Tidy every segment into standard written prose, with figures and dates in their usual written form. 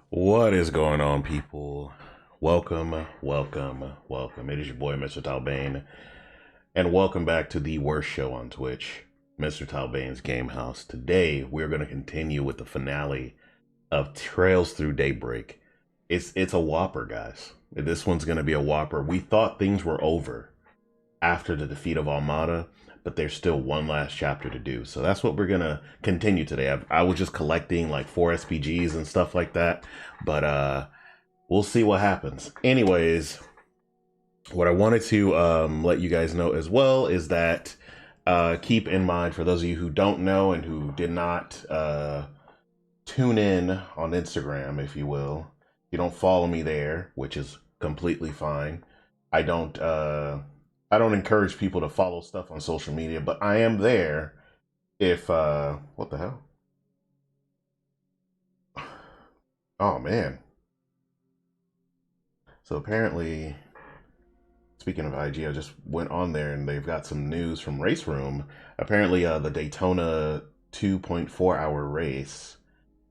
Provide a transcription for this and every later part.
What is going on, people? Welcome, welcome, welcome. It is your boy, MrTalbain, and welcome back to the worst show on Twitch, MrTalbain's Game House. Today, we're going to continue with the finale of Trails Through Daybreak. It's a whopper, guys. This one's going to be a whopper. We thought things were over after the defeat of Almada, but there's still one last chapter to do. So that's what we're going to continue today. I was just collecting like 4 SPGs and stuff like that, but we'll see what happens. Anyways, what I wanted to let you guys know as well is that keep in mind, for those of you who don't know and who did not tune in on Instagram, if you will, you don't follow me there, which is completely fine. I don't I don't encourage people to follow stuff on social media, but I am there if what the hell? Oh man. So apparently, speaking of IG, I just went on there and they've got some news from Race Room. Apparently, the Daytona 2.4 hour race,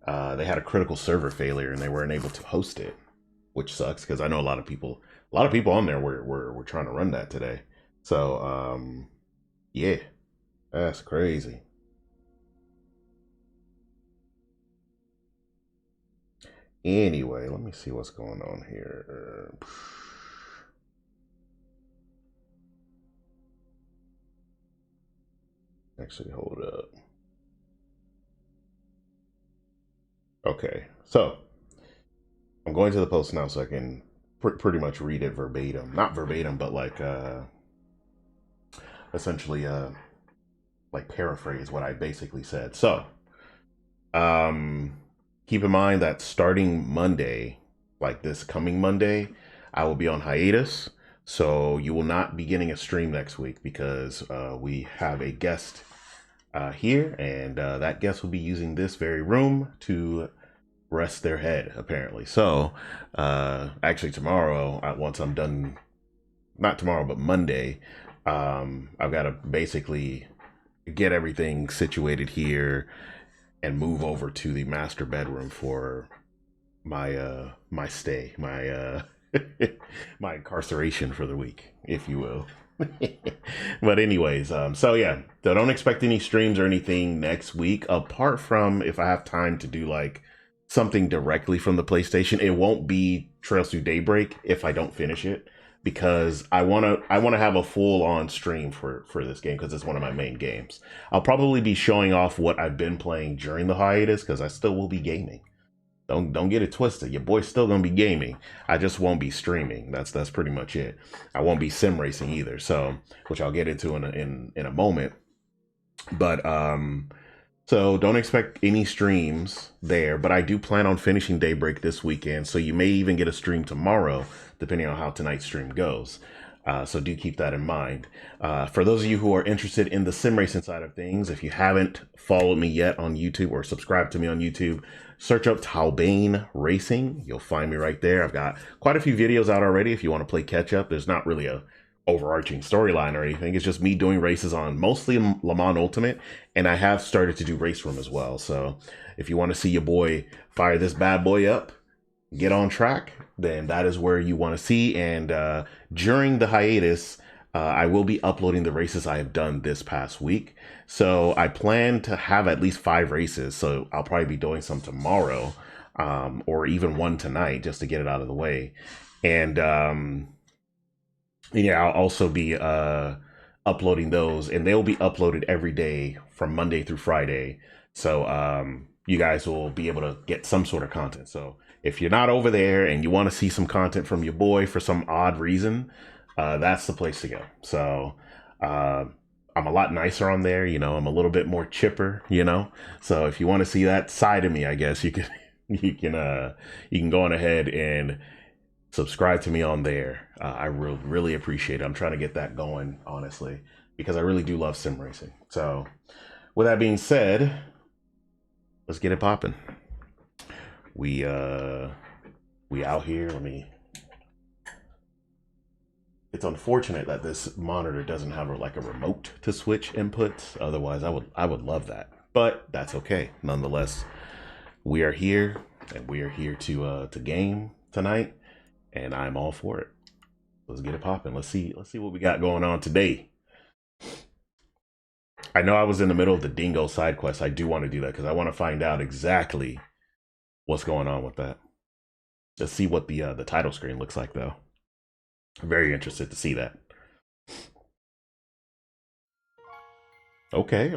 they had a critical server failure and they weren't able to host it, which sucks because I know a lot of people on there were trying to run that today. So, yeah, that's crazy. Anyway, let me see what's going on here. Actually, hold up. Okay, so I'm going to the post now so I can pretty much read it verbatim. Not verbatim, but like essentially like paraphrase what I basically said. So, um keep in mind that starting Monday, like this coming Monday, I will be on hiatus. So you will not be getting a stream next week because we have a guest here, and that guest will be using this very room to rest their head, apparently. So, actually, tomorrow, once I'm done, not tomorrow, but Monday, I've got to basically get everything situated here and move over to the master bedroom for my stay, my incarceration for the week, if you will. But anyways, so yeah, so don't expect any streams or anything next week, apart from if I have time to do like something directly from the PlayStation. It won't be Trails Through Daybreak if I don't finish it, because I want to have a full on stream for this game because it's one of my main games. I'll probably be showing off what I've been playing during the hiatus because I still will be gaming. Don't get it twisted. Your boy's still gonna be gaming. I just won't be streaming. That's pretty much it. I won't be sim racing either. So, which I'll get into in a moment. But so don't expect any streams there. But I do plan on finishing Daybreak this weekend. So you may even get a stream tomorrow, depending on how tonight's stream goes. So do keep that in mind. For those of you who are interested in the sim racing side of things, if you haven't followed me yet on YouTube or subscribed to me on YouTube, search up MrTalbain Racing. You'll find me right there. I've got quite a few videos out already if you want to play catch up. There's not really a overarching storyline or anything. It's just me doing races on mostly Le Mans Ultimate, and I have started to do Race Room as well. So if you want to see your boy fire this bad boy up, get on track, then that is where you want to see. And during the hiatus, I will be uploading the races I have done this past week. So I plan to have at least 5 races. So I'll probably be doing some tomorrow, or even one tonight, just to get it out of the way. And yeah, I'll also be uploading those, and they'll be uploaded every day from Monday through Friday. So you guys will be able to get some sort of content. So if you're not over there and you want to see some content from your boy for some odd reason, that's the place to go. So I'm a lot nicer on there. You know, I'm a little bit more chipper. You know, so if you want to see that side of me, I guess you can you can go on ahead and subscribe to me on there. I really appreciate it. I'm trying to get that going, honestly, because I really do love sim racing. So with that being said, let's get it popping. We out here. It's unfortunate that this monitor doesn't have like a remote to switch inputs. Otherwise, I would love that. But that's okay. Nonetheless, we are here, and we are here to game tonight, and I'm all for it. Let's get it popping. Let's see what we got going on today. I know I was in the middle of the Dingo side quest. I do want to do that because I want to find out exactly what's going on with that. Let's see what the title screen looks like, though. I'm very interested to see that. Okay.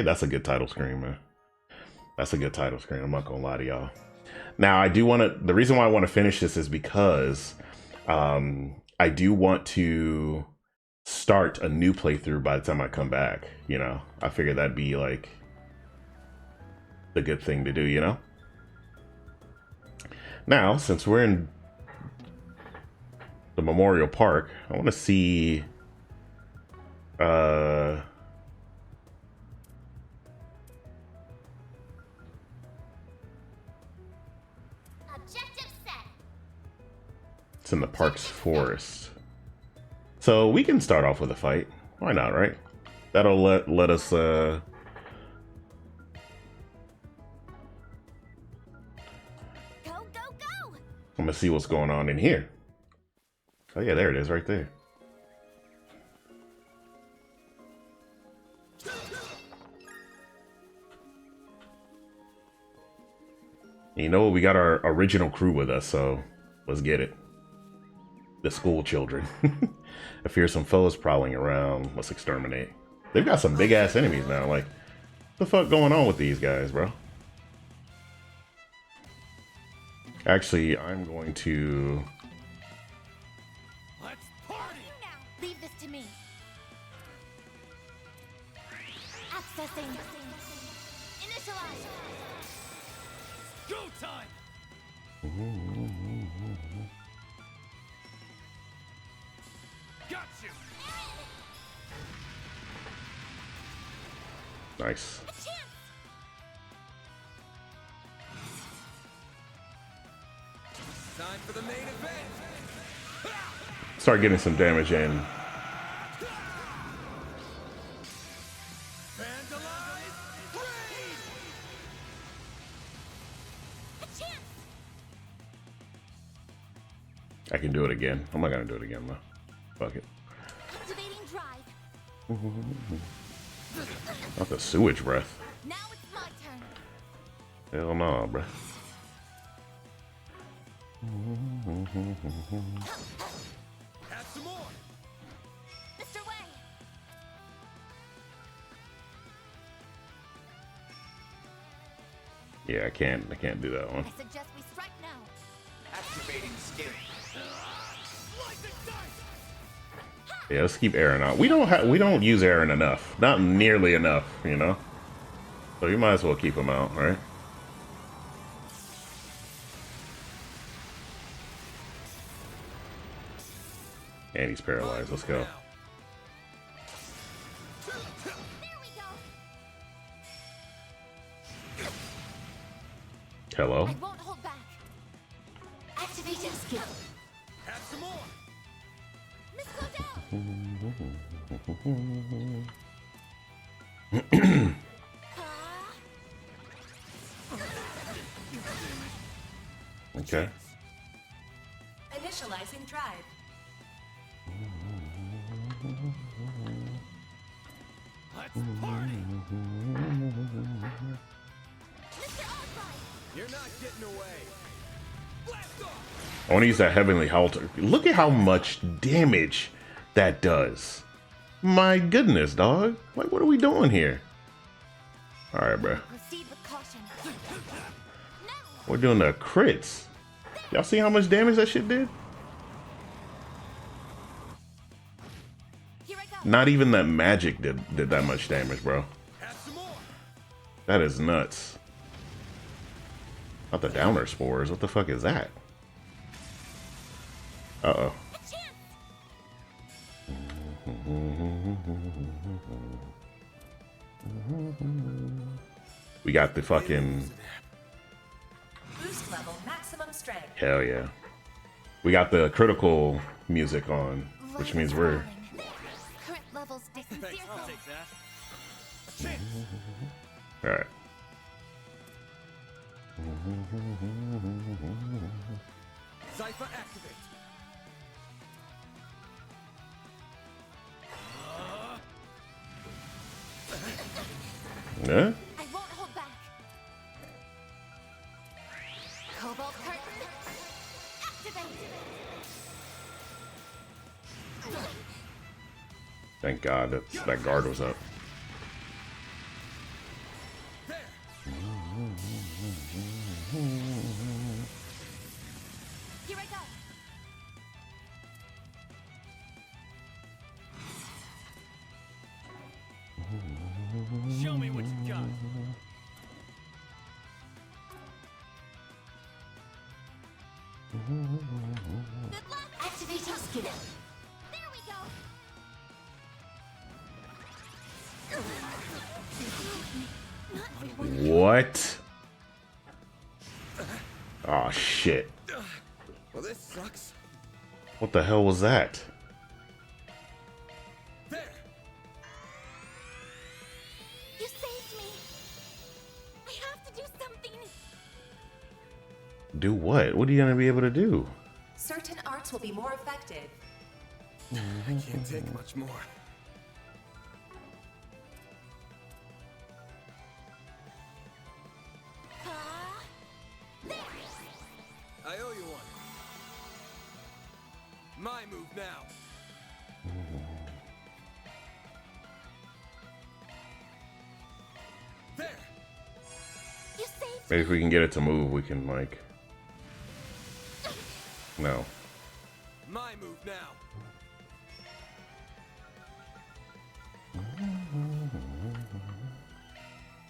That's a good title screen, man. That's a good title screen. I'm not gonna lie to y'all. Now, I do want to. The reason why I want to finish this is because I do want to start a new playthrough by the time I come back. You know, I figured that'd be like the good thing to do, you know? Now, since we're in the Memorial Park, I want to see objective set. It's in the park's forest. So we can start off with a fight. Why not, right? That'll let us Go, go, go! I'm gonna see what's going on in here. Oh yeah, there it is, right there. You know what? We got our original crew with us, so let's get it. The school children. I fear some foes prowling around. Let's exterminate. They've got some big ass enemies now. Like, what the fuck going on with these guys, bro? Actually, I'm going to. Let's party now. Leave this to me. Accessing. Initialize. Go time. Got you. Nice. Time for the main event. Start getting some damage in. Vandalize, raid. A chance. I can do it again. I'm not gonna do it again though. Fuck it. Activating drive. Not the sewage breath. Now it's my turn. Hell no, bruh. Have some more. Mr. Way. Yeah, I can't do that one. I suggest we strike now. Activating skill. Yeah, let's keep Aaron out. We don't use Aaron enough. Not nearly enough, you know? So you might as well keep him out, right? And he's paralyzed. Let's go. There we go. Hello? I won't hold back. Activating skill. Have some more. Miss Cordell. Okay. Initializing drive. Let's party. Mr. Osborne. You're not getting away. Blast off. I want to use that Heavenly Halter. Look at how much damage that does. My goodness, dog. Like, what are we doing here? Alright, bro. Proceed with caution. No. We're doing the crits. Y'all see how much damage that shit did? Here I go. Not even that magic did that much damage, bro. Have some more. That is nuts. Not the downer spores. What the fuck is that? Uh-oh. A chance. We got the fucking... Boost level maximum strength. Hell yeah. We got the critical music on, which means we're... Current levels distance Thanks, zero. I'll take that. A chance. Alright. Cypher activate. Yeah? I won't hold back. Cobalt curtain. Activate. Thank God that guard was up. There. Here I go. Show me what you got. Good luck. Activating skill. There we go. What? Oh shit. Well, this sucks. What the hell was that? There. You saved me. I have to do something. Do what? What are you gonna be able to do? Certain arts will be more effective. I can't take much more. There. I owe you one. My move now. There. You saved Maybe if we can get it to move, we can like. No. My move now.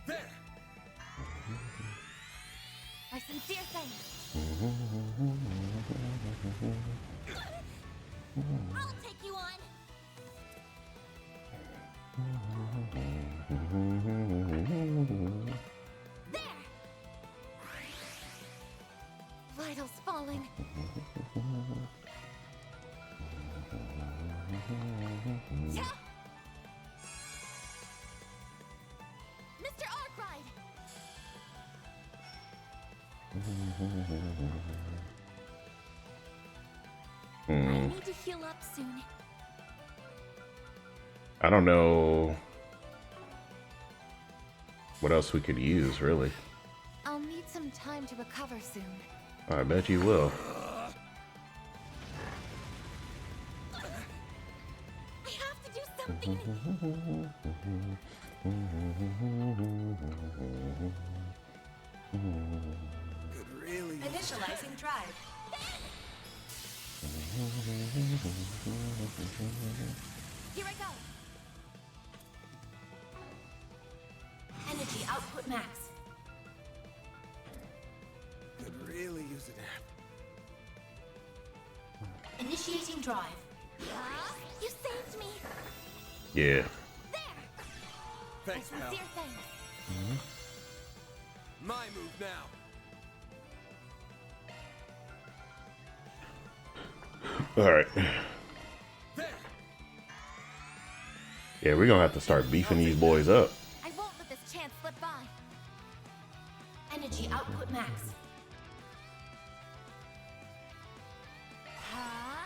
There. my sincere thanks. I'll take you on. There. Vitals falling. Yeah. Mr. Arkwright. I need to heal up soon. I don't know what else we could use, really. I'll need some time to recover soon. I bet you will. I have to do something. Could really. Initializing drive. Here I go. Energy output max. Could really use a nap. Initiating drive. You saved me. Yeah. There. Thanks, my pal. sincere thanks. My move now. All right. There. Yeah, we're gonna have to start beefing these boys up. I won't let this chance slip by. Energy output max.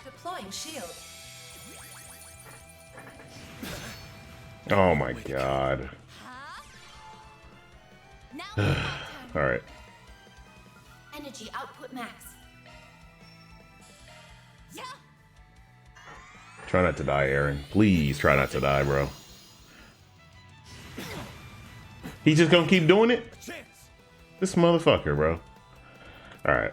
Deploying shield. Oh my god. Now it's my turn. All right. Energy output max. Yeah. Try not to die, Aaron. Please try not to die, bro. He's just gonna keep doing it? Chance. This motherfucker, bro. Alright.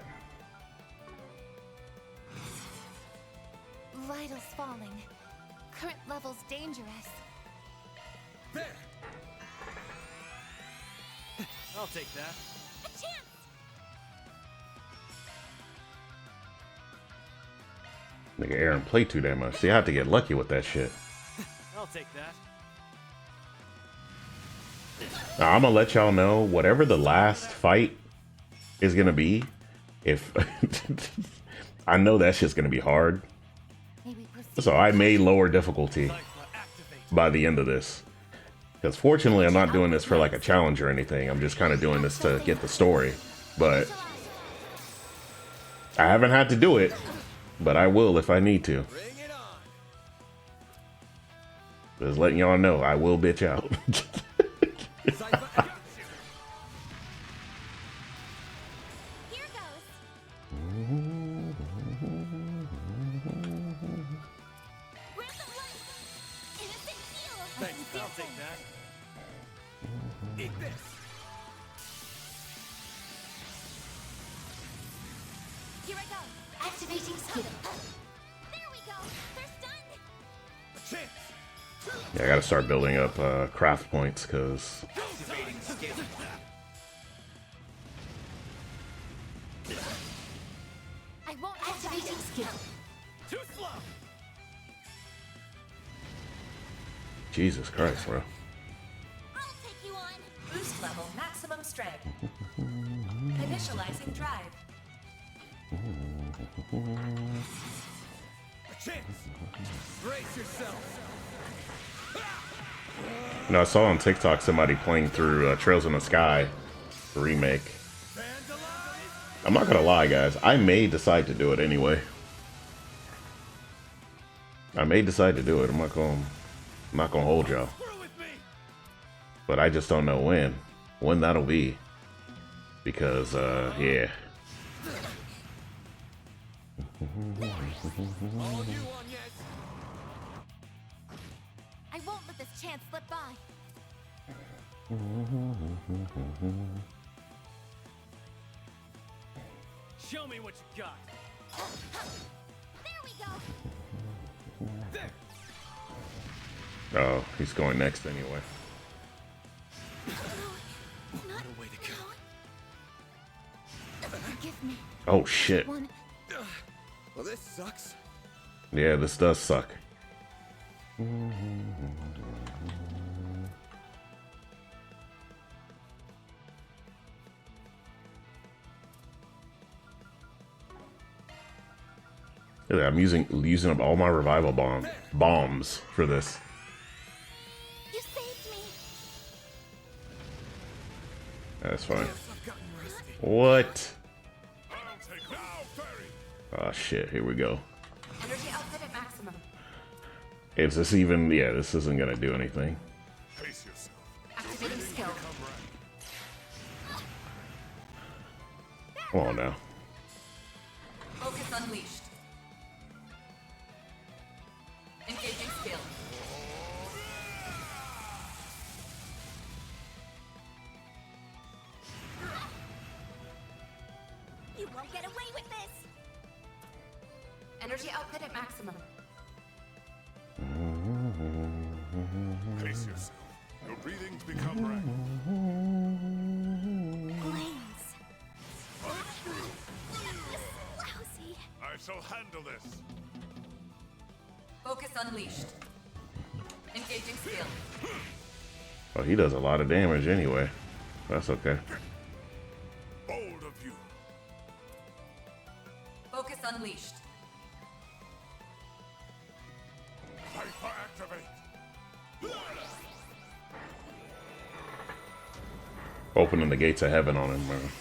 Vitals falling. Current levels dangerous. There. I'll take that. A chance. Nigga, Aaron play too damn much. See, I have to get lucky with that shit. I'll take that. Now, I'm gonna let y'all know whatever the last fight is gonna be. If I know that shit's gonna be hard, May we proceed? so I may lower difficulty by the end of this. Because fortunately, I'm not doing this for like a challenge or anything. I'm just kind of doing this to get the story. But I haven't had to do it, but I will if I need to. Bring it on. Just letting y'all know, I will bitch out. Cypher, I got you. Here goes. Where's the light? Innocent heal. My Thanks, sincere I'll take thanks. that. Eat this. Here I go. Activating skill. There we go. They're stunned. A chance. Yeah, I gotta start building up craft points, because Activating skill. I won't Activating skill. Too slow. Jesus Christ, bro. I'll take you on. Boost level maximum strength. Initializing drive. A chance. Brace yourself. You know, I saw on TikTok somebody playing through Trails in the Sky remake. Vandalize. I'm not gonna lie, guys. I may decide to do it anyway. I may decide to do it. I'm not gonna hold y'all. Through with me. But I just don't know when that'll be. Because, yeah. All you on yes. I won't let this chance slip by. Show me what you got. There we go. There. Oh, he's going next anyway. Not What a way to go. forgive me. Oh, shit. One. Well, this sucks. Yeah, this does suck. Yeah, I'm using up all my revival bombs for this. You saved me. That's fine. I've gotten rusty. What? I'll take now, fairy. Oh shit, here we go. Energy output at maximum. Is this even, yeah, this isn't gonna do anything. Pace yourself. Activating skill. Come right. Come on now. Focus unleashed. Engaging skill. You won't get away with this. Energy output at maximum. Pace yourself. Your breathing's become right. Blaze. Lousy. I shall handle this. Focus unleashed. Engaging skill. Oh, he does a lot of damage anyway. That's okay. Bold of you. Focus unleashed. Hyper activate. Opening the gates of heaven on him, man.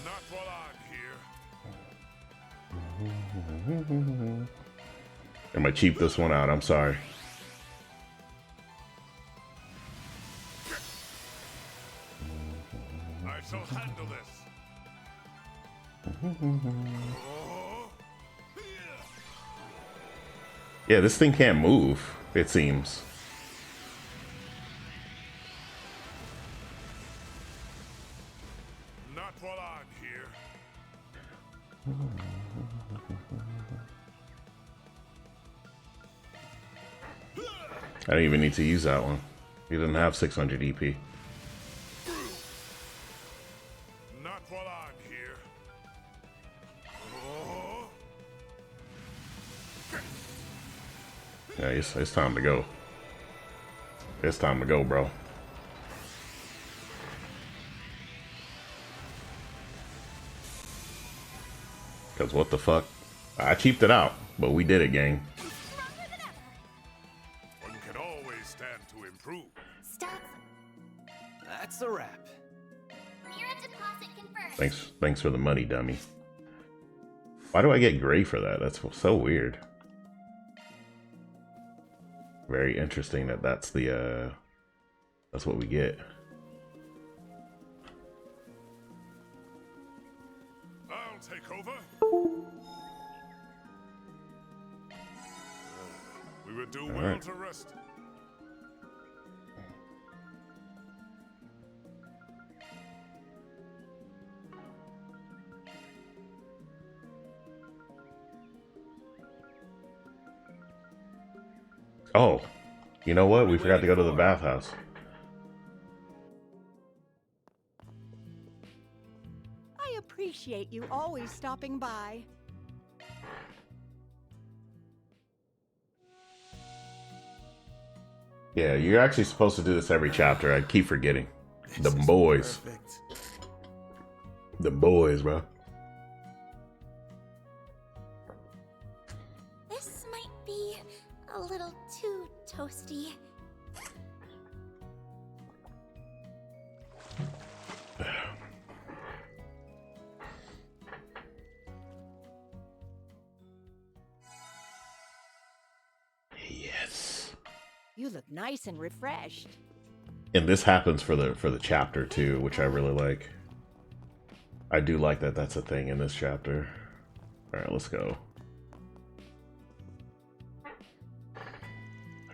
Not while I'm here. I'm gonna cheap this one out, I'm sorry. I shall handle this. Yeah, this thing can't move, it seems. Not while I'm here. I don't even need to use that one. He doesn't have 600 EP. Not while I'm here. Yeah, it's time to go. It's time to go, bro. Because what the fuck? I cheaped it out, but we did it, gang. Stronger than ever. One can always stand to improve. Stats. That's a wrap. Mirror deposit confirmed. Thanks for the money, dummy. Why do I get gray for that? That's so weird. Very interesting that that's the that's what we get. I'll take over. We would do well right. to rest. Oh, you know what? We forgot to go to the bathhouse. I appreciate you always stopping by. Yeah, you're actually supposed to do this every chapter. I keep forgetting. The This is boys. perfect. The boys, bro. This might be a little too toasty. Yes. You look nice and refreshed. And this happens for the chapter too, which I really like. I do like that that's a thing in this chapter. All right, let's go.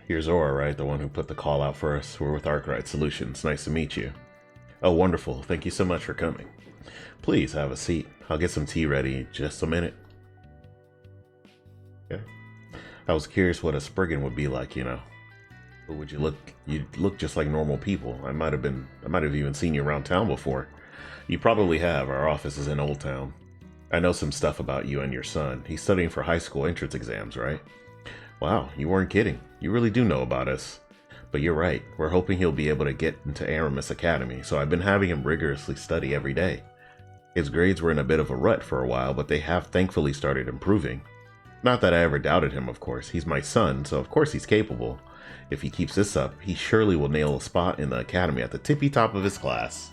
Here's Aura, right? The one who put the call out for us. We're with Arkwright Solutions. Nice to meet you. Oh, wonderful. Thank you so much for coming. Please have a seat. I'll get some tea ready in just a minute. Okay. I was curious what a Spriggan would be like, you know. But would you look? You'd look just like normal people. I might have even seen you around town before. You probably have. Our office is in Old Town. I know some stuff about you and your son. He's studying for high school entrance exams, right? Wow, you weren't kidding. You really do know about us. But you're right. We're hoping he'll be able to get into Aramis Academy, so I've been having him rigorously study every day. His grades were in a bit of a rut for a while, but they have thankfully started improving. Not that I ever doubted him, of course. He's my son, so of course he's capable. If he keeps this up, he surely will nail a spot in the academy at the tippy top of his class.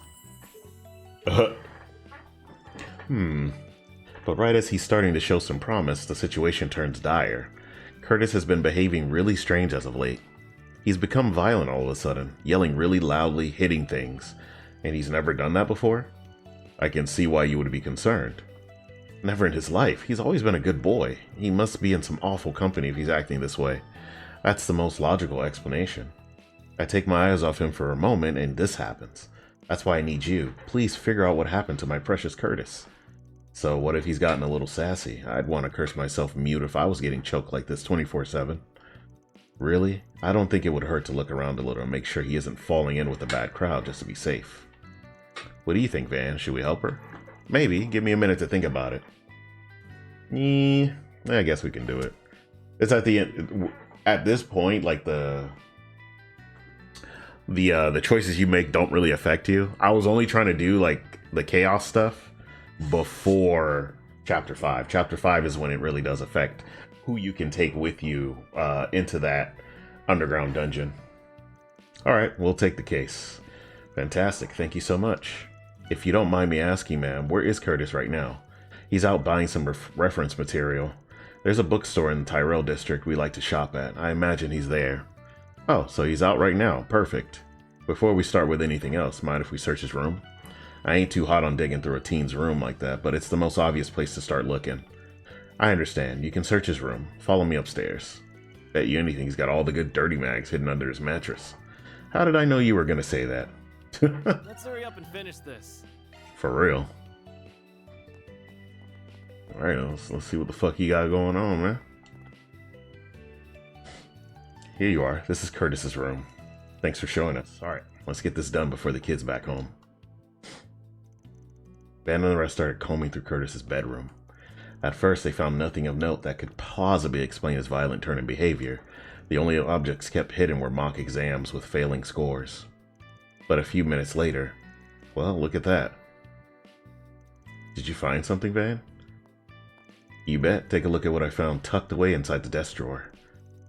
But right as he's starting to show some promise, the situation turns dire. Curtis has been behaving really strange as of late. He's become violent all of a sudden, yelling really loudly, hitting things. And he's never done that before? I can see why you would be concerned. Never in his life. He's always been a good boy. He must be in some awful company if he's acting this way. That's the most logical explanation. I take my eyes off him for a moment and this happens. That's why I need you. Please figure out what happened to my precious Curtis. So what if he's gotten a little sassy? I'd want to curse myself mute if I was getting choked like this 24/7. Really? I don't think it would hurt to look around a little and make sure he isn't falling in with a bad crowd just to be safe. What do you think, Van? Should we help her? Maybe. Give me a minute to think about it. I guess we can do it. It's at the end. At this point, like the choices you make don't really affect you. I was only trying to do like the chaos stuff before chapter 5. Chapter 5 is when it really does affect who you can take with you into that underground dungeon. All right, we'll take the case. Fantastic. Thank you so much. If you don't mind me asking, ma'am, where is Curtis right now? He's out buying some reference material. There's a bookstore in the Tyrell district we like to shop at. I imagine he's there. Oh, so he's out right now. Perfect. Before we start with anything else, mind if we search his room? I ain't too hot on digging through a teen's room like that, but it's the most obvious place to start looking. I understand. You can search his room. Follow me upstairs. Bet you anything he's got all the good dirty mags hidden under his mattress. How did I know you were going to say that? Let's hurry up and finish this. For real. Alright, let's see what the fuck you got going on, man. Here you are. This is Curtis's room. Thanks for showing us. Alright, let's get this done before the kid's back home. Van and the rest started combing through Curtis's bedroom. At first, they found nothing of note that could plausibly explain his violent turn in behavior. The only objects kept hidden were mock exams with failing scores. But a few minutes later, well, look at that. Did you find something, Van? You bet. Take a look at what I found tucked away inside the desk drawer.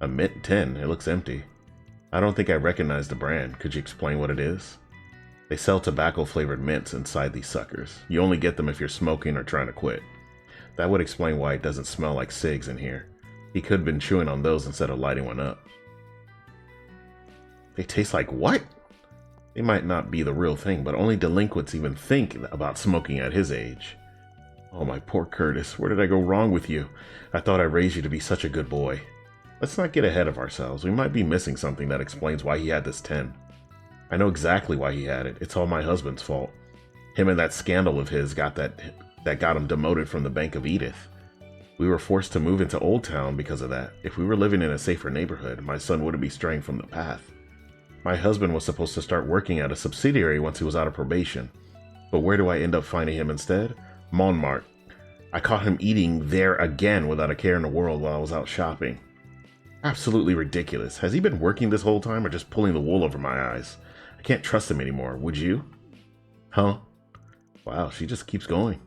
A Mint 10. It looks empty. I don't think I recognize the brand. Could you explain what it is? They sell tobacco-flavored mints inside these suckers. You only get them if you're smoking or trying to quit. That would explain why it doesn't smell like cigs in here. He could have been chewing on those instead of lighting one up. They taste like what? They might not be the real thing, but only delinquents even think about smoking at his age. Oh, my poor Curtis, where did I go wrong with you? I thought I raised you to be such a good boy. Let's not get ahead of ourselves. We might be missing something that explains why he had this 10. I know exactly why he had it. It's all my husband's fault. Him and that scandal of his got him demoted from the Bank of Edith. We were forced to move into Old Town because of that. If we were living in a safer neighborhood, my son wouldn't be straying from the path. My husband was supposed to start working at a subsidiary once he was out of probation. But where do I end up finding him instead? Montmartre. I caught him eating there again without a care in the world while I was out shopping. Absolutely ridiculous. Has he been working this whole time or just pulling the wool over my eyes? I can't trust him anymore. Would you? Huh? Wow, she just keeps going.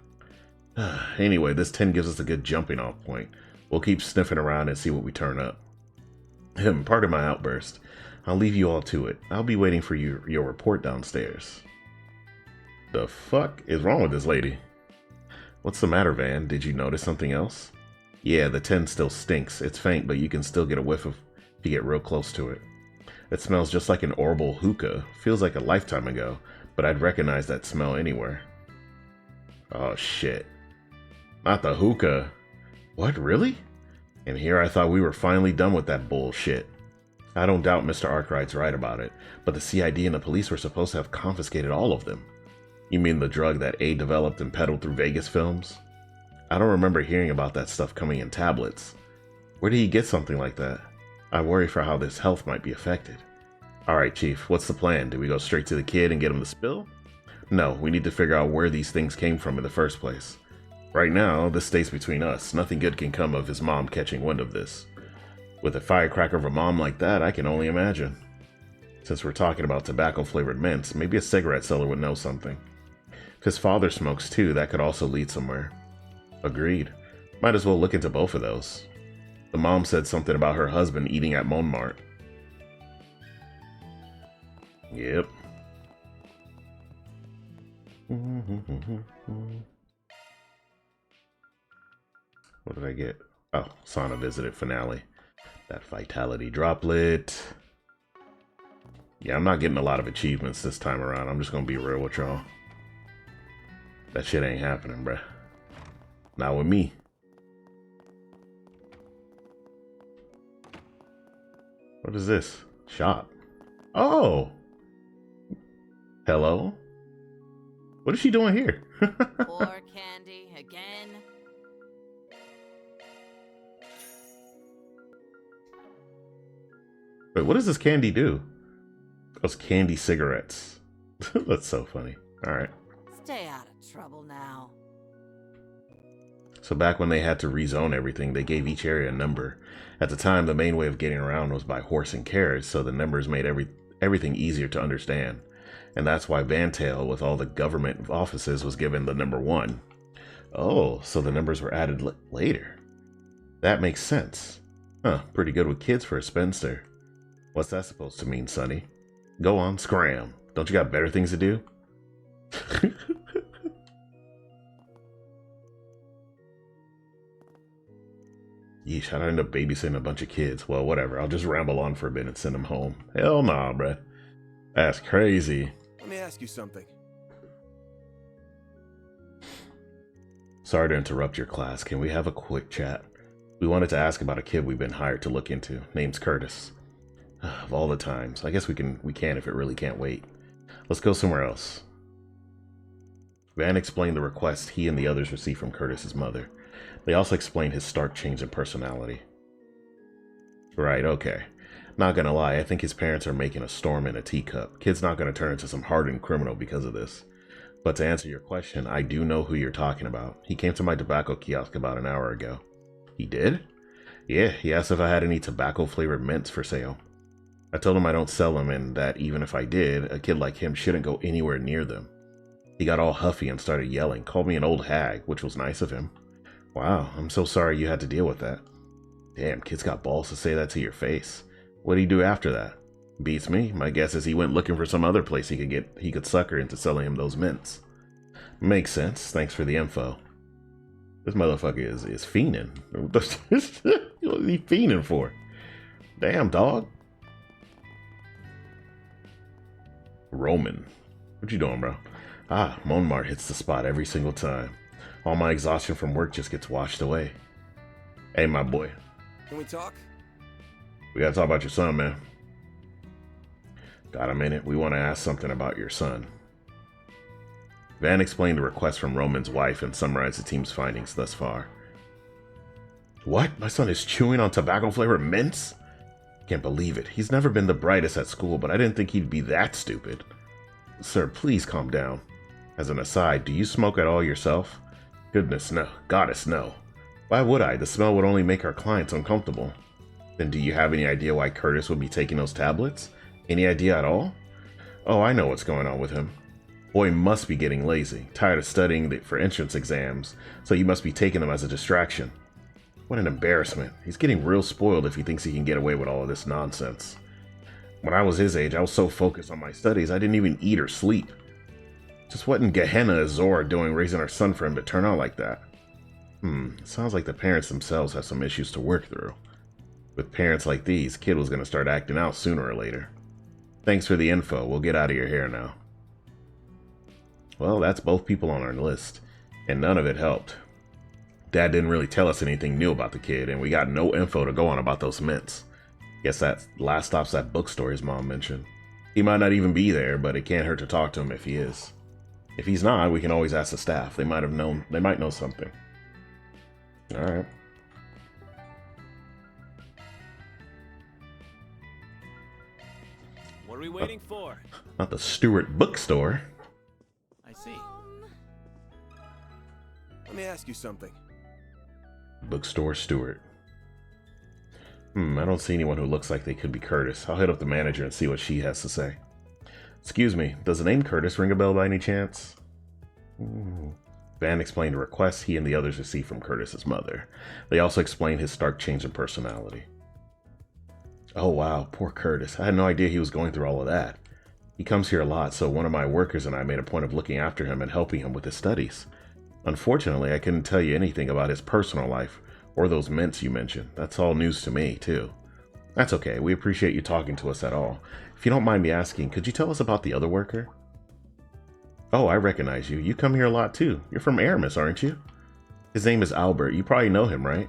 Anyway, this 10 gives us a good jumping off point. We'll keep sniffing around and see what we turn up. Pardon my outburst. I'll leave you all to it. I'll be waiting for your report downstairs. The fuck is wrong with this lady? What's the matter, Van? Did you notice something else? Yeah, the 10 still stinks. It's faint, but you can still get a whiff if you get real close to it. It smells just like an Orbital hookah. Feels like a lifetime ago, but I'd recognize that smell anywhere. Oh shit. Not the hookah. What, really? And here I thought we were finally done with that bullshit. I don't doubt Mr. Arkwright's right about it, but the CID and the police were supposed to have confiscated all of them. You mean the drug that A developed and peddled through Vegas films? I don't remember hearing about that stuff coming in tablets. Where did he get something like that? I worry for how his health might be affected. Alright, Chief, what's the plan? Do we go straight to the kid and get him the spill? No, we need to figure out where these things came from in the first place. Right now, this stays between us. Nothing good can come of his mom catching wind of this. With a firecracker of a mom like that, I can only imagine. Since we're talking about tobacco-flavored mints, maybe a cigarette seller would know something. If his father smokes too, that could also lead somewhere. Agreed. Might as well look into both of those. The mom said something about her husband eating at Montmartre. Yep. What did I get? Oh, Sauna visited finale. That vitality droplet. Yeah, I'm not getting a lot of achievements this time around. I'm just gonna be real with y'all. That shit ain't happening, bruh. Not with me. What is this? Shop. Oh! Hello? What is she doing here? Poor Candy again. Wait, what does this candy do? Those candy cigarettes. That's so funny. Alright. Stay out of trouble now. So back when they had to rezone everything, they gave each area a number. At the time, the main way of getting around was by horse and carriage, so the numbers made everything easier to understand. And that's why Vantail, with all the government offices, was given the number 1. Oh, so the numbers were added later. That makes sense. Huh, pretty good with kids for a spinster. What's that supposed to mean, Sonny? Go on, scram. Don't you got better things to do? Yeesh, I'd end up babysitting a bunch of kids. Well, whatever. I'll just ramble on for a bit and send them home. Hell nah, bruh. That's crazy. Let me ask you something. Sorry to interrupt your class. Can we have a quick chat? We wanted to ask about a kid we've been hired to look into. Name's Curtis. Of all the times. I guess we can if it really can't wait. Let's go somewhere else. Van explained the request he and the others received from Curtis's mother. They also explained his stark change in personality. Right, okay. Not gonna lie, I think his parents are making a storm in a teacup. Kid's not gonna turn into some hardened criminal because of this. But to answer your question, I do know who you're talking about. He came to my tobacco kiosk about an hour ago. He did? Yeah, he asked if I had any tobacco-flavored mints for sale. I told him I don't sell them and that even if I did, a kid like him shouldn't go anywhere near them. He got all huffy and started yelling, called me an old hag, which was nice of him. Wow, I'm so sorry you had to deal with that. Damn, kid's got balls to say that to your face. What'd he do after that? Beats me. My guess is he went looking for some other place he could sucker into selling him those mints. Makes sense. Thanks for the info. This motherfucker is fiending. What's he fiending for? Damn, dog. Roman. What you doing, bro? Ah, Montmartre hits the spot every single time. All my exhaustion from work just gets washed away. Hey, my boy. Can we talk? We gotta talk about your son, man. Got a minute? We want to ask something about your son. Van explained the request from Roman's wife and summarized the team's findings thus far. What? My son is chewing on tobacco-flavored mints? Can't believe it. He's never been the brightest at school, but I didn't think he'd be that stupid. Sir, please calm down. As an aside, do you smoke at all yourself? Goodness, no. Goddess, no. Why would I? The smell would only make our clients uncomfortable. Then do you have any idea why Curtis would be taking those tablets? Any idea at all? Oh, I know what's going on with him. Boy must be getting lazy, tired of studying for entrance exams, so you must be taking them as a distraction. What an embarrassment. He's getting real spoiled if he thinks he can get away with all of this nonsense. When I was his age, I was so focused on my studies, I didn't even eat or sleep. Just what in Gehenna is Zora doing raising our son for him to turn out like that? Sounds like the parents themselves have some issues to work through. With parents like these, kid was going to start acting out sooner or later. Thanks for the info. We'll get out of your hair now. Well, that's both people on our list, and none of it helped. Dad didn't really tell us anything new about the kid, and we got no info to go on about those mints. Guess that last stop's that bookstore his mom mentioned. He might not even be there, but it can't hurt to talk to him if he is. If he's not, we can always ask the staff. They might know something. Alright. What are we waiting for? Not the Stewart bookstore. I see. Let me ask you something. Bookstore Stewart. I don't see anyone who looks like they could be Curtis. I'll hit up the manager and see what she has to say. Excuse me, does the name Curtis ring a bell by any chance? Van explained a request he and the others received from Curtis's mother. They also explained his stark change in personality. Oh wow, poor Curtis. I had no idea he was going through all of that. He comes here a lot, so one of my workers and I made a point of looking after him and helping him with his studies. Unfortunately, I couldn't tell you anything about his personal life or those mints you mentioned. That's all news to me, too. That's okay. We appreciate you talking to us at all. If you don't mind me asking, could you tell us about the other worker? Oh, I recognize you. You come here a lot, too. You're from Aramis, aren't you? His name is Albert. You probably know him, right?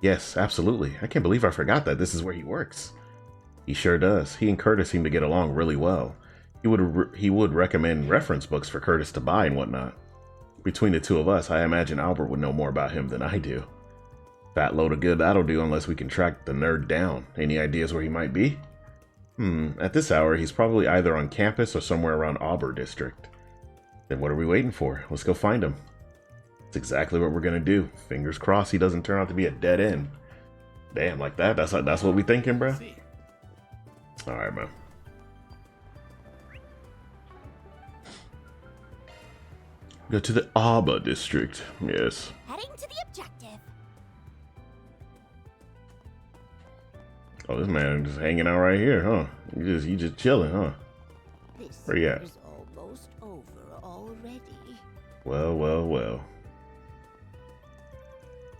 Yes, absolutely. I can't believe I forgot that this is where he works. He sure does. He and Curtis seem to get along really well. He would recommend reference books for Curtis to buy and whatnot. Between the two of us, I imagine Albert would know more about him than I do. Fat load of good that'll do unless we can track the nerd down. Any ideas where he might be? At this hour, he's probably either on campus or somewhere around Auburn District. Then what are we waiting for? Let's go find him. That's exactly what we're gonna do. Fingers crossed he doesn't turn out to be a dead end. Damn, like that? That's what we thinking, bro? Alright, man. Go to the Auburn District. Yes. Heading to the objective. Oh, this man just hanging out right here, huh? You just chilling, huh? This Where you at? is almost over already. Well.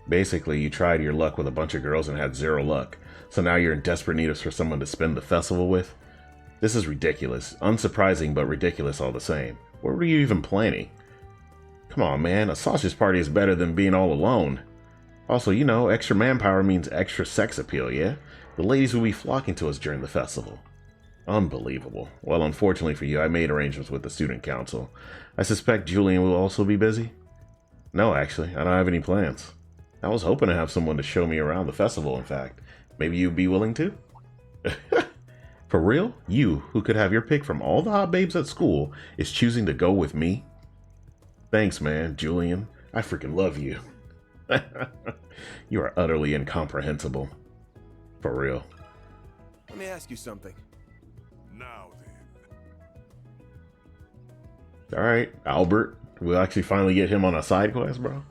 Basically, you tried your luck with a bunch of girls and had zero luck. So now you're in desperate need of for someone to spend the festival with? This is ridiculous. Unsurprising, but ridiculous all the same. What were you even planning? Come on, man. A sausage party is better than being all alone. Also, you know, extra manpower means extra sex appeal, yeah? The ladies will be flocking to us during the festival. Unbelievable. Well, unfortunately for you, I made arrangements with the student council. I suspect Julian will also be busy? No, actually. I don't have any plans. I was hoping to have someone to show me around the festival, in fact. Maybe you'd be willing to? For real? You, who could have your pick from all the hot babes at school, is choosing to go with me? Thanks, man, Julian. I freaking love you. You are utterly incomprehensible. For real. Let me ask you something. Now then. Alright, Albert. We'll actually finally get him on a side quest, bro.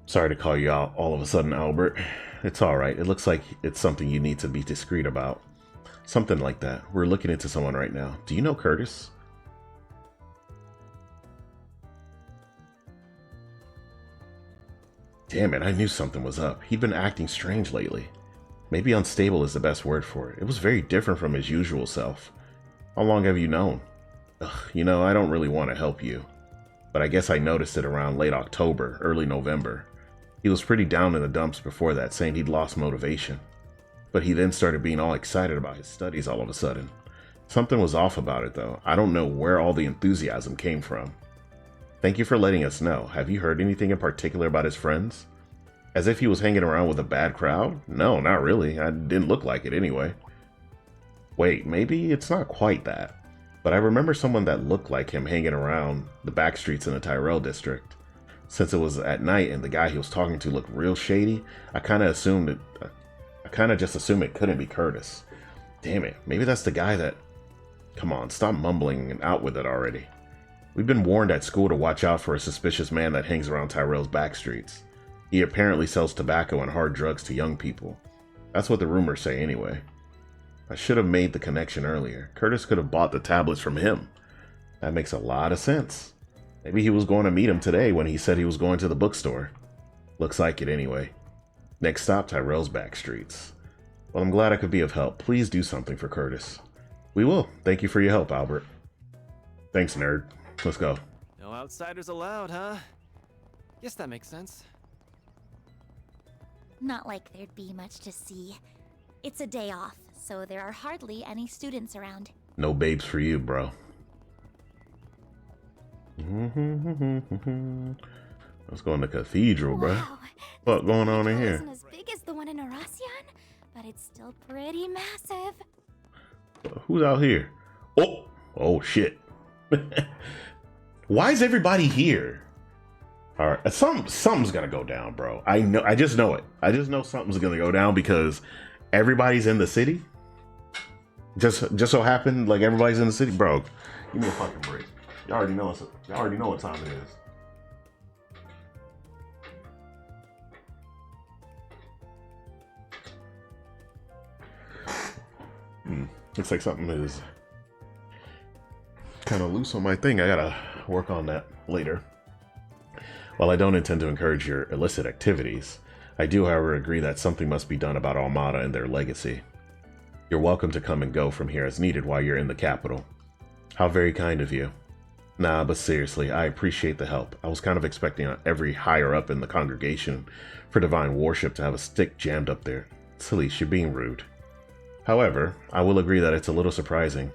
Sorry to call you out all of a sudden, Albert. It's alright. It looks like it's something you need to be discreet about. Something like that. We're looking into someone right now. Do you know Curtis? Damn it, I knew something was up. He'd been acting strange lately. Maybe unstable is the best word for it. It was very different from his usual self. How long have you known? Ugh, you know, I don't really want to help you. But I guess I noticed it around late October, early November. He was pretty down in the dumps before that, saying he'd lost motivation. But he then started being all excited about his studies all of a sudden. Something was off about it, though. I don't know where all the enthusiasm came from. Thank you for letting us know. Have you heard anything in particular about his friends? As if he was hanging around with a bad crowd? No, not really. I didn't look like it anyway. Wait, maybe it's not quite that. But I remember someone that looked like him hanging around the back streets in the Tyrell district. Since it was at night and the guy he was talking to looked real shady, I kind of just assumed it couldn't be Curtis. Damn it, maybe that's the guy that... Come on, stop mumbling and out with it already. We've been warned at school to watch out for a suspicious man that hangs around Tyrell's back streets. He apparently sells tobacco and hard drugs to young people. That's what the rumors say anyway. I should have made the connection earlier. Curtis could have bought the tablets from him. That makes a lot of sense. Maybe he was going to meet him today when he said he was going to the bookstore. Looks like it anyway. Next stop, Tyrell's back streets. Well, I'm glad I could be of help. Please do something for Curtis. We will. Thank you for your help, Albert. Thanks, nerd. Let's go. No outsiders allowed, huh? Guess that makes sense. Not like there'd be much to see. It's a day off, so there are hardly any students around. No babes for you, bro. Let's go in the cathedral, bro. Wow, What's going on in it here? isn't as big as the one in Oracion, but it's still pretty massive. Who's out here? Oh shit. Why is everybody here? All right, something's gonna go down, bro. I just know it. I just know something's gonna go down because everybody's in the city. Just so happened, like everybody's in the city, bro. Give me a fucking break. Y'all already know what time it is. Looks like something is kind of loose on my thing. I gotta work on that later. While I don't intend to encourage your illicit activities, I do, however, agree that something must be done about Almada and their legacy. You're welcome to come and go from here as needed while you're in the capital. How very kind of you. Nah, but seriously, I appreciate the help. I was kind of expecting every higher up in the congregation for divine worship to have a stick jammed up there. Celeste, you're being rude. However, I will agree that it's a little surprising.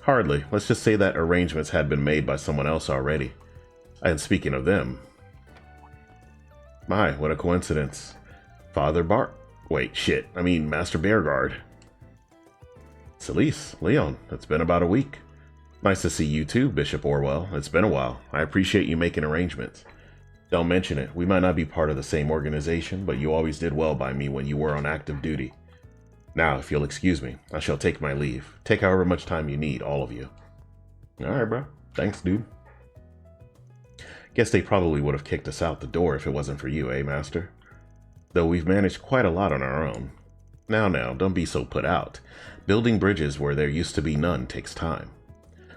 Hardly. Let's just say that arrangements had been made by someone else already. And speaking of them... My, what a coincidence. Master Bearguard. Celeste, Leon, it's been about a week. Nice to see you too, Bishop Orwell. It's been a while. I appreciate you making arrangements. Don't mention it. We might not be part of the same organization, but you always did well by me when you were on active duty. Now, if you'll excuse me, I shall take my leave. Take however much time you need, all of you. Alright, bro. Thanks, dude. Guess they probably would have kicked us out the door if it wasn't for you, Master? Though we've managed quite a lot on our own. Now, don't be so put out. Building bridges where there used to be none takes time.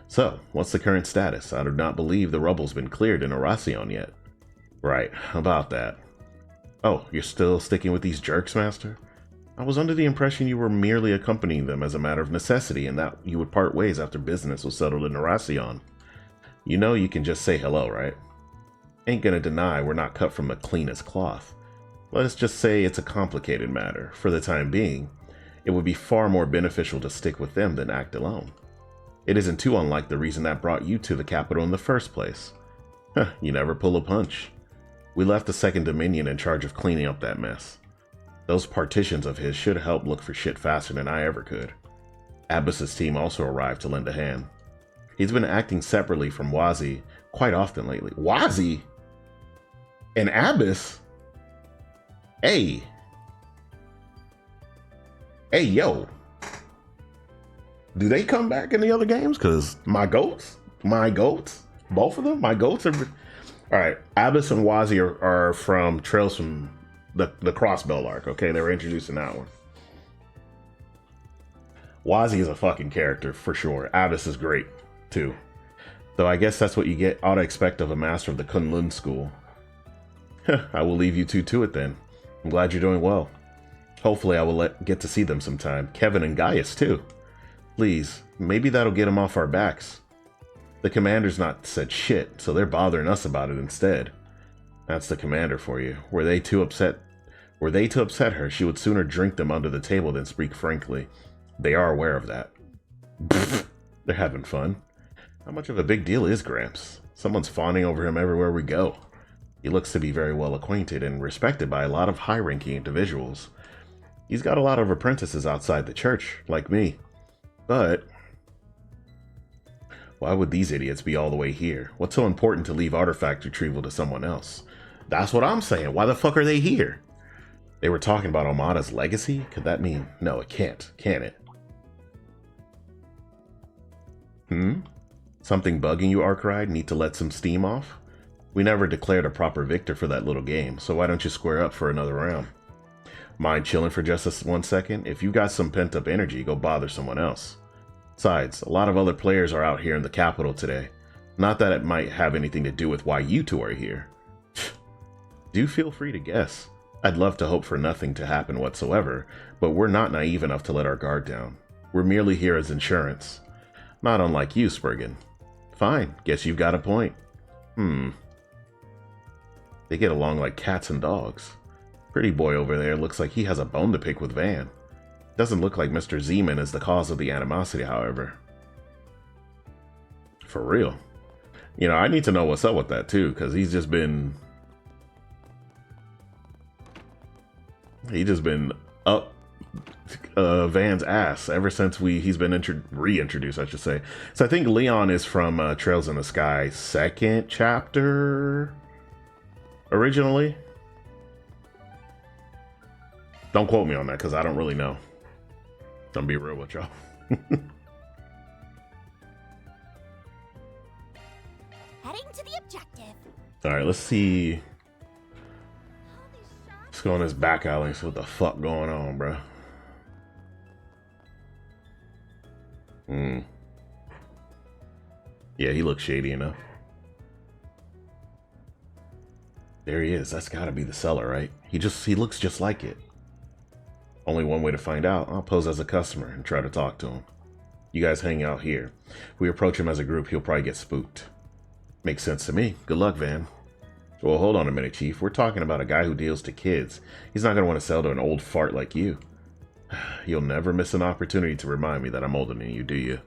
So, what's the current status? I do not believe the rubble's been cleared in Oracion yet. Right, about that. Oh, you're still sticking with these jerks, Master? I was under the impression you were merely accompanying them as a matter of necessity and that you would part ways after business was settled in Oracion. You know you can just say hello, right? Ain't gonna deny we're not cut from the cleanest cloth. Let us just say it's a complicated matter. For the time being, it would be far more beneficial to stick with them than act alone. It isn't too unlike the reason that brought you to the capital in the first place. Huh, you never pull a punch. We left the Second Dominion in charge of cleaning up that mess. Those partitions of his should help look for shit faster than I ever could. Abbas's team also arrived to lend a hand. He's been acting separately from Wazi quite often lately. Wazi? And Abbas? Hey, yo. Do they come back in the other games? Because my goats, both of them, my goats are... All right, Abbas and Wazi are from Trails from the Crossbell arc, okay? They were introduced in that one. Wazi is a fucking character, for sure. Abbas is great, too. Though I guess that's what you ought to expect of a master of the Kunlun school. I will leave you two to it then. I'm glad you're doing well. Hopefully I will get to see them sometime. Kevin and Gaius, too. Please, maybe that'll get them off our backs. The commander's not said shit, so they're bothering us about it instead. That's the commander for you. Were they to upset her, she would sooner drink them under the table than speak frankly. They are aware of that. They're having fun. How much of a big deal is Gramps? Someone's fawning over him everywhere we go. He looks to be very well acquainted and respected by a lot of high-ranking individuals. He's got a lot of apprentices outside the church, like me. But why would these idiots be all the way here? What's so important to leave artifact retrieval to someone else? That's what I'm saying. Why the fuck are they here? They were talking about Omada's legacy? Could that mean? No, it can't. Can it? Something bugging you, Arkride? Need to let some steam off? We never declared a proper victor for that little game, so why don't you square up for another round? Mind chilling for just 1 second? If you got some pent-up energy, go bother someone else. Besides, a lot of other players are out here in the capital today. Not that it might have anything to do with why you two are here. Do feel free to guess. I'd love to hope for nothing to happen whatsoever, but we're not naive enough to let our guard down. We're merely here as insurance. Not unlike you, Spurgin. Fine, guess you've got a point. They get along like cats and dogs. Pretty boy over there looks like he has a bone to pick with Van. Doesn't look like Mr. Zeman is the cause of the animosity, however. For real. You know, I need to know what's up with that too, because he's just been up Van's ass ever since he's been reintroduced, I should say. So I think Leon is from Trails in the Sky 2nd chapter originally. Don't quote me on that because I don't really know. I'm be real with y'all. Heading to the objective. All right, let's see. Let's go in this back alley and see what the fuck going on, bro. Yeah, he looks shady enough. There he is. That's gotta be the seller, right? He looks just like it. Only one way to find out. I'll pose as a customer and try to talk to him. You guys hang out here. If we approach him as a group, he'll probably get spooked. Makes sense to me. Good luck, Van. Well, hold on a minute, Chief. We're talking about a guy who deals to kids. He's not going to want to sell to an old fart like you. You'll never miss an opportunity to remind me that I'm older than you, do you?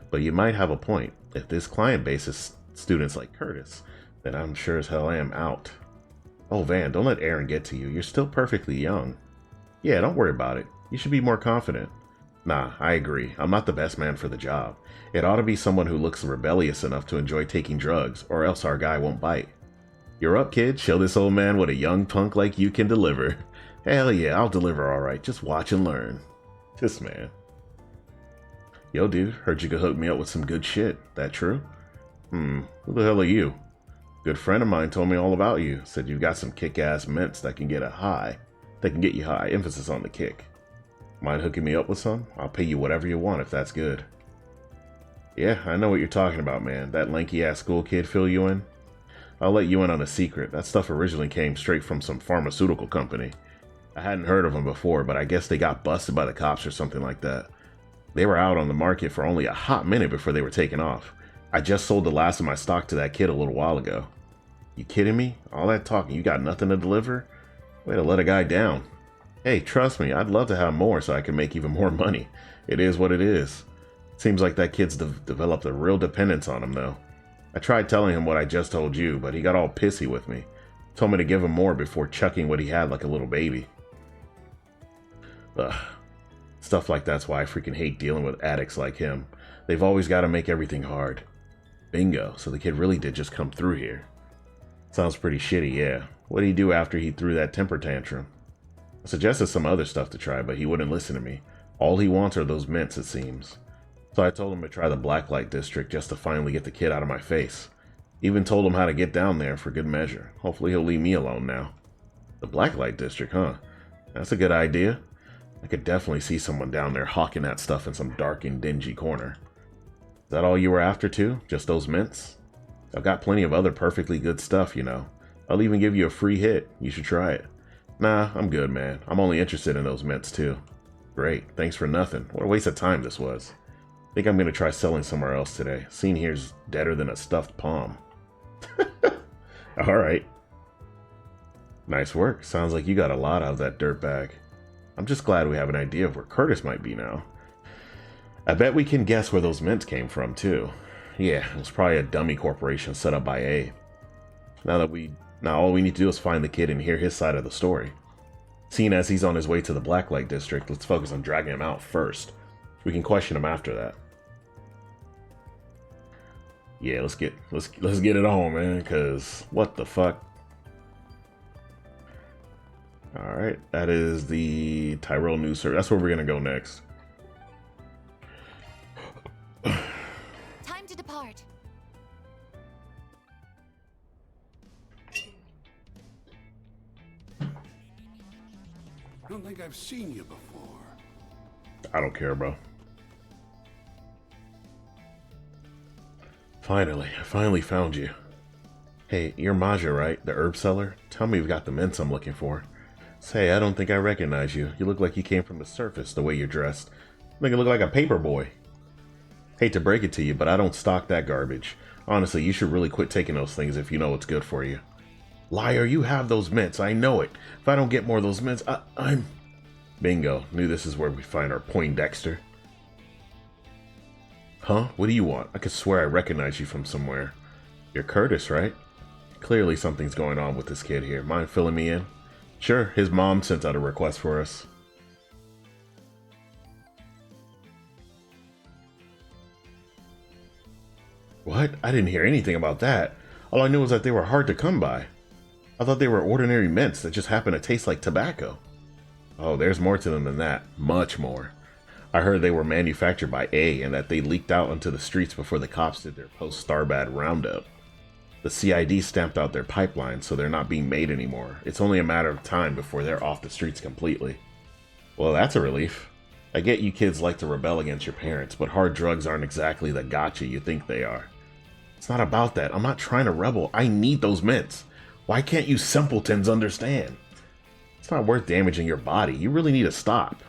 But you might have a point. If this client base is students like Curtis, then I'm sure as hell I am out. Oh, Van, don't let Aaron get to you. You're still perfectly young. Yeah, don't worry about it. You should be more confident. Nah, I agree. I'm not the best man for the job. It ought to be someone who looks rebellious enough to enjoy taking drugs, or else our guy won't bite. You're up, kid. Show this old man what a young punk like you can deliver. Hell yeah, I'll deliver alright. Just watch and learn. This man. Yo, dude, heard you could hook me up with some good shit. That true? Who the hell are you? Good friend of mine told me all about you. Said you've got some kick-ass mints that can get you high. Emphasis on the kick. Mind hooking me up with some? I'll pay you whatever you want if that's good. Yeah, I know what you're talking about, man. That lanky-ass school kid fill you in? I'll let you in on a secret. That stuff originally came straight from some pharmaceutical company. I hadn't heard of them before, but I guess they got busted by the cops or something like that. They were out on the market for only a hot minute before they were taken off. I just sold the last of my stock to that kid a little while ago. You kidding me? All that talking, you got nothing to deliver? Way to let a guy down. Hey, trust me, I'd love to have more so I can make even more money. It is what it is. Seems like that kid's developed a real dependence on him, though. I tried telling him what I just told you, but he got all pissy with me. Told me to give him more before chucking what he had like a little baby. Ugh. Stuff like that's why I freaking hate dealing with addicts like him. They've always got to make everything hard. Bingo, so the kid really did just come through here. Sounds pretty shitty, yeah. What did he do after he threw that temper tantrum? I suggested some other stuff to try, but he wouldn't listen to me. All he wants are those mints, it seems. So I told him to try the Blacklight District just to finally get the kid out of my face. Even told him how to get down there for good measure. Hopefully he'll leave me alone now. The Blacklight District, huh? That's a good idea. I could definitely see someone down there hawking that stuff in some dark and dingy corner. Is that all you were after too? Just those mints? I've got plenty of other perfectly good stuff, you know. I'll even give you a free hit. You should try it. Nah, I'm good, man. I'm only interested in those mints too. Great. Thanks for nothing. What a waste of time this was. Think I'm gonna try selling somewhere else today. Scene here's deader than a stuffed palm. Alright. Nice work. Sounds like you got a lot out of that dirtbag. I'm just glad we have an idea of where Curtis might be now. I bet we can guess where those mints came from, too. Yeah, it was probably a dummy corporation set up by A. Now that we Now all we need to do is find the kid and hear his side of the story. Seeing as he's on his way to the Blacklight District, let's focus on dragging him out first. We can question him after that. Yeah, let's get it on, man, cause what the fuck? Alright, that is the Tyrell News Service. That's where we're gonna go next. Time to depart. I don't think I've seen you before. I don't care, bro. Finally, I finally found you. Hey, you're Maja, right? The herb seller? Tell me you've got the mints I'm looking for. Say, I don't think I recognize you. You look like you came from the surface, the way you're dressed. I think you look like a paper boy. Hate to break it to you, but I don't stock that garbage. Honestly, you should really quit taking those things if you know what's good for you. Liar, you have those mints, I know it. If I don't get more of those mints, I'm... Bingo, knew this is where we find our Poindexter. Huh? What do you want? I could swear I recognize you from somewhere. You're Curtis, right? Clearly something's going on with this kid here. Mind filling me in? Sure, his mom sent out a request for us. What? I didn't hear anything about that. All I knew was that they were hard to come by. I thought they were ordinary mints that just happen to taste like tobacco. Oh, there's more to them than that. Much more. I heard they were manufactured by A and that they leaked out onto the streets before the cops did their post-Starbad roundup. The CID stamped out their pipeline, so they're not being made anymore. It's only a matter of time before they're off the streets completely. Well, that's a relief. I get you kids like to rebel against your parents, but hard drugs aren't exactly the gotcha you think they are. It's not about that. I'm not trying to rebel. I need those mints. Why can't you simpletons understand? It's not worth damaging your body. You really need to stop.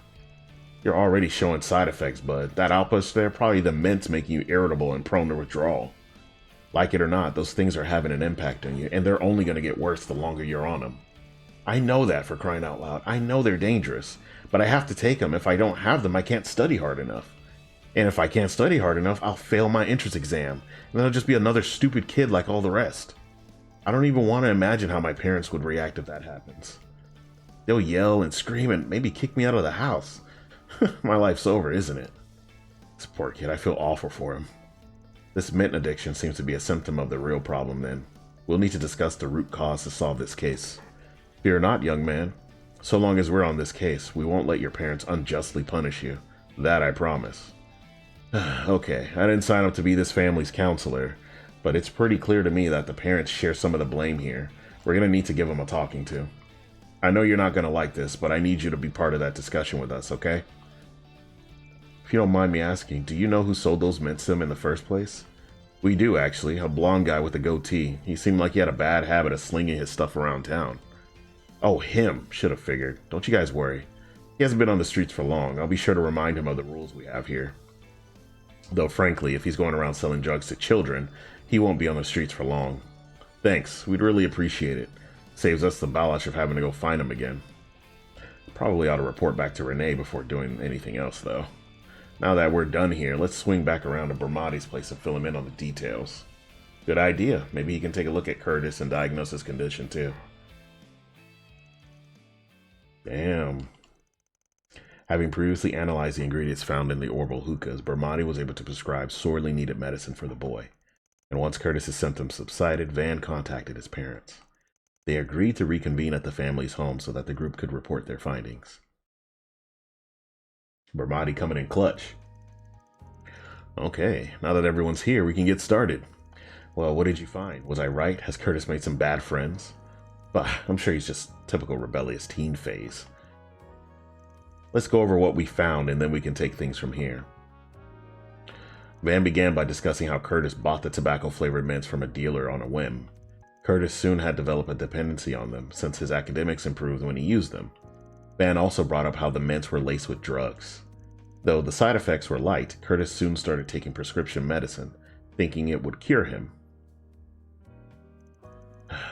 You're already showing side effects, bud. That outburst there, probably the mints making you irritable and prone to withdrawal. Like it or not, those things are having an impact on you, and they're only going to get worse the longer you're on them. I know that, for crying out loud. I know they're dangerous, but I have to take them. If I don't have them, I can't study hard enough. And if I can't study hard enough, I'll fail my entrance exam, and then I'll just be another stupid kid like all the rest. I don't even want to imagine how my parents would react if that happens. They'll yell and scream and maybe kick me out of the house. My life's over, isn't it? This poor kid, I feel awful for him. This mint addiction seems to be a symptom of the real problem then. We'll need to discuss the root cause to solve this case. Fear not, young man. So long as we're on this case, we won't let your parents unjustly punish you. That I promise. Okay, I didn't sign up to be this family's counselor, but it's pretty clear to me that the parents share some of the blame here. We're gonna need to give them a talking to. I know you're not gonna like this, but I need you to be part of that discussion with us, okay? If you don't mind me asking, do you know who sold those mints to him in the first place? We do, actually. A blonde guy with a goatee. He seemed like he had a bad habit of slinging his stuff around town. Oh, him. Should have figured. Don't you guys worry. He hasn't been on the streets for long. I'll be sure to remind him of the rules we have here. Though, frankly, if he's going around selling drugs to children, he won't be on the streets for long. Thanks. We'd really appreciate it. Saves us the balash of having to go find him again. Probably ought to report back to Renee before doing anything else, though. Now that we're done here, let's swing back around to Bermati's place and fill him in on the details. Good idea. Maybe he can take a look at Curtis and diagnose his condition, too. Damn. Having previously analyzed the ingredients found in the Orbital hookahs, Bermati was able to prescribe sorely needed medicine for the boy. And once Curtis's symptoms subsided, Van contacted his parents. They agreed to reconvene at the family's home so that the group could report their findings. Bermati coming in clutch. Okay, now that everyone's here, we can get started. Well, what did you find? Was I right? Has Curtis made some bad friends? Bah, I'm sure he's just typical rebellious teen phase. Let's go over what we found and then we can take things from here. Van began by discussing how Curtis bought the tobacco-flavored mints from a dealer on a whim. Curtis soon had developed a dependency on them, since his academics improved when he used them. Van also brought up how the mints were laced with drugs. Though the side effects were light, Curtis soon started taking prescription medicine, thinking it would cure him.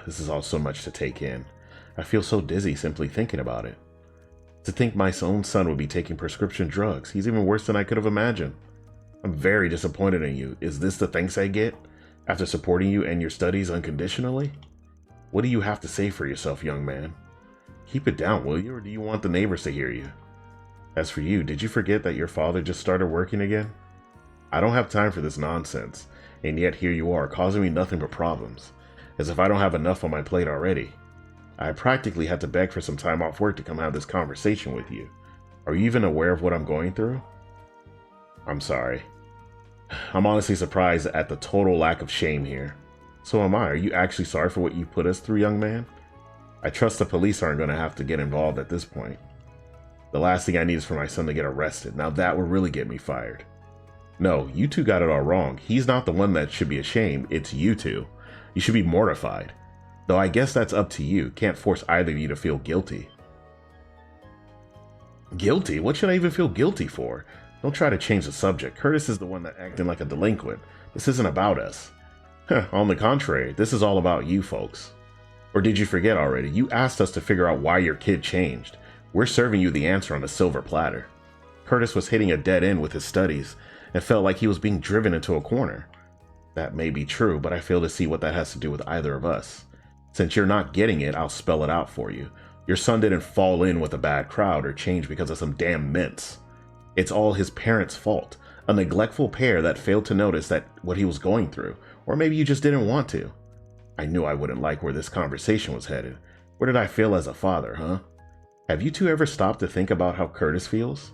This is all so much to take in. I feel so dizzy simply thinking about it. To think my own son would be taking prescription drugs. He's even worse than I could have imagined. I'm very disappointed in you. Is this the thanks I get? After supporting you and your studies unconditionally? What do you have to say for yourself, young man? Keep it down, will you, or do you want the neighbors to hear you? As for you, did you forget that your father just started working again? I don't have time for this nonsense, and yet here you are, causing me nothing but problems, as if I don't have enough on my plate already. I practically had to beg for some time off work to come have this conversation with you. Are you even aware of what I'm going through? I'm sorry. I'm honestly surprised at the total lack of shame here. So am I. Are you actually sorry for what you put us through, young man? I trust the police aren't going to have to get involved at this point. The last thing I need is for my son to get arrested. Now that would really get me fired. No, you two got it all wrong. He's not the one that should be ashamed. It's you two. You should be mortified. Though I guess that's up to you. Can't force either of you to feel guilty. Guilty? What should I even feel guilty for? Don't try to change the subject. Curtis is the one that acting like a delinquent. This isn't about us. On the contrary, this is all about you folks. Or did you forget already? You asked us to figure out why your kid changed. We're serving you the answer on a silver platter. Curtis was hitting a dead end with his studies and felt like he was being driven into a corner. That may be true, but I fail to see what that has to do with either of us. Since you're not getting it, I'll spell it out for you. Your son didn't fall in with a bad crowd or change because of some damn mints. It's all his parents' fault. A neglectful pair that failed to notice that what he was going through. Or maybe you just didn't want to. I knew I wouldn't like where this conversation was headed. Where did I fail as a father, huh? Have you two ever stopped to think about how Curtis feels?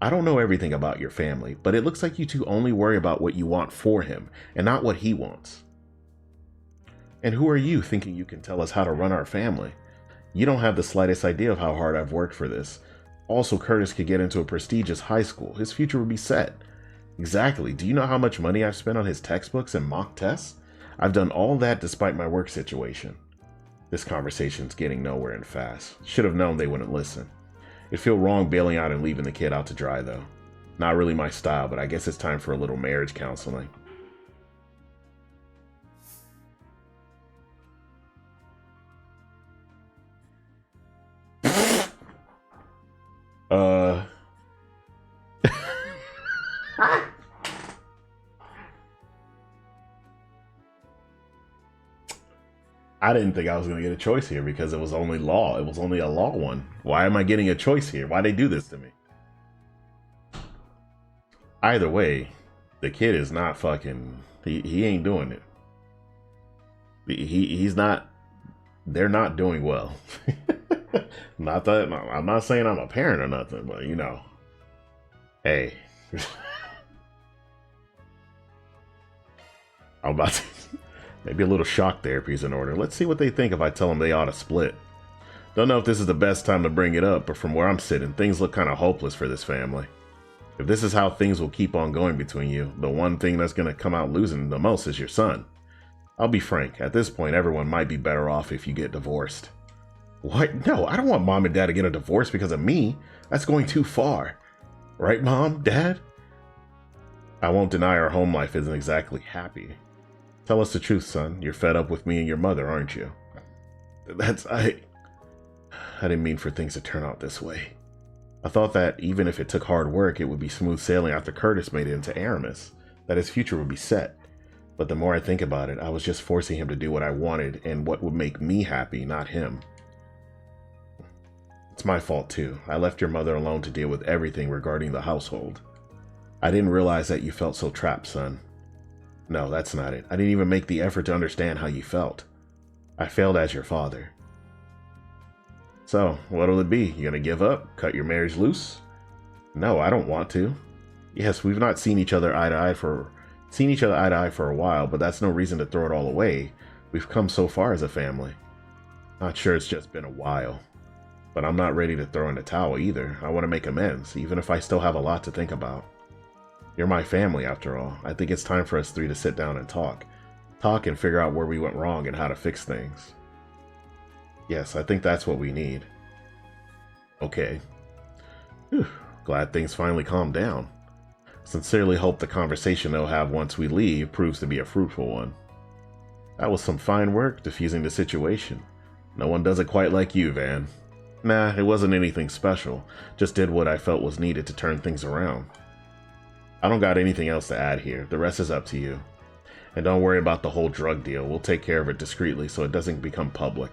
I don't know everything about your family, but it looks like you two only worry about what you want for him and not what he wants. And who are you thinking you can tell us how to run our family? You don't have the slightest idea of how hard I've worked for this. Also, Curtis could get into a prestigious high school. His future would be set. Exactly. Do you know how much money I've spent on his textbooks and mock tests? I've done all that despite my work situation. This conversation's getting nowhere and fast. Should have known they wouldn't listen. It'd feel wrong bailing out and leaving the kid out to dry, though. Not really my style, but I guess it's time for a little marriage counseling. I didn't think I was going to get a choice here because it was only law. It was only a law one. Why am I getting a choice here? Why they do this to me? Either way, the kid is not fucking... He ain't doing it. He's not... They're not doing well. Not that... I'm not saying I'm a parent or nothing, but you know. Hey. I'm about to... Maybe a little shock therapy is in order. Let's see what they think if I tell them they ought to split. Don't know if this is the best time to bring it up, but from where I'm sitting, things look kind of hopeless for this family. If this is how things will keep on going between you, the one thing that's going to come out losing the most is your son. I'll be frank, at this point everyone might be better off if you get divorced. What? No, I don't want mom and dad to get a divorce because of me. That's going too far. Right, mom? Dad? I won't deny our home life isn't exactly happy. Tell us the truth, son. You're fed up with me and your mother, aren't you? I didn't mean for things to turn out this way. I thought that even if it took hard work, it would be smooth sailing after Curtis made it into Aramis, that his future would be set. But the more I think about it, I was just forcing him to do what I wanted and what would make me happy, not him. It's my fault too. I left your mother alone to deal with everything regarding the household. I didn't realize that you felt so trapped, son. No, that's not it. I didn't even make the effort to understand how you felt. I failed as your father. So, what'll it be? You gonna give up? Cut your marriage loose? No, I don't want to. Yes, we've not seen each other eye to eye for a while, but that's no reason to throw it all away. We've come so far as a family. Not sure it's just been a while. But I'm not ready to throw in the towel either. I want to make amends, even if I still have a lot to think about. You're my family, after all. I think it's time for us three to sit down and talk. Talk and figure out where we went wrong and how to fix things. Yes, I think that's what we need. Okay. Whew. Glad things finally calmed down. Sincerely hope the conversation they'll have once we leave proves to be a fruitful one. That was some fine work diffusing the situation. No one does it quite like you, Van. Nah, it wasn't anything special. Just did what I felt was needed to turn things around. I don't got anything else to add here. The rest is up to you. And don't worry about the whole drug deal. We'll take care of it discreetly so it doesn't become public.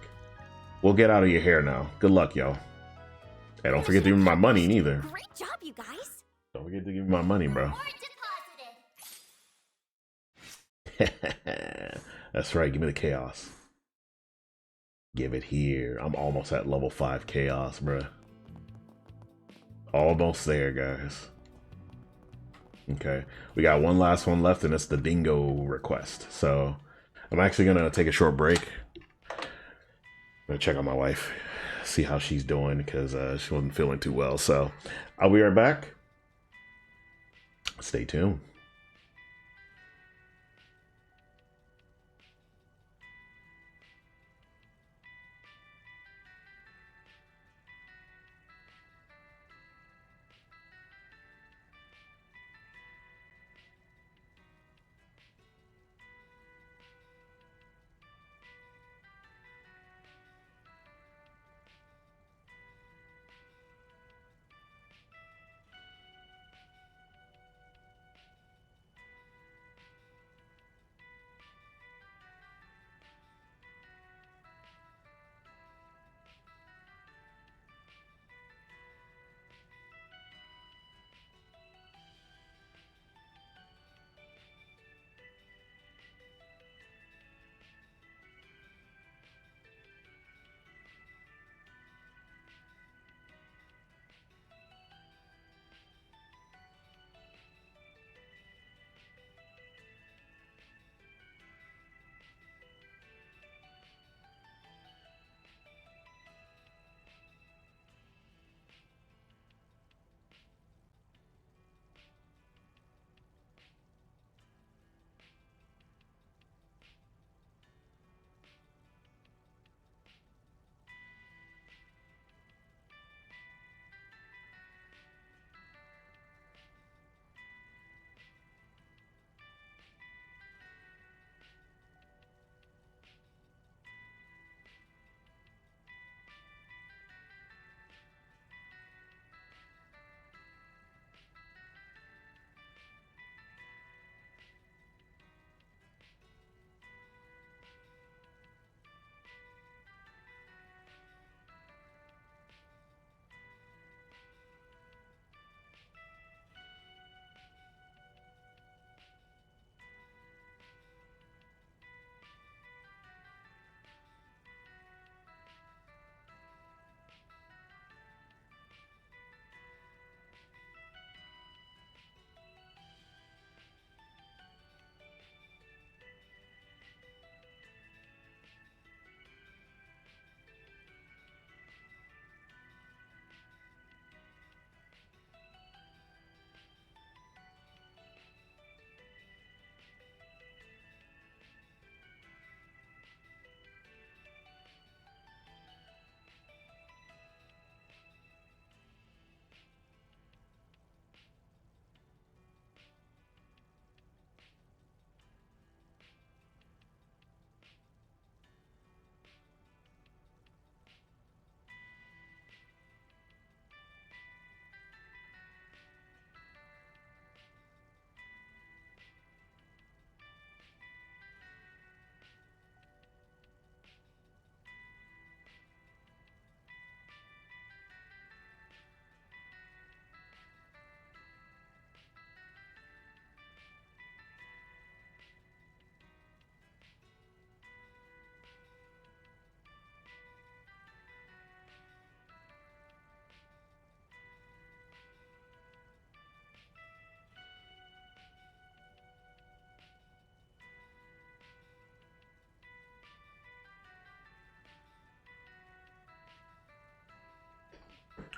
We'll get out of your hair now. Good luck, y'all. Hey, don't forget to give me my money neither. Great job, you guys. Don't forget to give me my money, bro. More deposited. That's right. Give me the chaos. Give it here. I'm almost at level 5 chaos, bruh. Almost there, guys. Okay. We got one last one left, and it's the dingo request. So I'm actually going to take a short break. I'm going to check on my wife. See how she's doing, because she wasn't feeling too well. So I'll be right back. Stay tuned.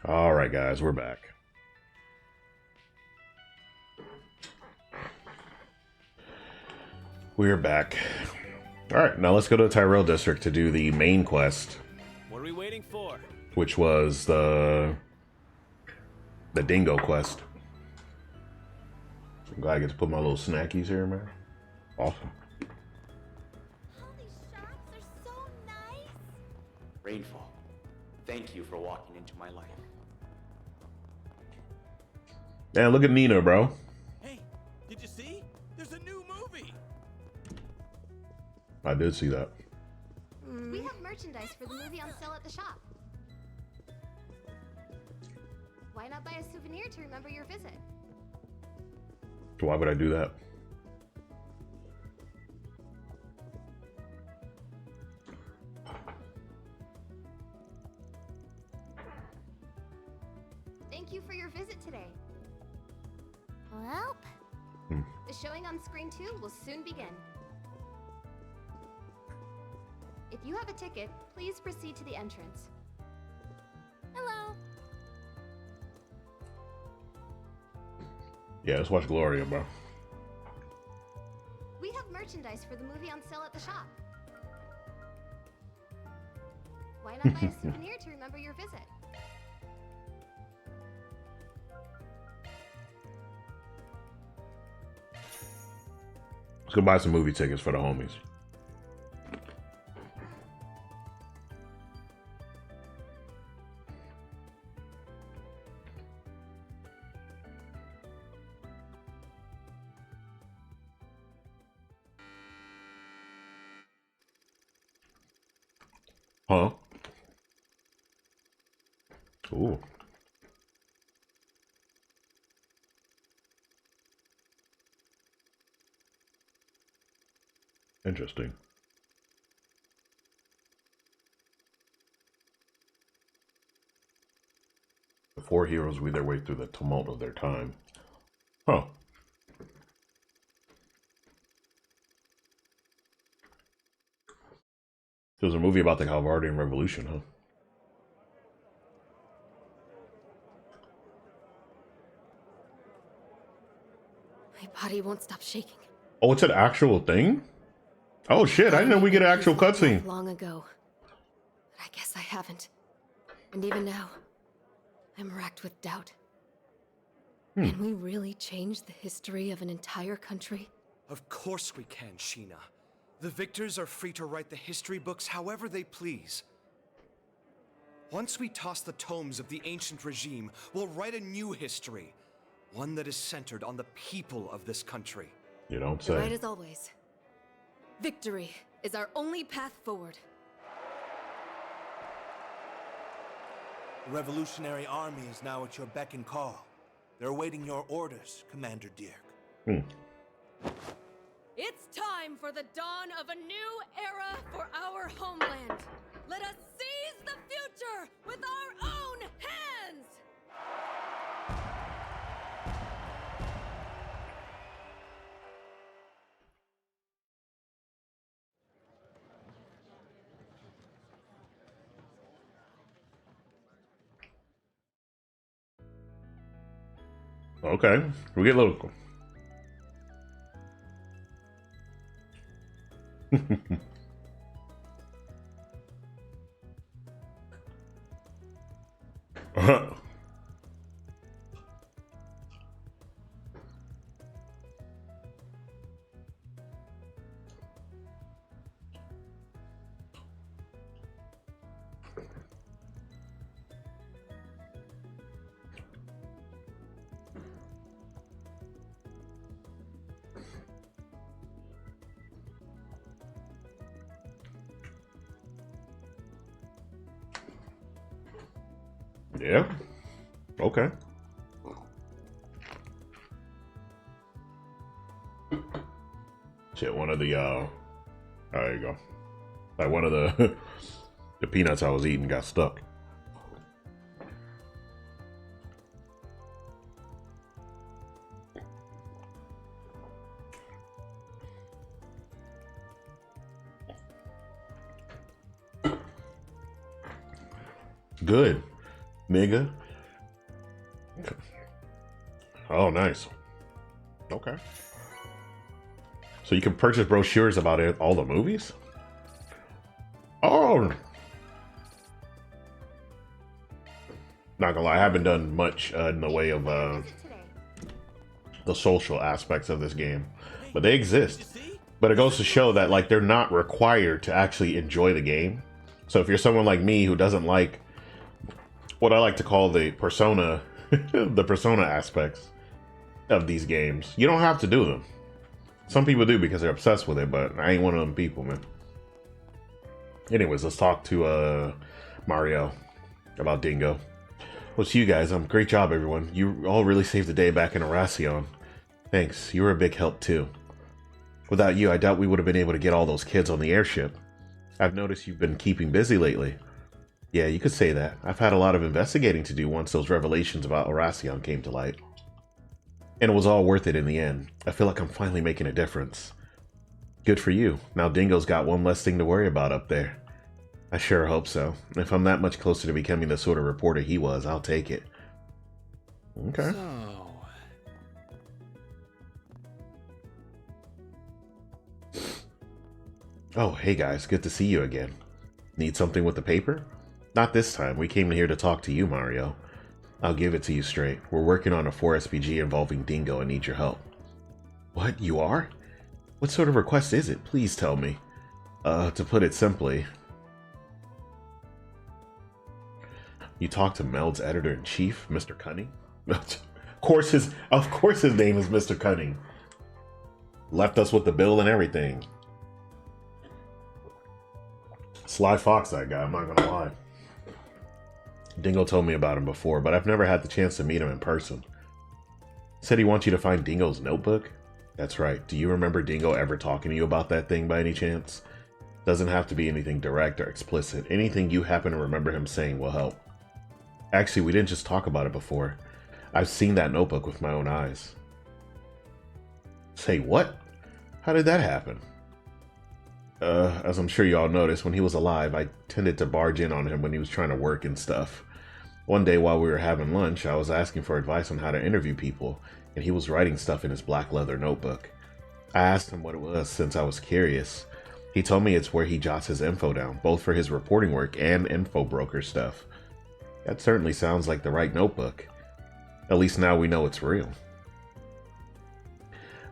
All right, guys, we're back. We're back. All right, now let's go to the Tyrell District to do the main quest, What are we waiting for? which was the dingo quest. I'm glad I get to put my little snackies here, man. Awesome. All these shops are so nice. Rainfall, thank you for walking into my life. Man, look at Nina, bro. Hey, did you see? There's a new movie. I did see that. We have merchandise for the movie on sale at the shop. Why not buy a souvenir to remember your visit? Why would I do that? Thank you for your visit today. Well, The showing on screen 2 will soon begin. If you have a ticket, please proceed to the entrance. hello. Yeah, let's watch Gloria, bro. We have merchandise for the movie on sale at the shop. Why not buy a souvenir to remember your visit? Let's go buy some movie tickets for the homies. Huh? Ooh. Interesting. The four heroes weave their way through the tumult of their time. Huh. There's a movie about the Calvardian Revolution, huh? My body won't stop shaking. Oh, it's an actual thing? Oh shit, I didn't know we get an actual cutscene. Long ago. But I guess I haven't. And even now, I'm racked with doubt. Can we really change the history of an entire country? Of course we can, Sheena. The victors are free to write the history books however they please. Once we toss the tomes of the ancient regime, we'll write a new history. One that is centered on the people of this country. You don't Right say. as always. Victory is our only path forward. The Revolutionary Army is now at your beck and call. They're awaiting your orders, Commander Dirk. It's time for the dawn of a new era for our homeland. Let us seize the future with our own hands! Okay, we get a little. Yeah. Okay. Shit, one of the there you go. Like one of the the peanuts I was eating got stuck. Good, nigga. Oh, nice. Okay. So you can purchase brochures about it, all the movies? Oh! Not gonna lie, I haven't done much in the way of the social aspects of this game. But they exist. But it goes to show that like they're not required to actually enjoy the game. So if you're someone like me who doesn't like what I like to call the persona, the persona aspects of these games, you don't have to do them. Some people do because they're obsessed with it, but I ain't one of them people, man. Anyways, let's talk to Mario about Dingo. Well, it's you guys. Great job, everyone. You all really saved the day back in Arasion. Thanks. You were a big help, too. Without you, I doubt we would have been able to get all those kids on the airship. I've noticed you've been keeping busy lately. Yeah, you could say that. I've had a lot of investigating to do once those revelations about Arasion came to light. And it was all worth it in the end. I feel like I'm finally making a difference. Good for you. Now Dingo's got one less thing to worry about up there. I sure hope so. If I'm that much closer to becoming the sort of reporter he was, I'll take it. Okay. Oh, hey guys, good to see you again. Need something with the paper? Not this time. We came here to talk to you, Mario. I'll give it to you straight. We're working on a 4SPG involving Dingo and need your help. What? You are? What sort of request is it? Please tell me. To put it simply, you talked to Meld's editor-in-chief, Mr. Cunning? Of course his name is Mr. Cunning. Left us with the bill and everything. Sly Fox, that guy, I'm not gonna lie. Dingo told me about him before, but I've never had the chance to meet him in person. Said he wants you to find Dingo's notebook? That's right. Do you remember Dingo ever talking to you about that thing by any chance? Doesn't have to be anything direct or explicit. Anything you happen to remember him saying will help. Actually, we didn't just talk about it before. I've seen that notebook with my own eyes. Say what? How did that happen? As I'm sure you all noticed, when he was alive, I tended to barge in on him when he was trying to work and stuff. One day while we were having lunch, I was asking for advice on how to interview people, and he was writing stuff in his black leather notebook. I asked him what it was since I was curious. He told me it's where he jots his info down, both for his reporting work and info broker stuff. That certainly sounds like the right notebook. At least now we know it's real.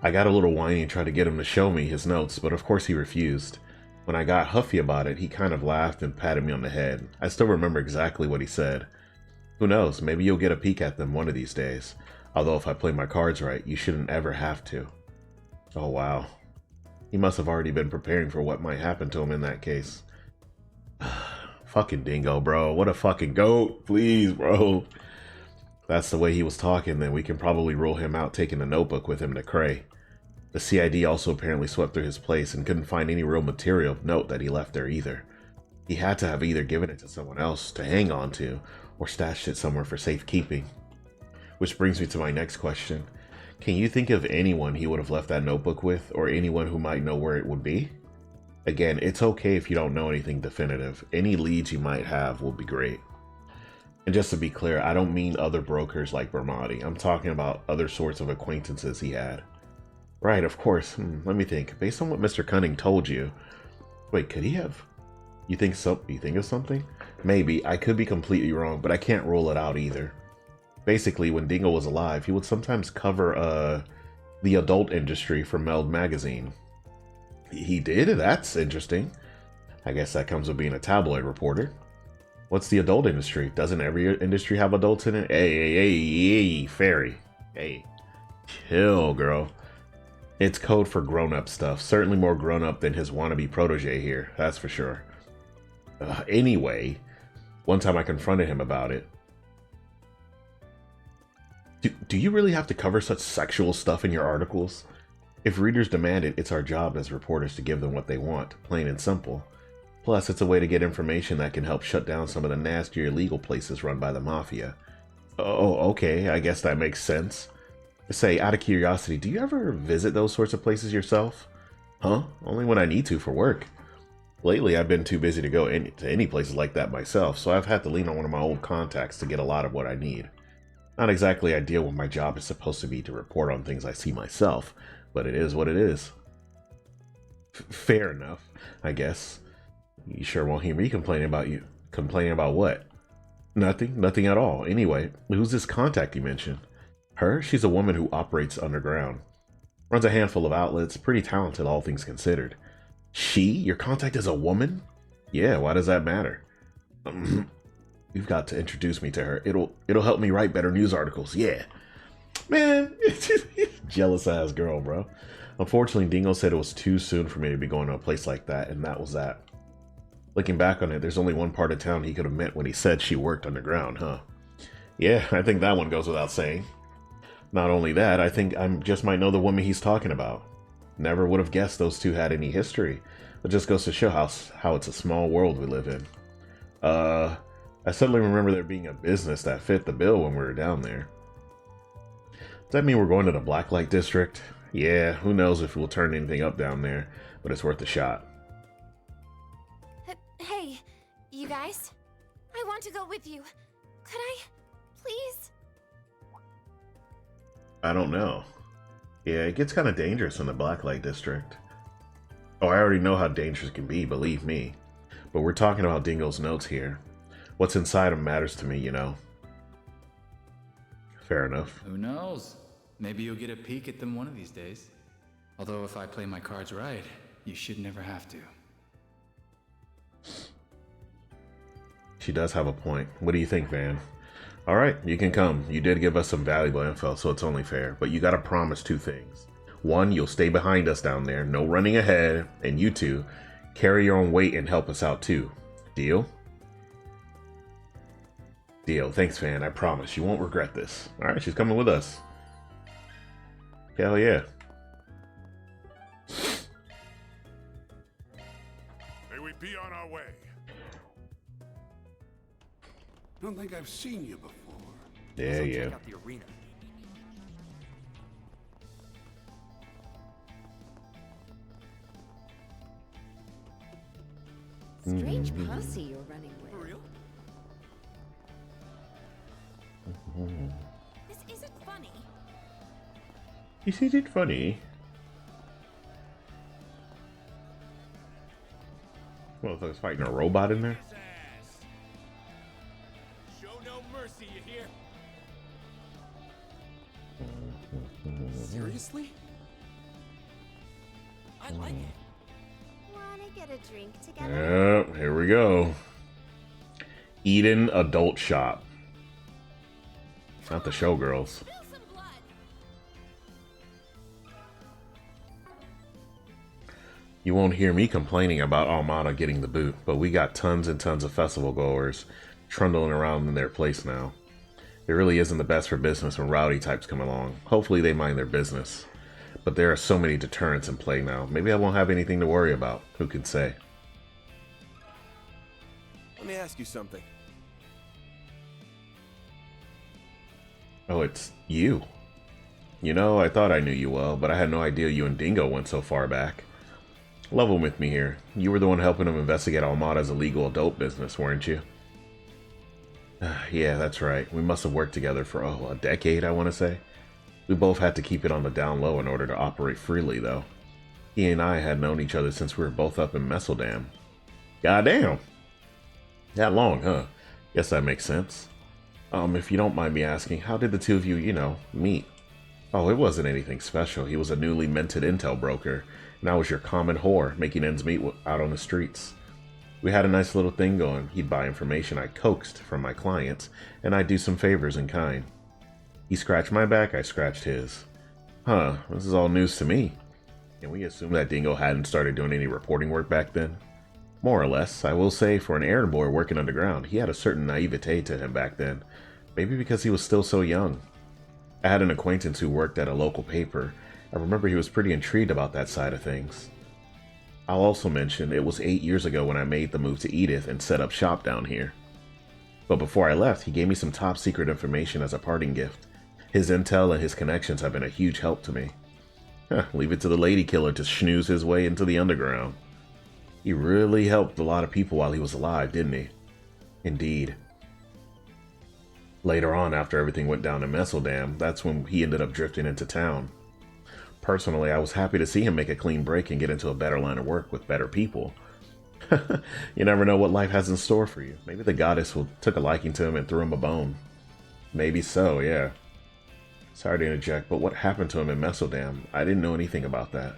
I got a little whiny and tried to get him to show me his notes, but of course he refused. When I got huffy about it, he kind of laughed and patted me on the head. I still remember exactly what he said. Who knows, maybe you'll get a peek at them one of these days. Although if I play my cards right, you shouldn't ever have to. Oh wow. He must have already been preparing for what might happen to him in that case. Fucking Dingo, bro. What a fucking goat. Please, bro. If that's the way he was talking, then we can probably rule him out taking a notebook with him to Cray. The CID also apparently swept through his place and couldn't find any real material of note that he left there either. He had to have either given it to someone else to hang on to, or stashed it somewhere for safekeeping. Which brings me to my next question. Can you think of anyone he would have left that notebook with, or anyone who might know where it would be? Again, it's okay if you don't know anything definitive. Any leads you might have will be great. And just to be clear, I don't mean other brokers like Bermati. I'm talking about other sorts of acquaintances he had. Right, of course. Let me think. Based on what Mr. Cunning told you... Wait, could he have... You think of something? Maybe. I could be completely wrong, but I can't rule it out either. Basically, when Dingo was alive, he would sometimes cover, the adult industry for Meld magazine. He did? That's interesting. I guess that comes with being a tabloid reporter. What's the adult industry? Doesn't every industry have adults in it? Hey, fairy. Hey. Chill, girl. It's code for grown-up stuff. Certainly more grown-up than his wannabe protege here, that's for sure. Anyway, one time I confronted him about it. Do you really have to cover such sexual stuff in your articles? If readers demand it, it's our job as reporters to give them what they want, plain and simple. Plus, it's a way to get information that can help shut down some of the nastier illegal places run by the Mafia. Oh, okay, I guess that makes sense. Say, out of curiosity, do you ever visit those sorts of places yourself? Huh? Only when I need to for work. Lately, I've been too busy to go to any places like that myself, so I've had to lean on one of my old contacts to get a lot of what I need. Not exactly ideal when my job is supposed to be to report on things I see myself, but it is what it is. Fair enough, I guess. You sure won't hear me complaining about you. Complaining about what? Nothing at all. Anyway, who's this contact you mentioned? Her? She's a woman who operates underground. Runs a handful of outlets, pretty talented all things considered. She? Your contact is a woman? Yeah, why does that matter? You've got to introduce me to her. It'll help me write better news articles, yeah. Man, jealous ass girl, bro. Unfortunately, Dingo said it was too soon for me to be going to a place like that, and that was that. Looking back on it, there's only one part of town he could have meant when he said she worked underground, huh? Yeah, I think that one goes without saying. Not only that, I think I just might know the woman he's talking about. Never would have guessed those two had any history. It just goes to show how it's a small world we live in. I suddenly remember there being a business that fit the bill when we were down there. Does that mean we're going to the Blacklight District? Yeah, who knows if we'll turn anything up down there, but it's worth a shot. Hey, you guys? I want to go with you. Could I, please? I don't know. Yeah, it gets kind of dangerous in the Blacklight District. Oh, I already know how dangerous it can be, believe me. But we're talking about Dingo's notes here. What's inside them matters to me, you know. Fair enough. Who knows? Maybe you'll get a peek at them one of these days. Although if I play my cards right, you should never have to. She does have a point. What do you think, Van? Alright, you can come. You did give us some valuable info, so it's only fair. But you gotta promise two things. One, you'll stay behind us down there, no running ahead. And you two, carry your own weight and help us out too. Deal? Deal. Thanks, Van. I promise. You won't regret this. Alright, she's coming with us. Hell yeah. May we be on our way. Don't think I've seen you before. Yeah, yeah. Check out the arena. Strange posse you're running with. For real? This isn't funny. This isn't funny. Motherfucker's fighting a robot in there? Show no mercy, you hear? Seriously? I like it. Wanna get a drink together? Yep, here we go. Eden Adult Shop. Not the Showgirls. Spill some blood. You won't hear me complaining about Almada getting the boot, but we got tons and tons of festival goers trundling around in their place now. It really isn't the best for business when rowdy types come along. Hopefully they mind their business. But there are so many deterrents in play now. Maybe I won't have anything to worry about. Who can say? Let me ask you something. Oh, it's you. You know, I thought I knew you well, but I had no idea you and Dingo went so far back. Level with me here. You were the one helping him investigate Almada's illegal adult business, weren't you? Yeah, that's right. We must have worked together for, a decade, I want to say. We both had to keep it on the down low in order to operate freely, though. He and I had known each other since we were both up in Messeldam. Goddamn! That long, huh? Guess that makes sense. If you don't mind me asking, how did the two of you, meet? Oh, it wasn't anything special. He was a newly minted intel broker, and I was your common whore, making ends meet out on the streets. We had a nice little thing going. He'd buy information I coaxed from my clients, and I'd do some favors in kind. He scratched my back, I scratched his. Huh, this is all news to me. Can we assume that Dingo hadn't started doing any reporting work back then? More or less. I will say, for an errand boy working underground, he had a certain naivete to him back then. Maybe because he was still so young. I had an acquaintance who worked at a local paper. I remember he was pretty intrigued about that side of things. I'll also mention, it was 8 years ago when I made the move to Edith and set up shop down here. But before I left, he gave me some top secret information as a parting gift. His intel and his connections have been a huge help to me. Leave it to the lady killer to snooze his way into the underground. He really helped a lot of people while he was alive, didn't he? Indeed. Later on, after everything went down in Messeldam, that's when he ended up drifting into town. Personally, I was happy to see him make a clean break and get into a better line of work with better people. You never know what life has in store for you. Maybe the goddess took a liking to him and threw him a bone. Maybe so, yeah. Sorry to interject, but what happened to him in Messeldam? I didn't know anything about that.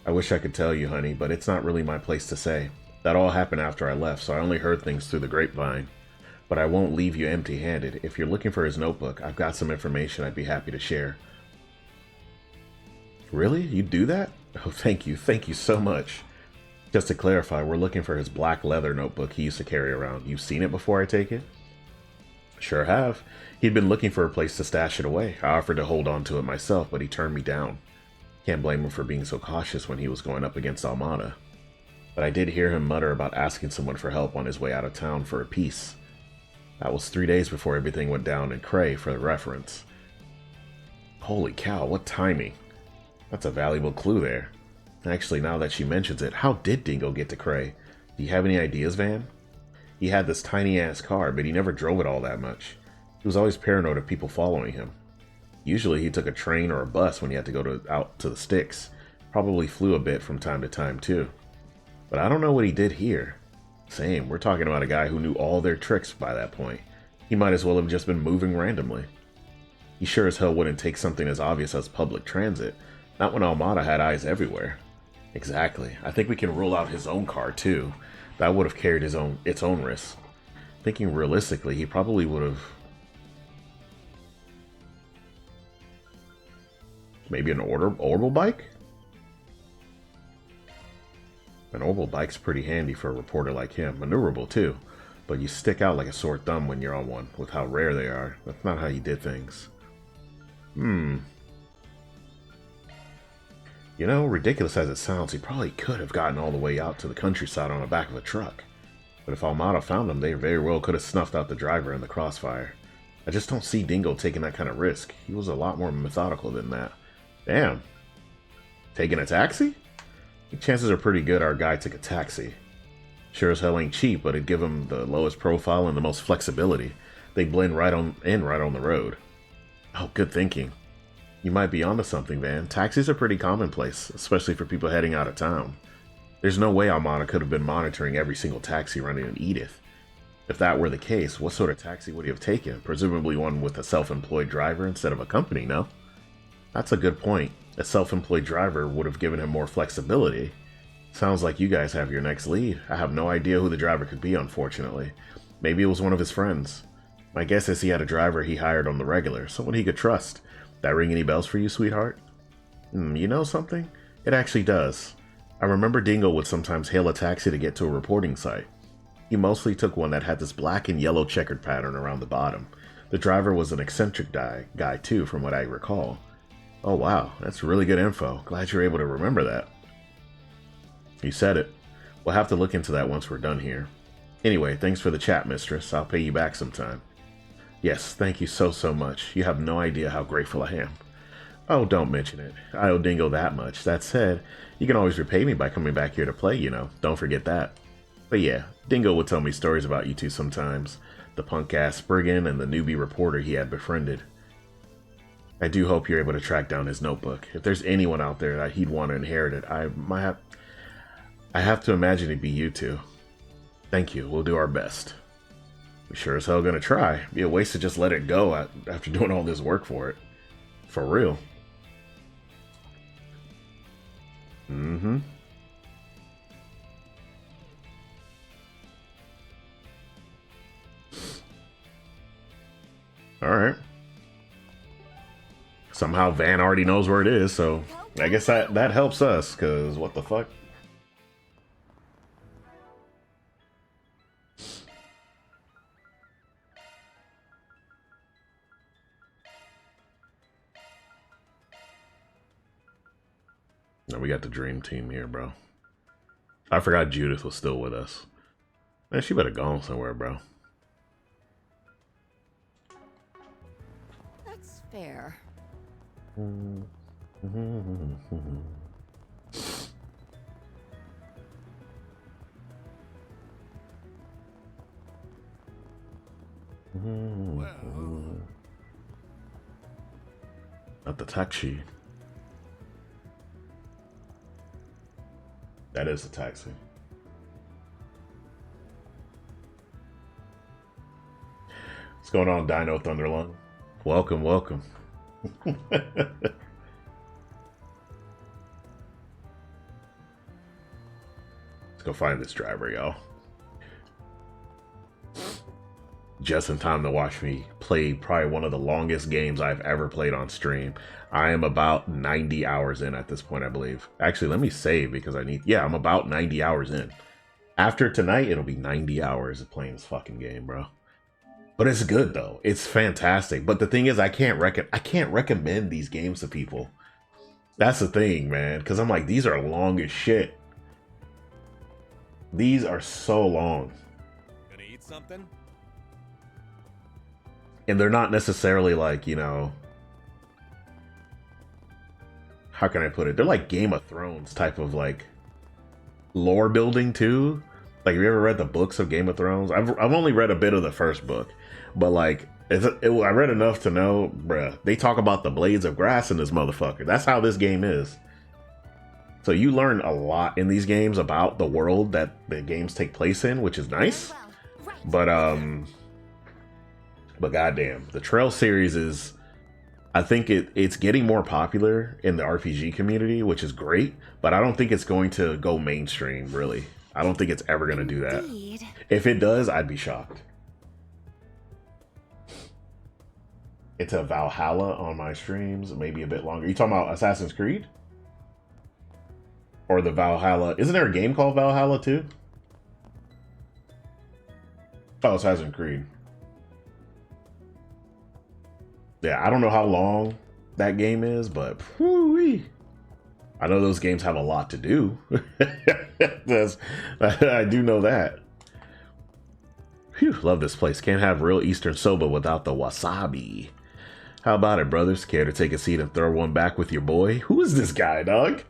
I wish I could tell you, honey, but it's not really my place to say. That all happened after I left, so I only heard things through the grapevine. But I won't leave you empty-handed. If you're looking for his notebook, I've got some information I'd be happy to share. Really? You do that? Oh, thank you so much. Just to clarify, we're looking for his black leather notebook he used to carry around. You've seen it before, I take it? Sure have. He'd been looking for a place to stash it away. I offered to hold on to it myself, but he turned me down. Can't blame him for being so cautious when he was going up against Almada. But I did hear him mutter about asking someone for help on his way out of town for a piece. That was 3 days before everything went down in Cray, for the reference. Holy cow, what timing. That's a valuable clue there. Actually, now that she mentions it, how did Dingo get to Cray? Do you have any ideas, Van? He had this tiny-ass car, but he never drove it all that much. He was always paranoid of people following him. Usually he took a train or a bus when he had to go out to the sticks. Probably flew a bit from time to time, too. But I don't know what he did here. Same, we're talking about a guy who knew all their tricks by that point. He might as well have just been moving randomly. He sure as hell wouldn't take something as obvious as public transit, not when Almada had eyes everywhere. Exactly. I think we can rule out his own car, too. That would have carried its own risk. Thinking realistically, he probably would have... Maybe an orbital bike? An orbital bike's pretty handy for a reporter like him. Maneuverable, too. But you stick out like a sore thumb when you're on one, with how rare they are. That's not how he did things. You know, ridiculous as it sounds, he probably could have gotten all the way out to the countryside on the back of a truck. But if Almada found him, they very well could have snuffed out the driver in the crossfire. I just don't see Dingo taking that kind of risk. He was a lot more methodical than that. Damn. Taking a taxi? The chances are pretty good our guy took a taxi. Sure as hell ain't cheap, but it'd give him the lowest profile and the most flexibility. They'd blend right on the road. Oh, good thinking. You might be onto something, Van. Taxis are pretty commonplace, especially for people heading out of town. There's no way Almada could have been monitoring every single taxi running in Edith. If that were the case, what sort of taxi would he have taken? Presumably one with a self-employed driver instead of a company, no? That's a good point. A self-employed driver would have given him more flexibility. Sounds like you guys have your next lead. I have no idea who the driver could be, unfortunately. Maybe it was one of his friends. My guess is he had a driver he hired on the regular, someone he could trust. That ring any bells for you, sweetheart? You know something? It actually does. I remember Dingo would sometimes hail a taxi to get to a reporting site. He mostly took one that had this black and yellow checkered pattern around the bottom. The driver was an eccentric guy too, from what I recall. Oh wow, that's really good info. Glad you're able to remember that. You said it. We'll have to look into that once we're done here. Anyway, thanks for the chat, mistress. I'll pay you back sometime. Yes, thank you so much. You have no idea how grateful I am. Oh, don't mention it. I owe Dingo that much. That said, you can always repay me by coming back here to play, you know. Don't forget that. But yeah, Dingo would tell me stories about you two sometimes. The punk-ass Spriggan and the newbie reporter he had befriended. I do hope you're able to track down his notebook. If there's anyone out there that he'd want to inherit it, I have to imagine it'd be you two. Thank you. We'll do our best. We sure as hell gonna try. It'd be a waste to just let it go after doing all this work for it. For real. Alright. Somehow Van already knows where it is, so I guess that helps us, because what the fuck? No, we got the dream team here, bro. I forgot Judith was still with us. Man, she better go on somewhere, bro. That's fair. Not the taxi. That is the taxi. What's going on, Dino Thunderlung? Welcome, welcome. Let's go find this driver, y'all. just in time to watch me play probably one of the longest games I've ever played on stream. I am about 90 hours in at this point, I believe. Actually, let me save because I need... Yeah, I'm about 90 hours in. After tonight, it'll be 90 hours of playing this fucking game, bro. But it's good, though. It's fantastic. But the thing is, I can't recommend these games to people. That's the thing, man. Because I'm like, these are long as shit. These are so long. Gonna eat something? And they're not necessarily like, you know... How can I put it? They're like Game of Thrones type of like lore building too. Like, have you ever read the books of Game of Thrones? I've only read a bit of the first book, but like I read enough to know, bruh, they talk about the blades of grass in this motherfucker. That's how this game is. So you learn a lot in these games about the world that the games take place in, which is nice. But goddamn, the Trail series is, I think it's getting more popular in the RPG community, which is great, but I don't think it's going to go mainstream, really. I don't think it's ever going to do that. If it does, I'd be shocked. It's a Valhalla on my streams, maybe a bit longer. You talking about Assassin's Creed? Or the Valhalla? Isn't there a game called Valhalla too? Oh, Assassin's Creed. Yeah, I don't know how long that game is, but whoo-wee. I know those games have a lot to do. I do know that. Phew, love this place. Can't have real Eastern soba without the wasabi. How about it, brothers? Care to take a seat and throw one back with your boy? Who is this guy, dog?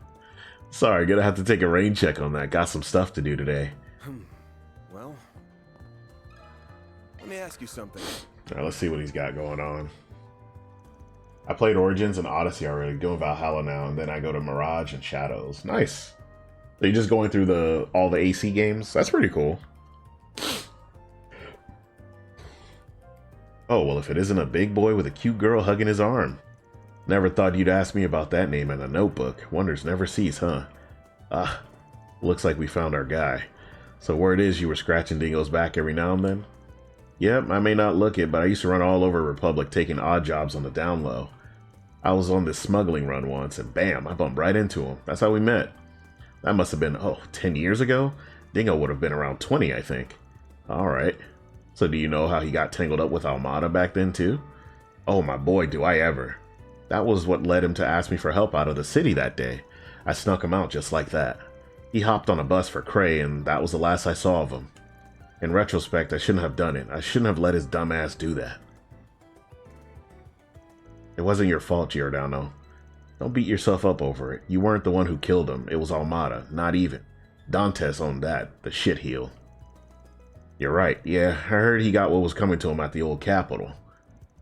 Sorry, gonna have to take a rain check on that. Got some stuff to do today. Well, let me ask you something. All right, let's see what he's got going on. I played Origins and Odyssey already, doing Valhalla now, and then I go to Mirage and Shadows. Nice. So you're just going through all the AC games? That's pretty cool. Oh, well, if it isn't a big boy with a cute girl hugging his arm. Never thought you'd ask me about that name in a notebook. Wonders never cease, huh? Ah, looks like we found our guy. So word is you were scratching Dingo's back every now and then? Yep, I may not look it, but I used to run all over Republic taking odd jobs on the down low. I was on this smuggling run once, and bam, I bumped right into him. That's how we met. That must have been, 10 years ago? Dingo would have been around 20, I think. Alright. So do you know how he got tangled up with Almada back then, too? Oh, my boy, do I ever. That was what led him to ask me for help out of the city that day. I snuck him out just like that. He hopped on a bus for Cray, and that was the last I saw of him. In retrospect, I shouldn't have done it. I shouldn't have let his dumb ass do that. It wasn't your fault, Giordano. Don't beat yourself up over it. You weren't the one who killed him. It was Almada. Not even. Dantes owned that. The shitheel. You're right. Yeah, I heard he got what was coming to him at the old capital.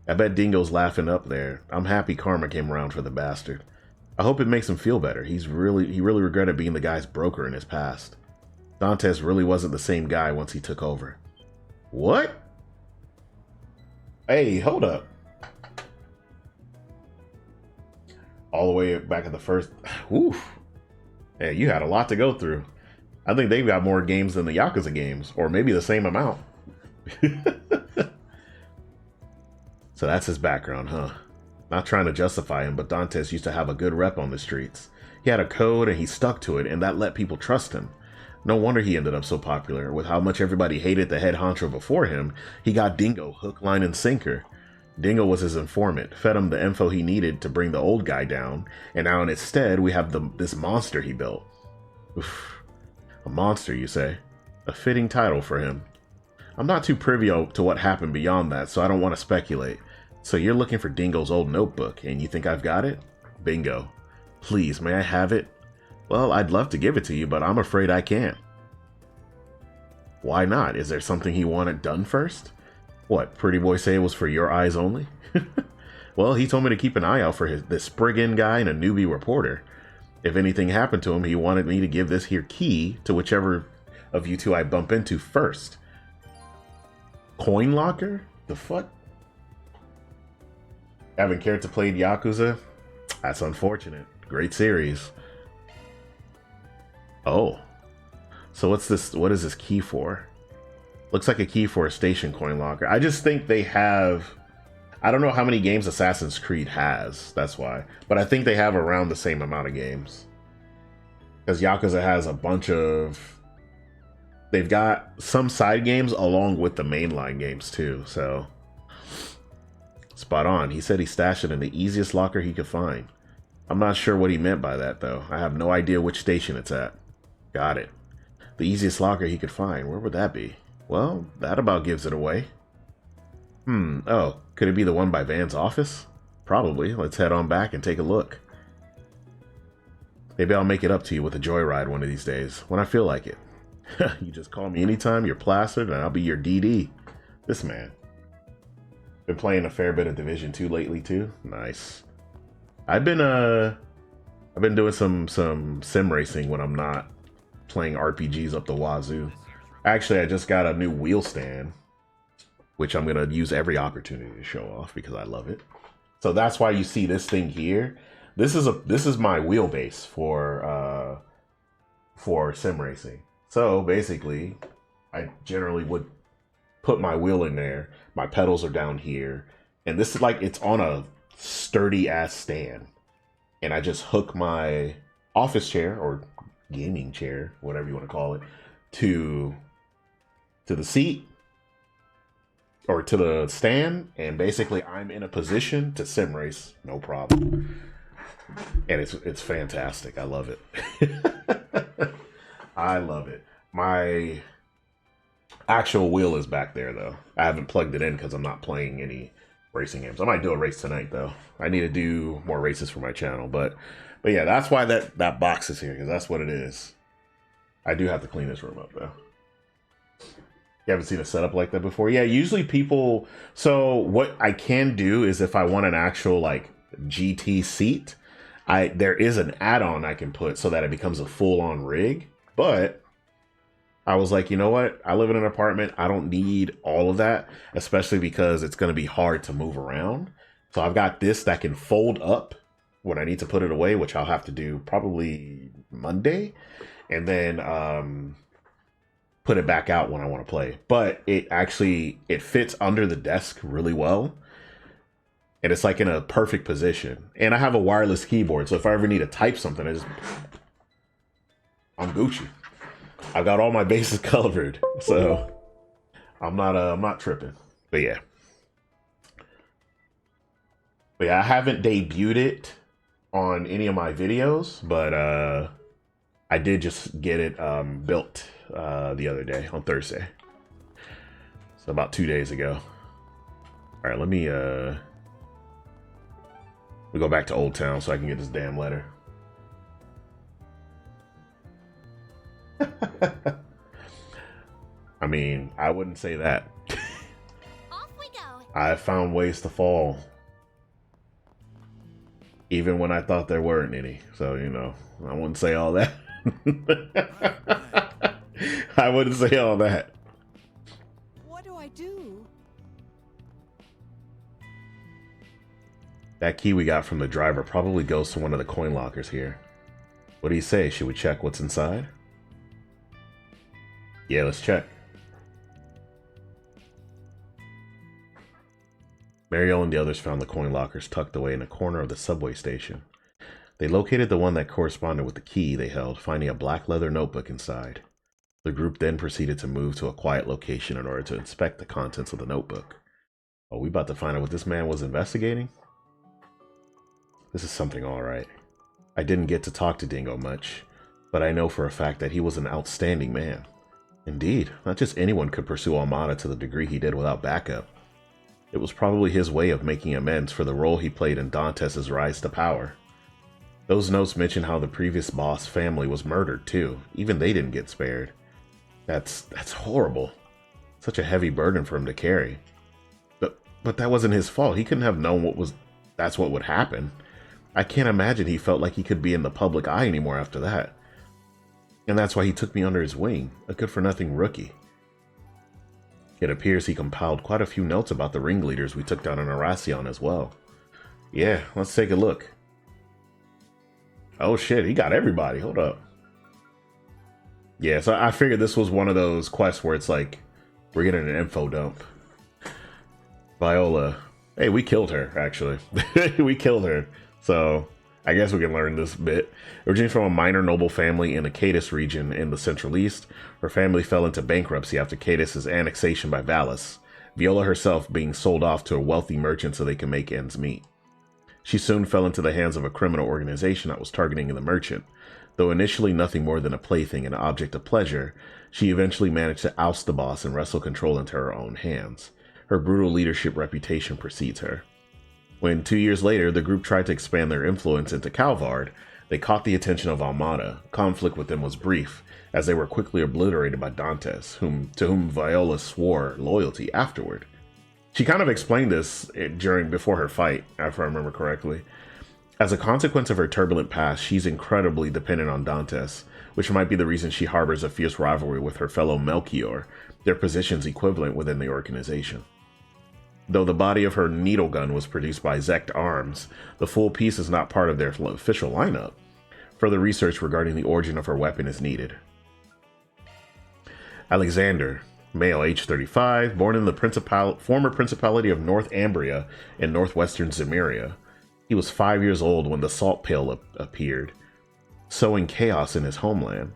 I bet Dingo's laughing up there. I'm happy karma came around for the bastard. I hope it makes him feel better. He really regretted being the guy's broker in his past. Dantes really wasn't the same guy once he took over. What? Hey, hold up. All the way back at the first... Oof. Hey, you had a lot to go through. I think they've got more games than the Yakuza games. Or maybe the same amount. So that's his background, huh? Not trying to justify him, but Dantes used to have a good rep on the streets. He had a code and he stuck to it, and that let people trust him. No wonder he ended up so popular. With how much everybody hated the head honcho before him, he got Dingo hook, line, and sinker. Dingo was his informant, fed him the info he needed to bring the old guy down, and now in its stead, we have this monster he built. Oof. A monster, you say? A fitting title for him. I'm not too privy to what happened beyond that, so I don't want to speculate. So you're looking for Dingo's old notebook, and you think I've got it? Bingo. Please, may I have it? Well, I'd love to give it to you, but I'm afraid I can't. Why not? Is there something he wanted done first? What, Pretty Boy say it was for your eyes only? Well, he told me to keep an eye out for this Spriggan guy and a newbie reporter. If anything happened to him, he wanted me to give this here key to whichever of you two I bump into first. Coin locker? The fuck? Haven't cared to play Yakuza? That's unfortunate. Great series. Oh. So what is this key for? Looks like a key for a station coin locker. I just think they have... I don't know how many games Assassin's Creed has. That's why. But I think they have around the same amount of games. Because Yakuza has a bunch of... They've got some side games along with the mainline games too. So... Spot on. He said he stashed it in the easiest locker he could find. I'm not sure what he meant by that though. I have no idea which station it's at. Got it. The easiest locker he could find. Where would that be? Well, that about gives it away. Oh, could it be the one by Van's office? Probably. Let's head on back and take a look. Maybe I'll make it up to you with a joyride one of these days, when I feel like it. You just call me anytime you're placid and I'll be your DD. This man. Been playing a fair bit of Division 2 lately too. Nice. I've been doing some sim racing when I'm not playing RPGs up the wazoo. Actually, I just got a new wheel stand, which I'm gonna use every opportunity to show off because I love it. So that's why you see this thing here. This is my wheelbase for sim racing. So basically, I generally would put my wheel in there. My pedals are down here, and this is like, it's on a sturdy ass stand, and I just hook my office chair or gaming chair, whatever you want to call it, to the seat or to the stand, and basically I'm in a position to sim race, no problem. And it's fantastic. I love it. I love it. My actual wheel is back there though. I haven't plugged it in because I'm not playing any racing games. I might do a race tonight though. I need to do more races for my channel, but yeah, that's why that box is here, because that's what it is. I do have to clean this room up though. You haven't seen a setup like that before? Yeah, usually people... So what I can do is if I want an actual like GT seat, there is an add-on I can put so that it becomes a full-on rig. But I was like, you know what? I live in an apartment. I don't need all of that, especially because it's going to be hard to move around. So I've got this that can fold up when I need to put it away, which I'll have to do probably Monday. And then put it back out when I want to play. But it fits under the desk really well. And it's like in a perfect position. And I have a wireless keyboard, so if I ever need to type something, I'm Gucci. I've got all my bases covered, so I'm not tripping. But yeah, I haven't debuted it on any of my videos, but I did just get it built the other day on Thursday, so about 2 days ago. All right, let me go back to Old Town so I can get this damn letter. I mean, I wouldn't say that. Off we go. I found ways to fall, even when I thought there weren't any. So, you know, I wouldn't say all that. I wouldn't say all that. What do I do? That key we got from the driver probably goes to one of the coin lockers here. What do you say? Should we check what's inside? Yeah, let's check. Mariel and the others found the coin lockers tucked away in a corner of the subway station. They located the one that corresponded with the key they held, finding a black leather notebook inside. The group then proceeded to move to a quiet location in order to inspect the contents of the notebook. Are we about to find out what this man was investigating? This is something all right. I didn't get to talk to Dingo much, but I know for a fact that he was an outstanding man. Indeed, not just anyone could pursue Almada to the degree he did without backup. It was probably his way of making amends for the role he played in Dantes' rise to power. Those notes mention how the previous boss family was murdered too. Even they didn't get spared. That's horrible. Such a heavy burden for him to carry. But that wasn't his fault. He couldn't have known that's what would happen. I can't imagine he felt like he could be in the public eye anymore after that. And that's why he took me under his wing, a good-for-nothing rookie. It appears he compiled quite a few notes about the ringleaders we took down in Aracion as well. Yeah, let's take a look. Oh shit, he got everybody. Hold up. Yeah, so I figured this was one of those quests where it's like, We're getting an info dump. Viola. Hey, we killed her, actually. We killed her. So I guess we can learn this bit. Originating from a minor noble family in the Cadus region in the Central East, her family fell into bankruptcy after Cadus's annexation by Valis, Viola herself being sold off to a wealthy merchant so they could make ends meet. She soon fell into the hands of a criminal organization that was targeting the merchant. Though initially nothing more than a plaything and an object of pleasure, she eventually managed to oust the boss and wrestle control into her own hands. Her brutal leadership reputation precedes her. When 2 years later, the group tried to expand their influence into Calvard, they caught the attention of Almada. Conflict with them was brief, as they were quickly obliterated by Dantes, to whom Viola swore loyalty afterward. She kind of explained this before her fight, if I remember correctly. As a consequence of her turbulent past, she's incredibly dependent on Dantes, which might be the reason she harbors a fierce rivalry with her fellow Melchior, their positions equivalent within the organization. Though the body of her needle gun was produced by Zect Arms, the full piece is not part of their official lineup. Further research regarding the origin of her weapon is needed. Alexander, male, age 35, born in the former Principality of North Ambria in northwestern Zemeria. He was 5 years old when the Salt Pail appeared, sowing chaos in his homeland.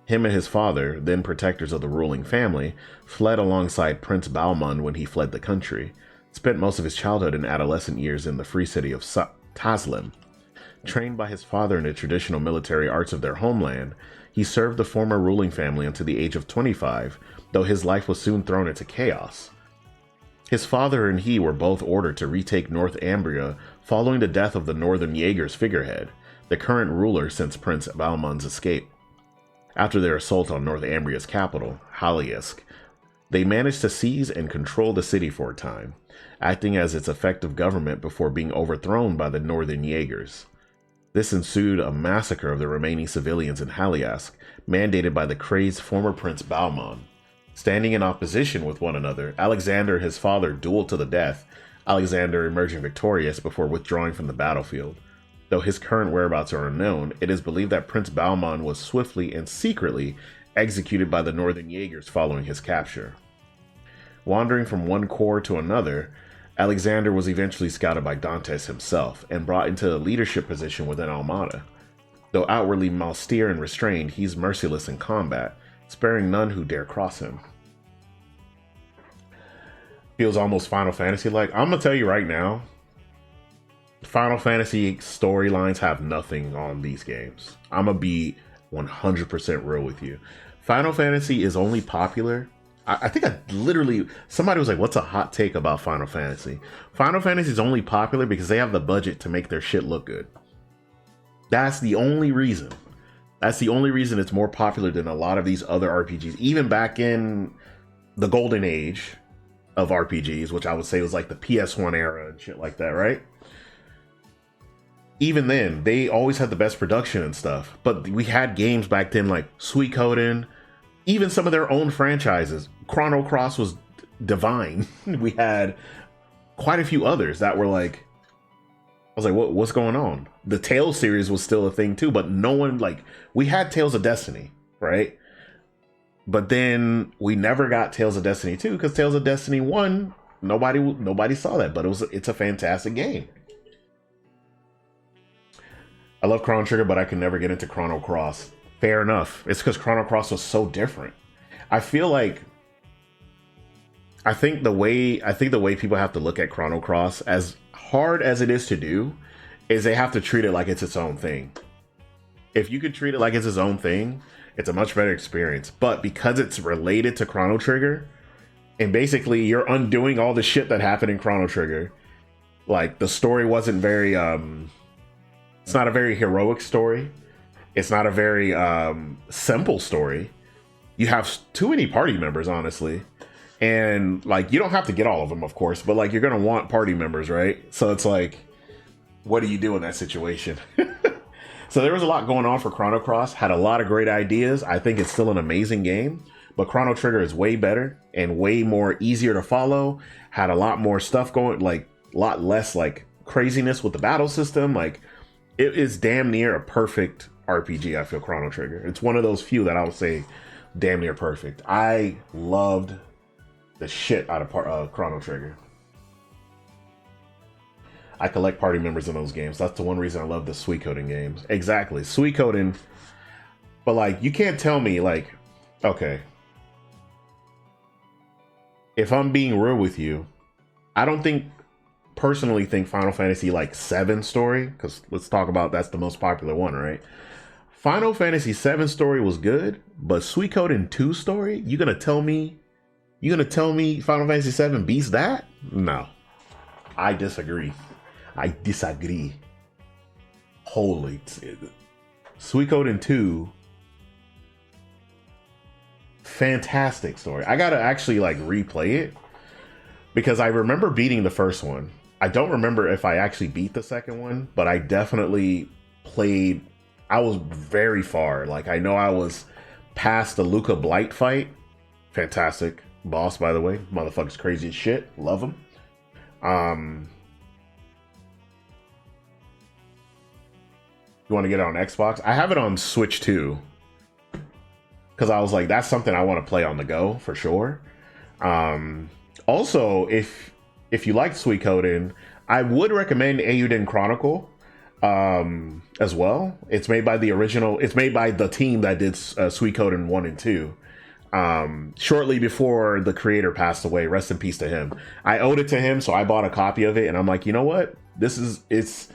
Him and his father, then protectors of the ruling family, fled alongside Prince Balmund when he fled the country. Spent most of his childhood and adolescent years in the free city of Taslim. Trained by his father in the traditional military arts of their homeland, he served the former ruling family until the age of 25, though his life was soon thrown into chaos. His father and he were both ordered to retake North Ambria following the death of the Northern Jaegers figurehead, the current ruler since Prince Balmund's escape. After their assault on North Ambria's capital, Haliask, they managed to seize and control the city for a time, acting as its effective government before being overthrown by the Northern Jaegers. This ensued a massacre of the remaining civilians in Haliask, mandated by the crazed former Prince Balmund. Standing in opposition with one another, Alexander and his father dueled to the death, Alexander emerging victorious before withdrawing from the battlefield. Though his current whereabouts are unknown, it is believed that Prince Balmund was swiftly and secretly executed by the Northern Jaegers following his capture. Wandering from one corps to another, Alexander was eventually scouted by Dantes himself and brought into a leadership position within Almada. Though outwardly austere and restrained, he's merciless in combat, sparing none who dare cross him. Feels almost Final Fantasy-like. I'm gonna tell you right now, Final Fantasy storylines have nothing on these games. I'm gonna be 100% real with you. Final Fantasy is only popular. I think somebody was like, what's a hot take about Final Fantasy? Final Fantasy is only popular because they have the budget to make their shit look good. That's the only reason. That's the only reason it's more popular than a lot of these other RPGs. Even back in the golden age of RPGs, which I would say was like the PS1 era and shit like that, right? Even then, they always had the best production and stuff. But we had games back then like Suikoden, even some of their own franchises. Chrono Cross was divine. We had quite a few others that were like, I was like, what's going on? The Tales series was still a thing too, but no one, like, we had Tales of Destiny, right? But then we never got Tales of Destiny 2 because Tales of Destiny 1, nobody saw that, but it's a fantastic game. I love Chrono Trigger, but I could never get into Chrono Cross. Fair enough. It's because Chrono Cross was so different. I think the way people have to look at Chrono Cross, as hard as it is to do, is they have to treat it like it's its own thing. If you could treat it like it's its own thing, it's a much better experience. But because it's related to Chrono Trigger, and basically you're undoing all the shit that happened in Chrono Trigger, like the story wasn't very, it's not a very heroic story. It's not a very simple story. You have too many party members, honestly. And like, you don't have to get all of them, of course, but like, you're going to want party members, right? So it's like, what do you do in that situation? So there was a lot going on for Chrono Cross, had a lot of great ideas. I think it's still an amazing game, but Chrono Trigger is way better and way more easier to follow. Had a lot more stuff going, like a lot less like craziness with the battle system. Like, it is damn near a perfect RPG. I feel Chrono Trigger. It's one of those few that I would say damn near perfect. I loved the shit out of Chrono Trigger. I collect party members in those games. That's the one reason I love the Suikoden games. Exactly, Suikoden. But like, you can't tell me like, okay, if I'm being real with you, I don't personally think Final Fantasy like 7 story, because let's talk about that's the most popular one, right? Final Fantasy 7 story was good, but Suikoden 2 story, you gonna tell me Final Fantasy 7 beats that? No. I disagree. Holy Suikoden 2, fantastic story. I gotta actually like replay it because I remember beating the first one. I don't remember if I actually beat the second one, but I definitely played. I was very far. Like, I know I was past the Luca Blight fight. Fantastic boss, by the way. Motherfucker's crazy as shit. Love him. You want to get it on Xbox? I have it on Switch too, because I was like, that's something I want to play on the go for sure. Also, if you like Suikoden, I would recommend Eiyuden Chronicle as well. It's made by the team that did Suikoden 1 and 2. Shortly before the creator passed away, rest in peace to him. I owed it to him, so I bought a copy of it, and I'm like, you know what? It's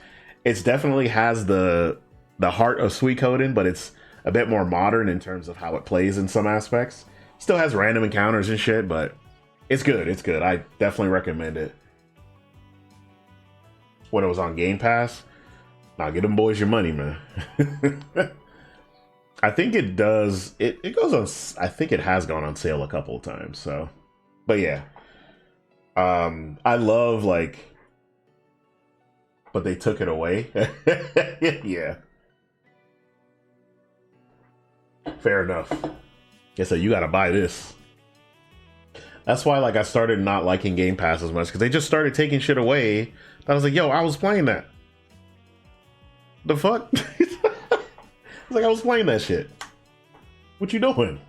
definitely has the heart of Suikoden, but it's a bit more modern in terms of how it plays in some aspects. Still has random encounters and shit, but it's good. It's good. I definitely recommend it. When it was on Game Pass, now get them boys your money, man. I think it does. It goes on. I think it has gone on sale a couple of times. So, but yeah, I love like, but they took it away. Yeah, fair enough. Yeah, so you got to buy this. That's why, like, I started not liking Game Pass as much because they just started taking shit away. I was like, yo, I was playing that. The fuck? It's like, I was playing that shit. What you doing?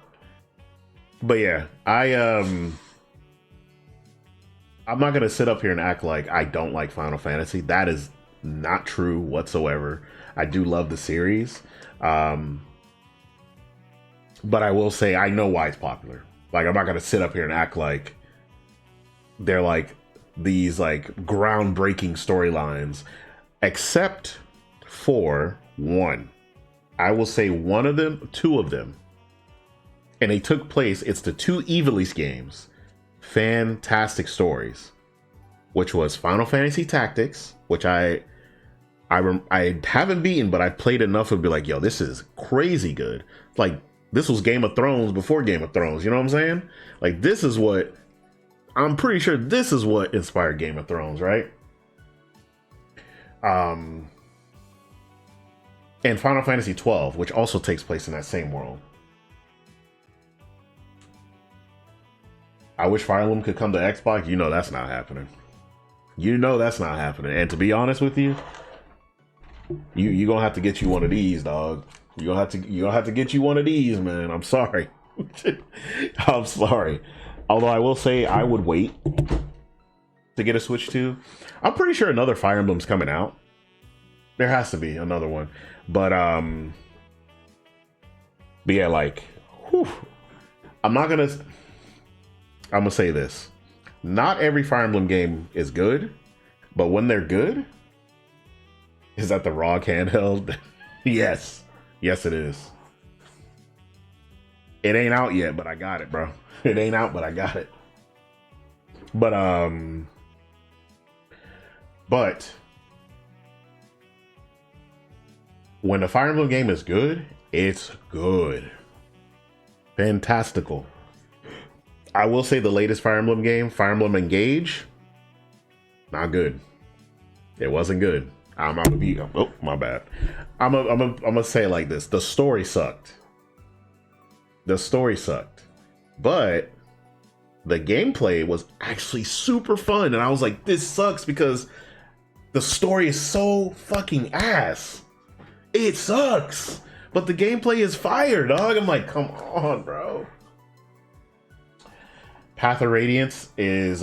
But yeah, I'm not gonna sit up here and act like I don't like Final Fantasy. That is not true whatsoever. I do love the series. But I will say I know why it's popular. Like, I'm not gonna sit up here and act like they're like these like groundbreaking storylines, except for one. I will say two of them, and they took place. It's the two Ivalice games. Fantastic stories, which was Final Fantasy Tactics, which I haven't beaten, but I played enough to be like, yo, this is crazy good. Like, this was Game of Thrones before Game of Thrones. You know what I'm saying? Like, this is what I'm pretty sure this is what inspired Game of Thrones, right? And Final Fantasy 12, which also takes place in that same world. I wish Fire Emblem could come to Xbox. You know that's not happening. You know that's not happening. And to be honest with you, you gonna have to get you one of these, dog. You gonna have to get you one of these, man. I'm sorry. I'm sorry. Although I will say I would wait to get a Switch 2. I'm pretty sure another Fire Emblem's coming out. There has to be another one. But yeah, like, whew, I'm gonna say this. Not every Fire Emblem game is good, but when they're good, is that the ROG handheld? Yes. Yes, it is. It ain't out yet, but I got it, bro. It ain't out, but I got it. But when the Fire Emblem game is good, it's good. Fantastical. I will say the latest Fire Emblem game, Fire Emblem Engage, not good. It wasn't good. Oh, my bad. I'm gonna say it like this. The story sucked. But the gameplay was actually super fun. And I was like, this sucks because the story is so fucking ass. It sucks. But the gameplay is fire, dog. I'm like, come on, bro. Path of Radiance is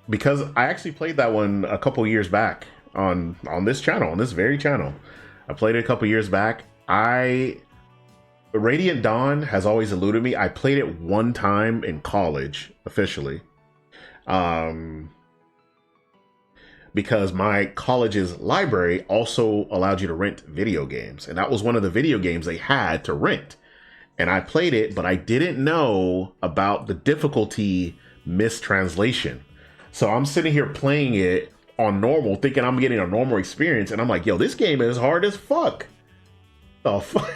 because I actually played that one a couple years back on this channel, on this very channel. I played it a couple years back. Radiant Dawn has always eluded me. I played it one time in college officially. Because my college's library also allowed you to rent video games. And that was one of the video games they had to rent. And I played it, but I didn't know about the difficulty mistranslation. So I'm sitting here playing it on normal, thinking I'm getting a normal experience. And I'm like, yo, this game is hard as fuck. The fuck?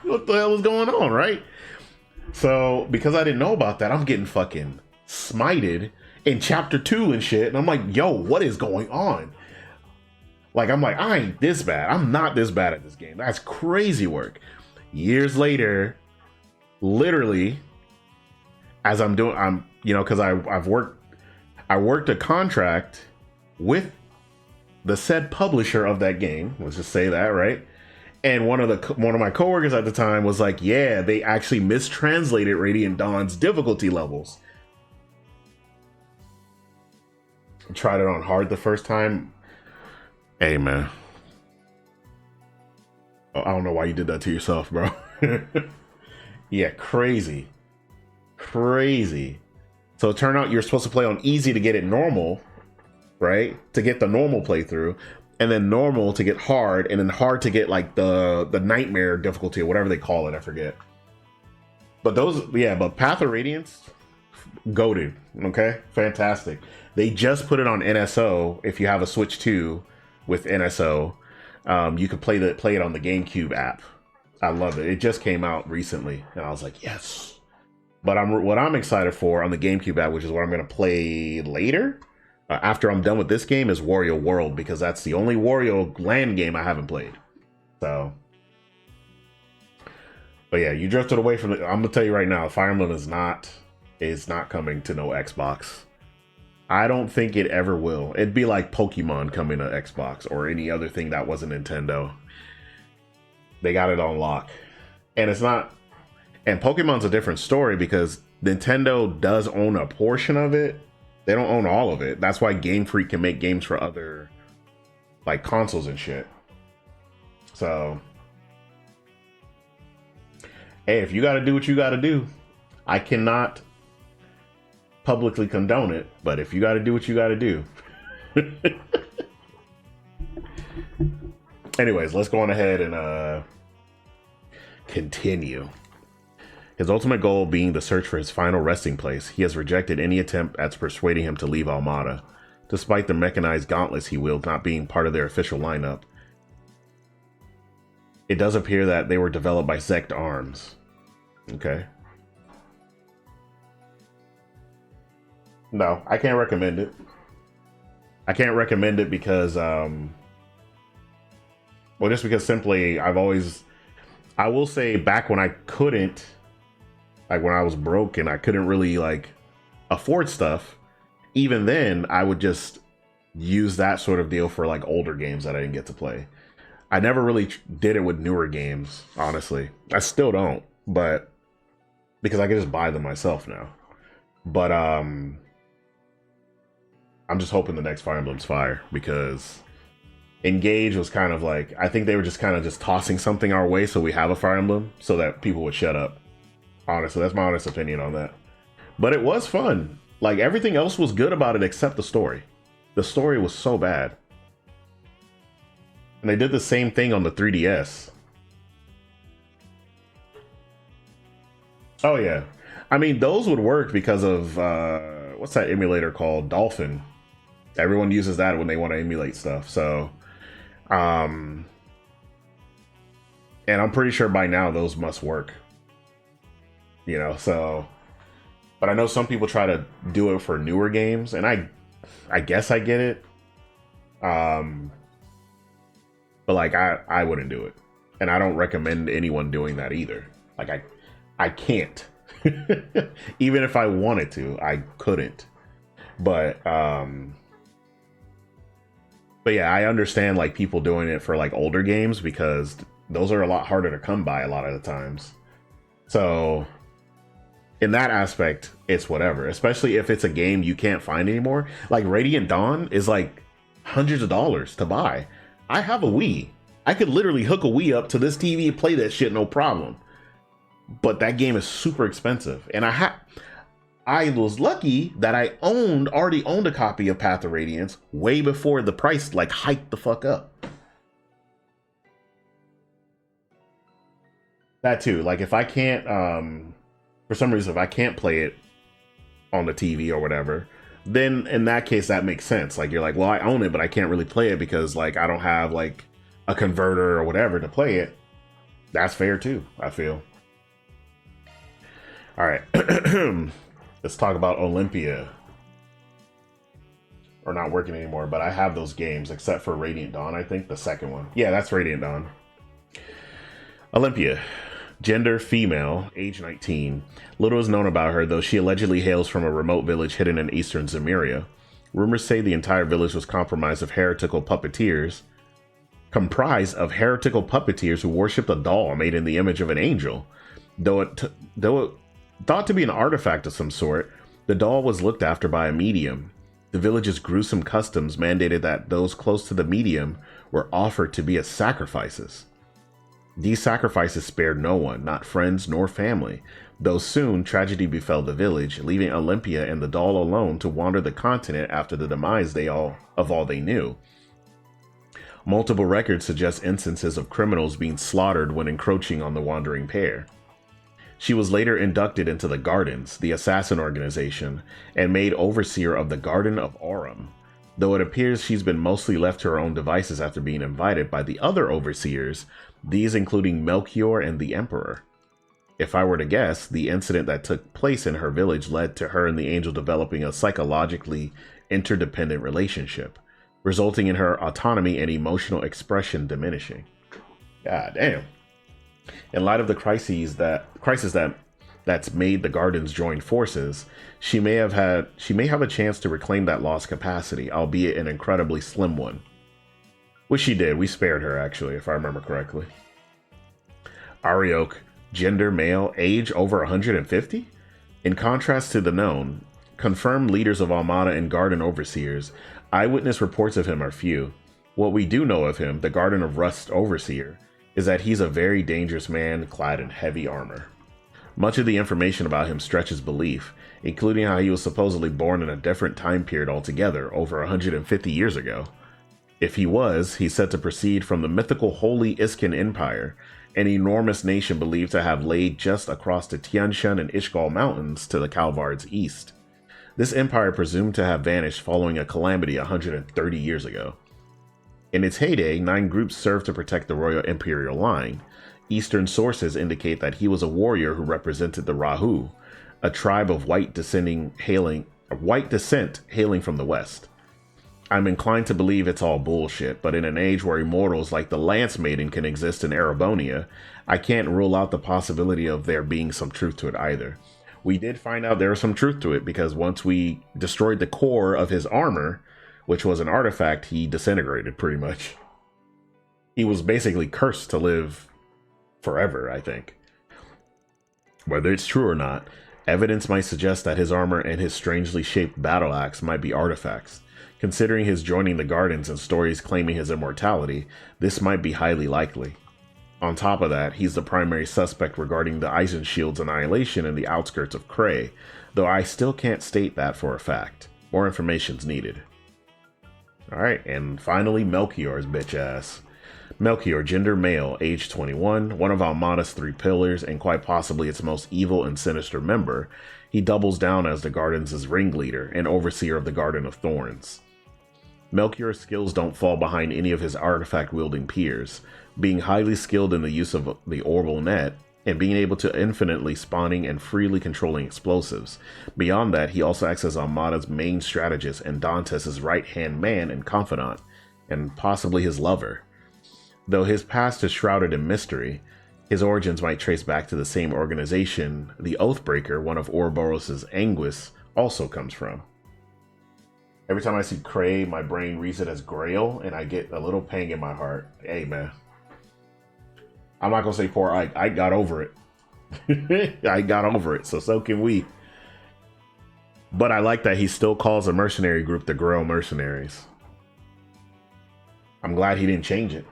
What the hell is going on, right? So because I didn't know about that, I'm getting fucking smited in chapter 2 and shit, and I'm like, yo, what is going on? Like, I'm like, I ain't this bad. I'm not this bad at this game. That's crazy work. Years later, literally, as I'm because I worked a contract with the said publisher of that game. Let's just say that, right? And one of my coworkers at the time was like, yeah, they actually mistranslated Radiant Dawn's difficulty levels. Tried it on hard the first time. Hey, man. I don't know why you did that to yourself, bro. Yeah, crazy. Crazy. So it turned out you're supposed to play on easy to get it normal, right? To get the normal playthrough. And then normal to get hard. And then hard to get like the nightmare difficulty or whatever they call it. I forget. But but Path of Radiance, goated. Okay? Fantastic. They just put it on NSO. If you have a Switch 2 with NSO, you could play it on the GameCube app. I love it. It just came out recently, and I was like, yes. But what I'm excited for on the GameCube app, which is what I'm going to play later, after I'm done with this game, is Wario World, because that's the only Wario Land game I haven't played. So, but yeah, you drifted away from it. I'm gonna tell you right now, Fire Emblem is not coming to no Xbox. I don't think it ever will. It'd be like Pokemon coming to Xbox or any other thing that wasn't Nintendo. They got it on lock. And it's not... And Pokemon's a different story because Nintendo does own a portion of it. They don't own all of it. That's why Game Freak can make games for other like consoles and shit. So, hey, if you gotta do what you gotta do, I cannot publicly condone it, but if you got to do what you got to do. Anyways, let's go on ahead and continue. His ultimate goal being the search for his final resting place, he has rejected any attempt at persuading him to leave Almada, despite the mechanized gauntlets he wields not being part of their official lineup. It does appear that they were developed by Zect Arms. Okay. No, I can't recommend it. I can't recommend it because, just because simply I will say back when I couldn't, like when I was broke and I couldn't really like afford stuff, even then I would just use that sort of deal for like older games that I didn't get to play. I never really did it with newer games, honestly. I still don't, but because I can just buy them myself now. But, I'm just hoping the next Fire Emblem's fire, because Engage was kind of like, I think they were just kind of just tossing something our way so we have a Fire Emblem so that people would shut up. Honestly, that's my honest opinion on that. But it was fun. Like, everything else was good about it except the story. The story was so bad. And they did the same thing on the 3DS. Oh yeah. I mean, those would work because of, what's that emulator called? Dolphin. Everyone uses that when they want to emulate stuff. So, and I'm pretty sure by now those must work. You know, so, but I know some people try to do it for newer games, and I guess I get it. But like, I wouldn't do it. And I don't recommend anyone doing that either. Like, I can't. Even if I wanted to, I couldn't. But yeah, I understand like people doing it for like older games because those are a lot harder to come by a lot of the times. So in that aspect, it's whatever. Especially if it's a game you can't find anymore. Like Radiant Dawn is like hundreds of dollars to buy. I have a Wii. I could literally hook a Wii up to this TV and play that shit no problem. But that game is super expensive. And I was lucky that I already owned a copy of Path of Radiance way before the price like hiked the fuck up. That too. Like if I can't, for some reason, if I can't play it on the TV or whatever, then in that case, that makes sense. Like you're like, well, I own it, but I can't really play it because like I don't have like a converter or whatever to play it. That's fair too, I feel. All right. Let's talk about Olympia. Or not working anymore, but I have those games except for Radiant Dawn, I think. The second one. Yeah, that's Radiant Dawn. Olympia. Gender, female, age 19. Little is known about her, though she allegedly hails from a remote village hidden in eastern Zemuria. Rumors say the entire village was comprised of heretical puppeteers who worshipped a doll made in the image of an angel. Though it thought to be an artifact of some sort, the doll was looked after by a medium. The village's gruesome customs mandated that those close to the medium were offered to be as sacrifices. These sacrifices spared no one, not friends nor family, though soon tragedy befell the village, leaving Olympia and the doll alone to wander the continent after the demise of all they knew. Multiple records suggest instances of criminals being slaughtered when encroaching on the wandering pair. She was later inducted into the Gardens, the assassin organization, and made overseer of the Garden of Aurum, though it appears she's been mostly left to her own devices after being invited by the other overseers, these including Melchior and the Emperor. If I were to guess, the incident that took place in her village led to her and the angel developing a psychologically interdependent relationship, resulting in her autonomy and emotional expression diminishing. God damn. In light of the crisis that's made the Gardens join forces, she may have a chance to reclaim that lost capacity, albeit an incredibly slim one. Which she did. We spared her, actually, if I remember correctly. Arioch, gender male, age over 150? In contrast to the known, confirmed leaders of Armada and Garden overseers, eyewitness reports of him are few. What we do know of him, the Garden of Rust overseer, is that he's a very dangerous man clad in heavy armor. Much of the information about him stretches belief, including how he was supposedly born in a different time period altogether, over 150 years ago. If he was, he's said to proceed from the mythical Holy Iskan Empire, an enormous nation believed to have laid just across the Tian Shan and Ishgal mountains to the Calvard's east. This empire presumed to have vanished following a calamity 130 years ago. In its heyday, 9 groups served to protect the royal imperial line. Eastern sources indicate that he was a warrior who represented the Rahu, a tribe of white descent hailing from the west. I'm inclined to believe it's all bullshit, but in an age where immortals like the Lance Maiden can exist in Erebonia, I can't rule out the possibility of there being some truth to it either. We did find out there was some truth to it because once we destroyed the core of his armor, which was an artifact, he disintegrated pretty much. He was basically cursed to live forever, I think. Whether it's true or not, evidence might suggest that his armor and his strangely shaped battle axe might be artifacts. Considering his joining the Gardens and stories claiming his immortality, this might be highly likely. On top of that, he's the primary suspect regarding the Eisenshield's annihilation in the outskirts of Cray, though I still can't state that for a fact. More information's needed. Alright, and finally Melchior's bitch ass. Melchior, gender male, age 21, one of Almada's 3 pillars, and quite possibly its most evil and sinister member. He doubles down as the Gardens' ringleader and overseer of the Garden of Thorns. Melchior's skills don't fall behind any of his artifact-wielding peers, being highly skilled in the use of the Orbital Net, and being able to infinitely spawning and freely controlling explosives. Beyond that, he also acts as Armada's main strategist and Dantes' right-hand man and confidant, and possibly his lover. Though his past is shrouded in mystery, his origins might trace back to the same organization the Oathbreaker, one of Ouroboros' Anguis, also comes from. Every time I see Cray, my brain reads it as Grail, and I get a little pang in my heart. Hey, man. I'm not gonna say poor Ike. Ike got over it. I got over it, so can we. But I like that he still calls a mercenary group the Grill Mercenaries. I'm glad he didn't change it.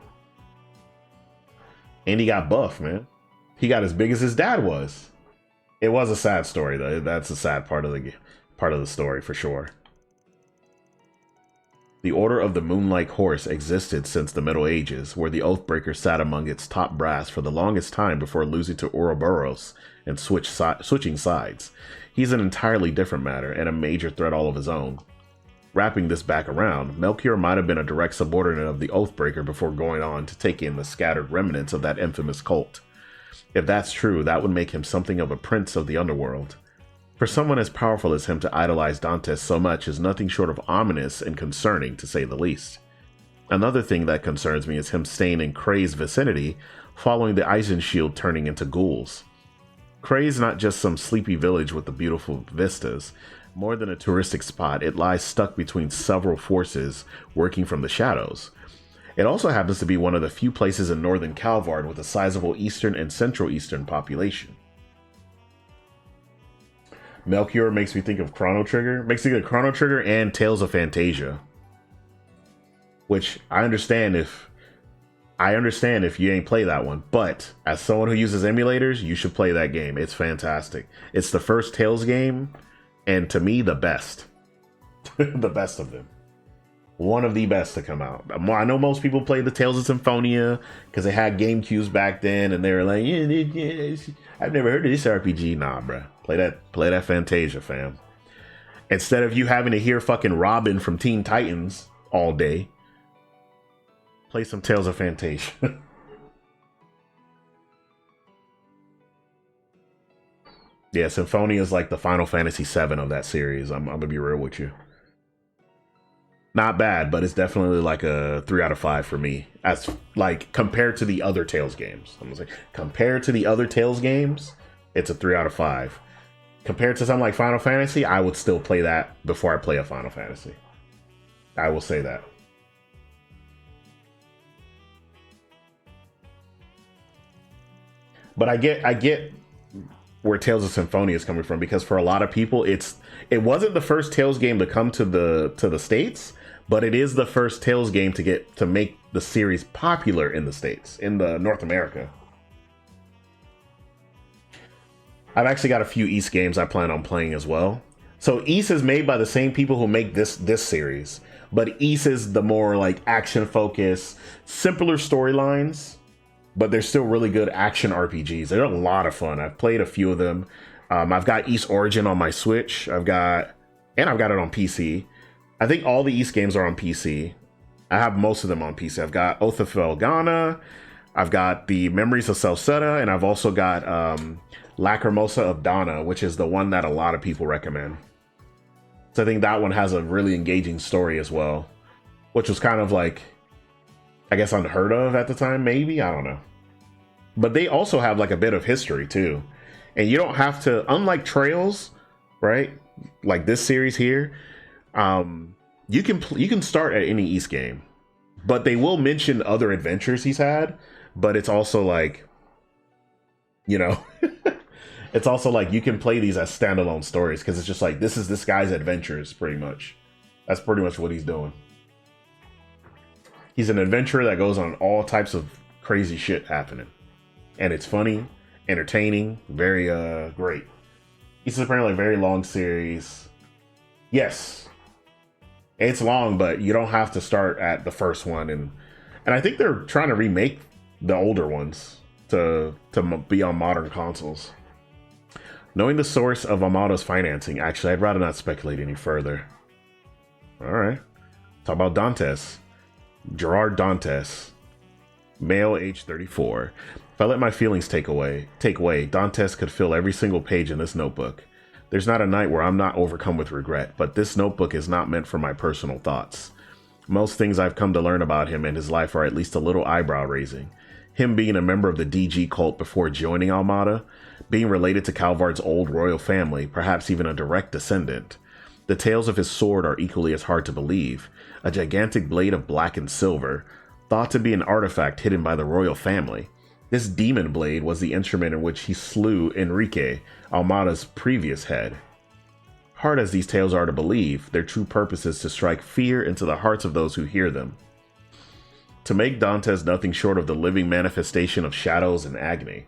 And he got buff, man. He got as big as his dad was. It was a sad story, though. That's a sad part of the story for sure. The Order of the Moonlight Horse existed since the Middle Ages, where the Oathbreaker sat among its top brass for the longest time before losing to Ouroboros and switching sides. He's an entirely different matter and a major threat all of his own. Wrapping this back around, Melchior might have been a direct subordinate of the Oathbreaker before going on to take in the scattered remnants of that infamous cult. If that's true, that would make him something of a prince of the underworld. For someone as powerful as him to idolize Dantes so much is nothing short of ominous and concerning, to say the least. Another thing that concerns me is him staying in Kray's vicinity, following the Eisenshield turning into ghouls. Kray's not just some sleepy village with the beautiful vistas. More than a touristic spot, it lies stuck between several forces working from the shadows. It also happens to be one of the few places in northern Calvard with a sizable eastern and central eastern population. Melchior makes me think of Chrono Trigger. Makes me think of Chrono Trigger and Tales of Fantasia. Which I understand if you ain't play that one. But as someone who uses emulators, you should play that game. It's fantastic. It's the first Tales game, and to me, the best. The best of them. One of the best to come out. I know most people play the Tales of Symphonia because they had GameCubes back then, and they were like, yeah, I've never heard of this RPG. Nah, bruh. Play that Fantasia, fam. Instead of you having to hear fucking Robin from Teen Titans all day, play some Tales of Fantasia. Yeah, Symphonia is like the Final Fantasy VII of that series. I'm gonna be real with you. Not bad, but it's definitely like a 3 out of 5 for me. As like compared to the other Tales games. I'm gonna say compared to the other Tales games, it's a 3 out of 5. Compared to something like Final Fantasy, I would still play that before I play a Final Fantasy. I will say that. But I get where Tales of Symphonia is coming from, because for a lot of people, it wasn't the first Tales game to come to the States, but it is the first Tales game to make the series popular in the States, in the North America. I've actually got a few Ys games I plan on playing as well. So Ys is made by the same people who make this series, but Ys is the more like action focused, simpler storylines, but they're still really good action RPGs. They're a lot of fun. I've played a few of them. I've got Ys Origin on my Switch. I've got it on PC. I think all the Ys games are on PC. I have most of them on PC. I've got Oath of Felghana. I've got the Memories of Celceta, and I've also got Lacrimosa of Dana, which is the one that a lot of people recommend. So I think that one has a really engaging story as well, which was kind of like, I guess, unheard of at the time, maybe? I don't know. But they also have like a bit of history too. And you don't have to, unlike Trails, right? Like this series here, you can start at any Ys game. But they will mention other adventures he's had, but it's also like, you know, it's also like you can play these as standalone stories, because it's just like, this is this guy's adventures, pretty much. That's pretty much what he's doing. He's an adventurer that goes on all types of crazy shit happening. And it's funny, entertaining, very great. It's apparently a very long series. Yes. It's long, but you don't have to start at the first one. And I think they're trying to remake the older ones to be on modern consoles. Knowing the source of Amato's financing, actually, I'd rather not speculate any further. Alright. Talk about Dantes. Gerard Dantes. Male, age 34. If I let my feelings take way, Dantes could fill every single page in this notebook. There's not a night where I'm not overcome with regret, but this notebook is not meant for my personal thoughts. Most things I've come to learn about him and his life are at least a little eyebrow-raising. Him being a member of the DG cult before joining Almada, being related to Calvard's old royal family, perhaps even a direct descendant. The tales of his sword are equally as hard to believe. A gigantic blade of black and silver, thought to be an artifact hidden by the royal family. This demon blade was the instrument in which he slew Enrique, Almada's previous head. Hard as these tales are to believe, their true purpose is to strike fear into the hearts of those who hear them. To make Dantes nothing short of the living manifestation of shadows and agony.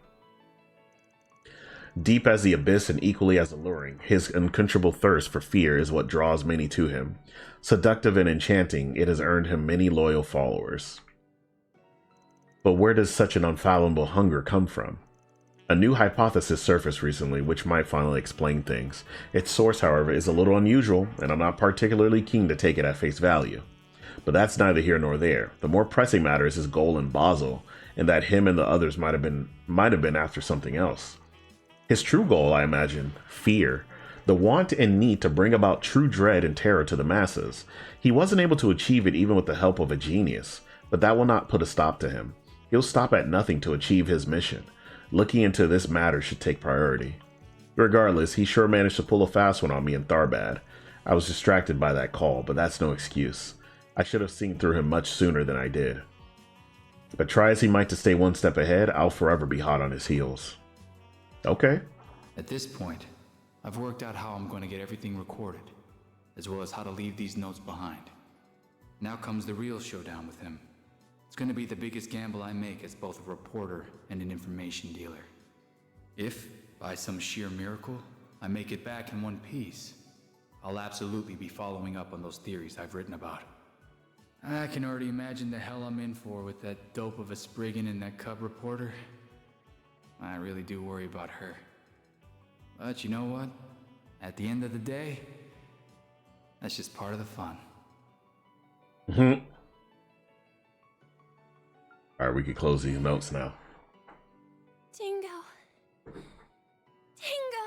Deep as the abyss and equally as alluring, his unquenchable thirst for fear is what draws many to him. Seductive and enchanting, it has earned him many loyal followers. But where does such an unfathomable hunger come from? A new hypothesis surfaced recently, which might finally explain things. Its source, however, is a little unusual, and I'm not particularly keen to take it at face value. But that's neither here nor there. The more pressing matter is his goal in Basel, and that him and the others might have been after something else. His true goal, I imagine, fear. The want and need to bring about true dread and terror to the masses. He wasn't able to achieve it even with the help of a genius, but that will not put a stop to him. He'll stop at nothing to achieve his mission. Looking into this matter should take priority. Regardless, he sure managed to pull a fast one on me in Tharbad. I was distracted by that call, but that's no excuse. I should have seen through him much sooner than I did. But try as he might to stay one step ahead, I'll forever be hot on his heels. Okay. At this point, I've worked out how I'm going to get everything recorded, as well as how to leave these notes behind. Now comes the real showdown with him. It's going to be the biggest gamble I make as both a reporter and an information dealer. If, by some sheer miracle, I make it back in one piece, I'll absolutely be following up on those theories I've written about. I can already imagine the hell I'm in for with that dope of a Spriggan and that cub reporter. I really do worry about her. But you know what? At the end of the day, that's just part of the fun. Alright, we can close these notes now. Dingo. Dingo.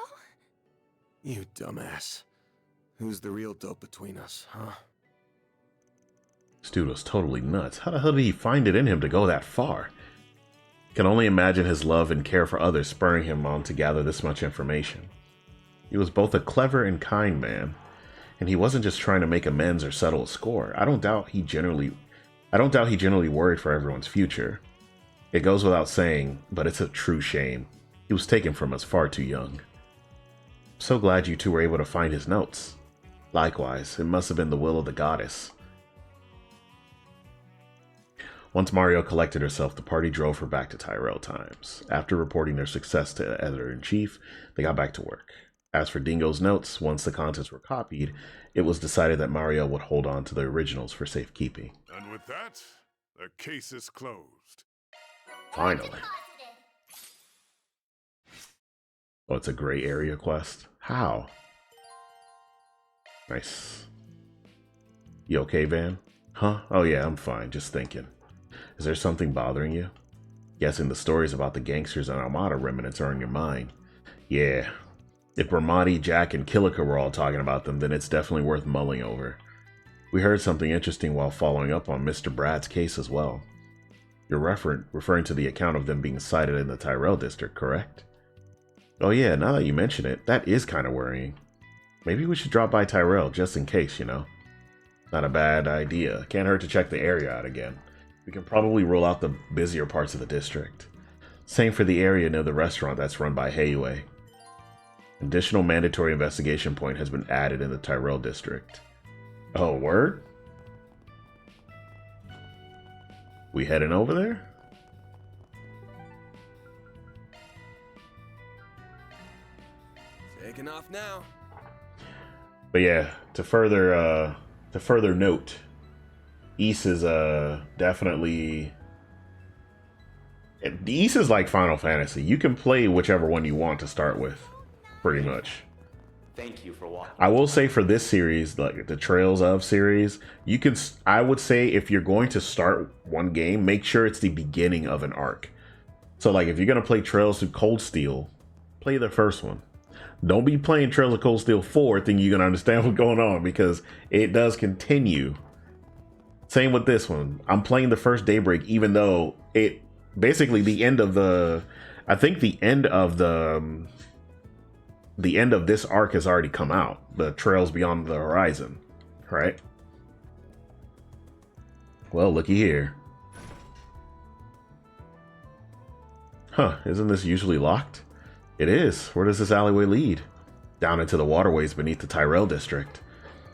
You dumbass. Who's the real dope between us, huh? This dude was totally nuts. How the hell did he find it in him to go that far? Can only imagine his love and care for others spurring him on to gather this much information. He was both a clever and kind man, and he wasn't just trying to make amends or settle a score. I don't doubt he genuinely worried for everyone's future. It goes without saying, but it's a true shame. He was taken from us far too young. So glad you two were able to find his notes. Likewise, it must have been the will of the goddess. Once Mario collected herself, the party drove her back to Tyrell Times. After reporting their success to Editor-in-Chief, they got back to work. As for Dingo's notes, once the contents were copied, it was decided that Mario would hold on to the originals for safekeeping. And with that, the case is closed. Finally. Oh, it's a gray area quest? How? Nice. You okay, Van? Huh? Oh yeah, I'm fine, just thinking. Is there something bothering you? Guessing the stories about the gangsters and Armada remnants are in your mind. Yeah. If Ramadi, Jack, and Killica were all talking about them, then it's definitely worth mulling over. We heard something interesting while following up on Mr. Brad's case as well. You're referring to the account of them being sighted in the Tyrell district, correct? Oh yeah, now that you mention it, that is kind of worrying. Maybe we should drop by Tyrell, just in case, you know? Not a bad idea. Can't hurt to check the area out again. We can probably rule out the busier parts of the district. Same for the area near the restaurant that's run by Heiue. Additional mandatory investigation point has been added in the Tyrell district. Oh, word? We heading over there? Taking off now. But yeah, to further note, East is definitely. East is like Final Fantasy. You can play whichever one you want to start with, pretty much. Thank you for watching. I will say for this series, like the Trails of series, you can. I would say if you're going to start one game, make sure it's the beginning of an arc. So like if you're gonna play Trails of Cold Steel, play the first one. Don't be playing Trails of Cold Steel 4 thinking you're gonna understand what's going on, because it does continue. Same with this one. I'm playing the first Daybreak, even though it basically the end of the. I think the end of this arc has already come out. The Trails Beyond the Horizon, right? Well, looky here. Huh, isn't this usually locked? It is. Where does this alleyway lead? Down into the waterways beneath the Tyrell district.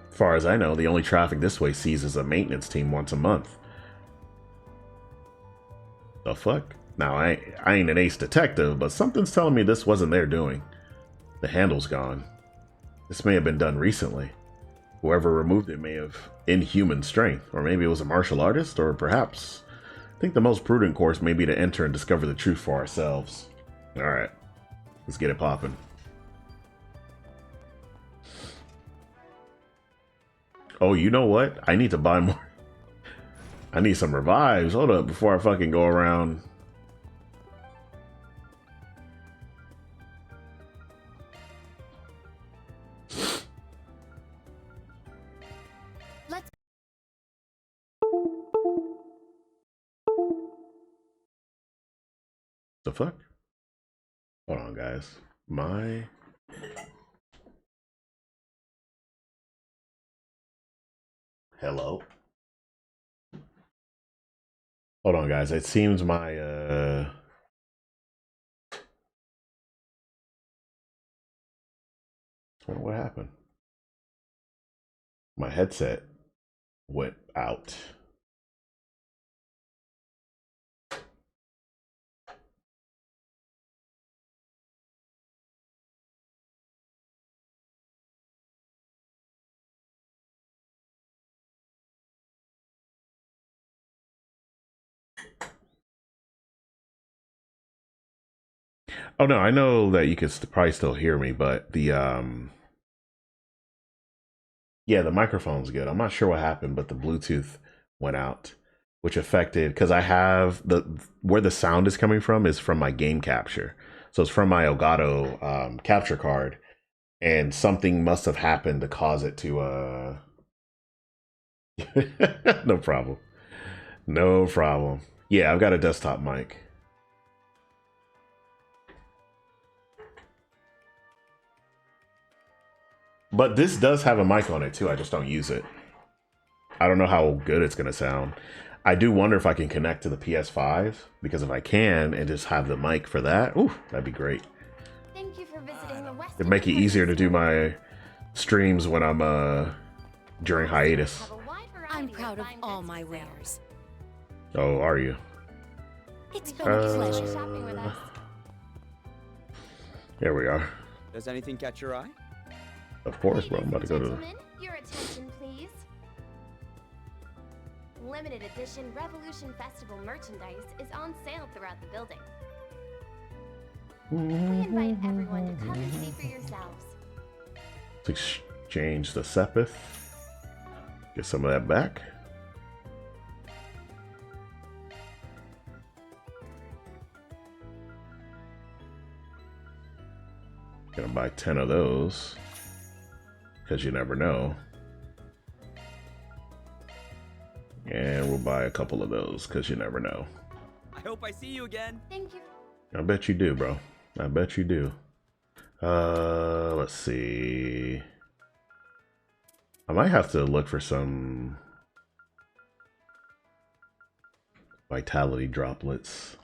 As far as I know, the only traffic this way sees is a maintenance team once a month. The fuck? Now, I ain't an ace detective, but something's telling me this wasn't their doing. The handle's gone. This may have been done recently. Whoever removed it may have inhuman strength, or maybe it was a martial artist, or perhaps... I think the most prudent course may be to enter and discover the truth for ourselves. Alright, let's get it popping. Oh, you know what? I need to buy more. I need some revives. Hold up, before I fucking go around. Let's. The fuck? Hold on, guys. My... Hello? Hold on, guys. It seems my, what happened? My headset went out. Oh no, I know that you could probably still hear me, but the yeah, the microphone's good. I'm not sure what happened, but the Bluetooth went out, which affected, because I have where the sound is coming from is from my game capture. So it's from my Elgato capture card, and something must have happened to cause it to no problem. No problem. Yeah, I've got a desktop mic. But this does have a mic on it too. I just don't use it. I don't know how good it's gonna sound. I do wonder if I can connect to the PS5, because if I can and just have the mic for that, ooh, that'd be great. Thank you for visiting the West. It'd make it easier to do my streams when I'm during hiatus. I'm proud of all my wares. Oh, are you? It's been a pleasure shopping with us. There we are. Does anything catch your eye? Of course, bro. I'm about to go to the... Your attention, please. Limited edition Revolution Festival merchandise is on sale throughout the building. We invite everyone to come and see for yourselves. Let's exchange the Sepith. Get some of that back. Gonna buy 10 of those, because you never know. And we'll buy a couple of those, because you never know. I hope I see you again. Thank you. I bet you do, bro. I bet you do. Let's see. I might have to look for some vitality droplets.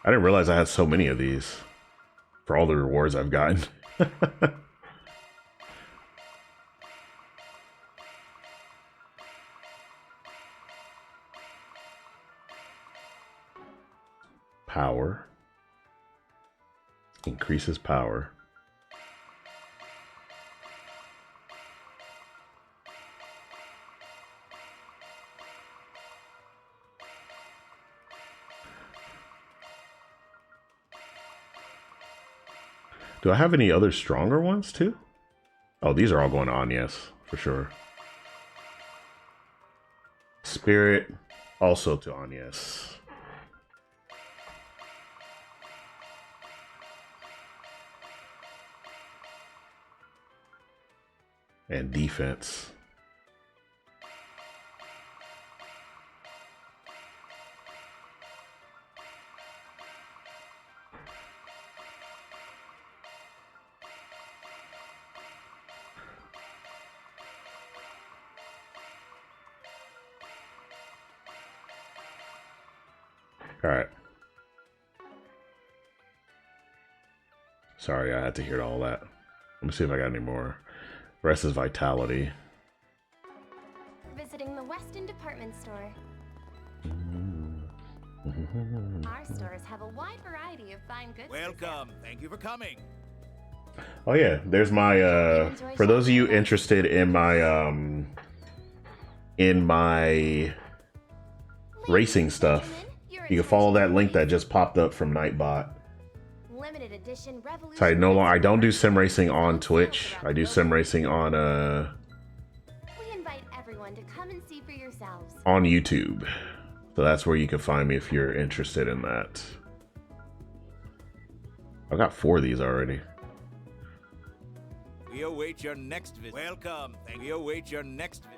I didn't realize I had so many of these for all the rewards I've gotten. Power. Increases power. Do I have any other stronger ones too? Oh, these are all going on, yes, for sure. Spirit, also to on, yes. And defense. Alright. Sorry, I had to hear all that. Let me see if I got any more. Rest is vitality. Visiting the Weston department store. Our stores have a wide variety of fine goods. Welcome. Thank you for coming. Oh yeah, there's my for those of you interested in my racing stuff, you can follow that link that just popped up from Nightbot. Limited edition Revolution. So I don't do sim racing on Twitch. I do sim racing on We invite everyone to come and see for yourselves. on YouTube. So that's where you can find me if you're interested in that. I've got 4 of these already. We await your next visit. Welcome. Thank you. We await your next visit.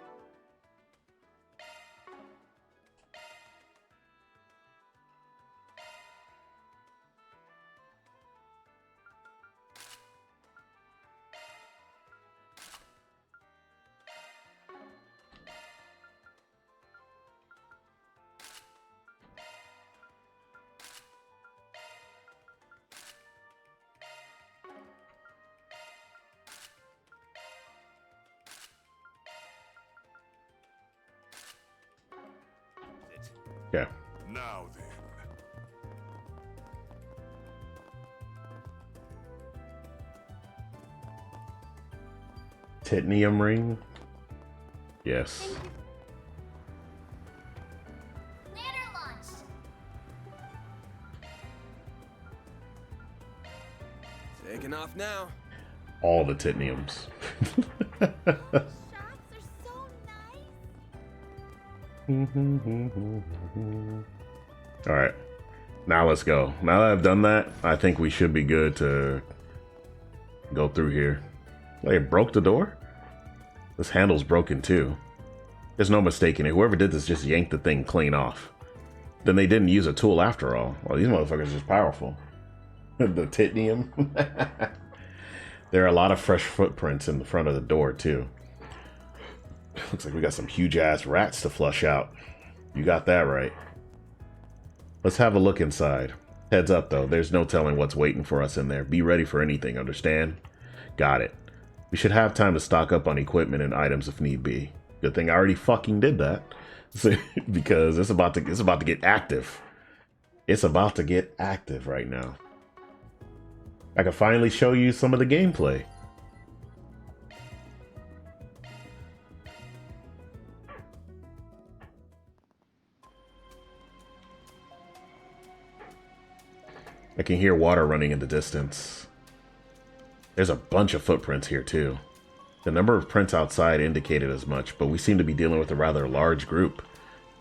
Yeah. Now then. Titanium ring? Yes. Ladder launched. Taking off now. All the titaniums. Alright. Now let's go. Now that I've done that, I think we should be good to go through here. Wait, it broke the door? This handle's broken too. There's no mistaking it. Whoever did this just yanked the thing clean off. Then they didn't use a tool after all. Well, these motherfuckers are just powerful. The titanium. There are a lot of fresh footprints in the front of the door too. Looks like we got some huge ass rats to flush out. You got that right. Let's have a look inside. Heads up though, there's no telling what's waiting for us in there. Be ready for anything, understand? Got it. We should have time to stock up on equipment and items if need be. Good thing I already fucking did that. Because it's about to get active. It's about to get active right now. I can finally show you some of the gameplay. I can hear water running in the distance. There's a bunch of footprints here too. The number of prints outside indicated as much, but we seem to be dealing with a rather large group.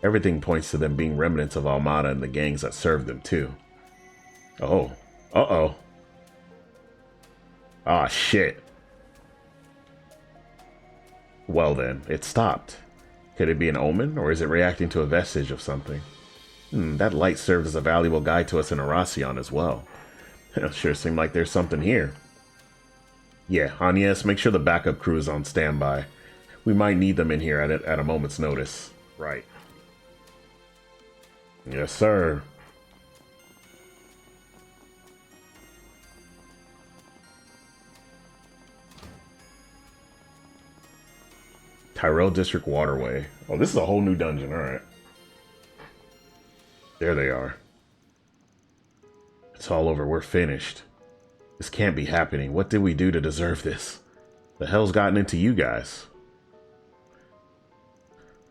Everything points to them being remnants of Almada and the gangs that served them too. Oh. Uh-oh. Ah, shit. Well then, it stopped. Could it be an omen, or is it reacting to a vestige of something? That light served as a valuable guide to us in Arasion as well. It sure seemed like there's something here. Yeah, Agnes, make sure the backup crew is on standby. We might need them in here at a moment's notice. Right. Yes, sir. Tyrell District Waterway. Oh, this is a whole new dungeon, alright. There they are. It's all over, we're finished. This can't be happening. What did we do to deserve this? The hell's gotten into you guys?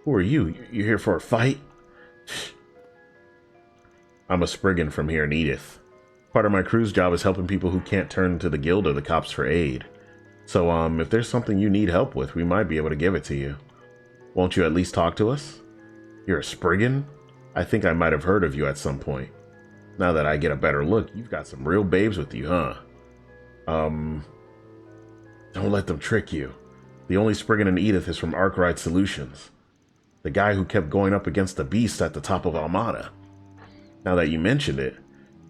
Who are you? You here for a fight? I'm a Spriggan from here in Edith. Part of my crew's job is helping people who can't turn to the guild or the cops for aid. So, if there's something you need help with, we might be able to give it to you. Won't you at least talk to us? You're a Spriggan? I think I might have heard of you at some point. Now that I get a better look, you've got some real babes with you, huh? Don't let them trick you. The only Spriggan in Edith is from Arkwright Solutions. The guy who kept going up against the beast at the top of Almada. Now that you mentioned it,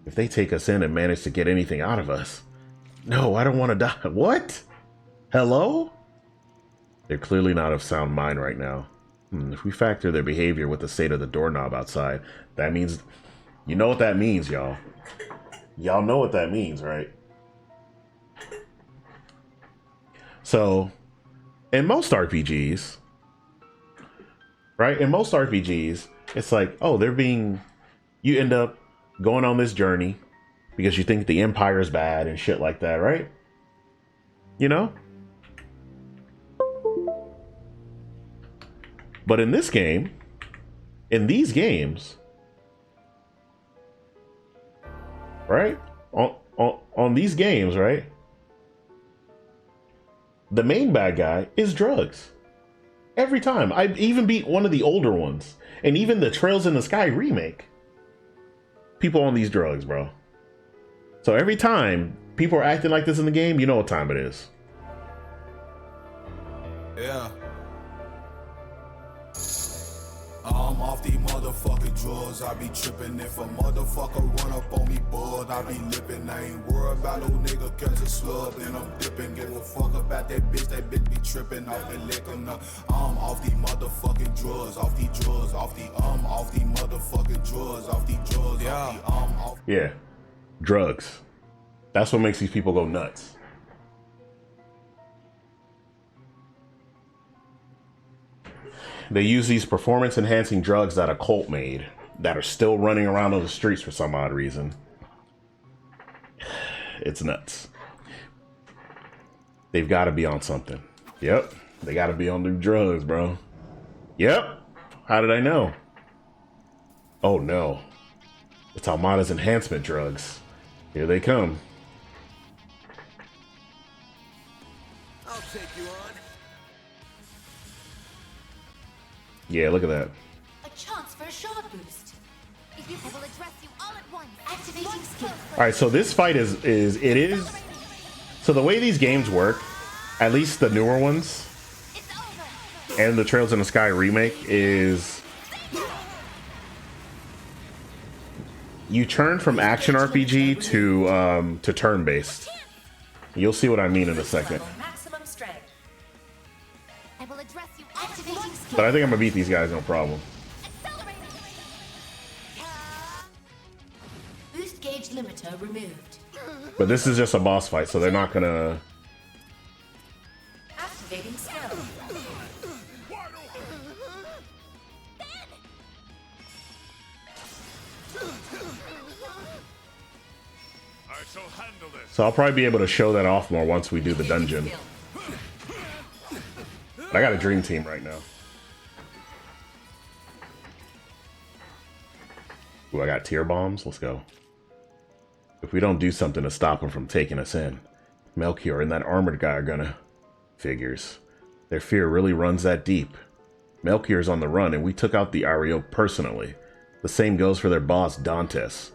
if they take us in and manage to get anything out of us... No, I don't want to die. What? Hello? They're clearly not of sound mind right now. If we factor their behavior with the state of the doorknob outside, that means You know what that means, y'all. Y'all know what that means, right? So, in most RPGs, right? In most RPGs, it's like, oh, you end up going on this journey because you think the Empire is bad and shit like that, right? You know? But in this game, in these games, right? On these games, right? The main bad guy is drugs. Every time. I even beat one of the older ones. And even the Trails in the Sky remake. People on these drugs, bro. So every time people are acting like this in the game, you know what time it is. Yeah. I'm off these motherfucking drawers. I be tripping if a motherfucker run up on me, bored. I be lipping. I ain't worried about no nigga catch a slug, then I'm dipping. Give a fuck about that bitch be tripping off the liquor. Nah, I'm off these motherfucking drawers, off these drawers, off these motherfucking drawers, off these drawers, yeah. Off Yeah. Drugs. That's what makes these people go nuts. They use these performance-enhancing drugs that a cult made that are still running around on the streets for some odd reason. It's nuts. They've got to be on something. Yep. They got to be on new drugs, bro. Yep. How did I know? Oh, no. It's Almada's enhancement drugs. Here they come. I'll take you on. Yeah, look at that. A chance for a shard boost. If you will address you all at once. Activating skill. All right, so this fight is so the way these games work, at least the newer ones, and the Trails in the Sky remake is you turn from action RPG to turn-based. You'll see what I mean in a second. I will address you activating skill. But I think I'm gonna beat these guys no problem. Boost gauge limiter removed. But this is just a boss fight, so they're not gonna. Activating skill. So I'll probably be able to show that off more once we do the dungeon. I got a dream team right now. Ooh, I got tier bombs. Let's go. If we don't do something to stop them from taking us in, Melchior and that armored guy are gonna... Figures. Their fear really runs that deep. Melchior's on the run, and we took out the Ario personally. The same goes for their boss, Dantes.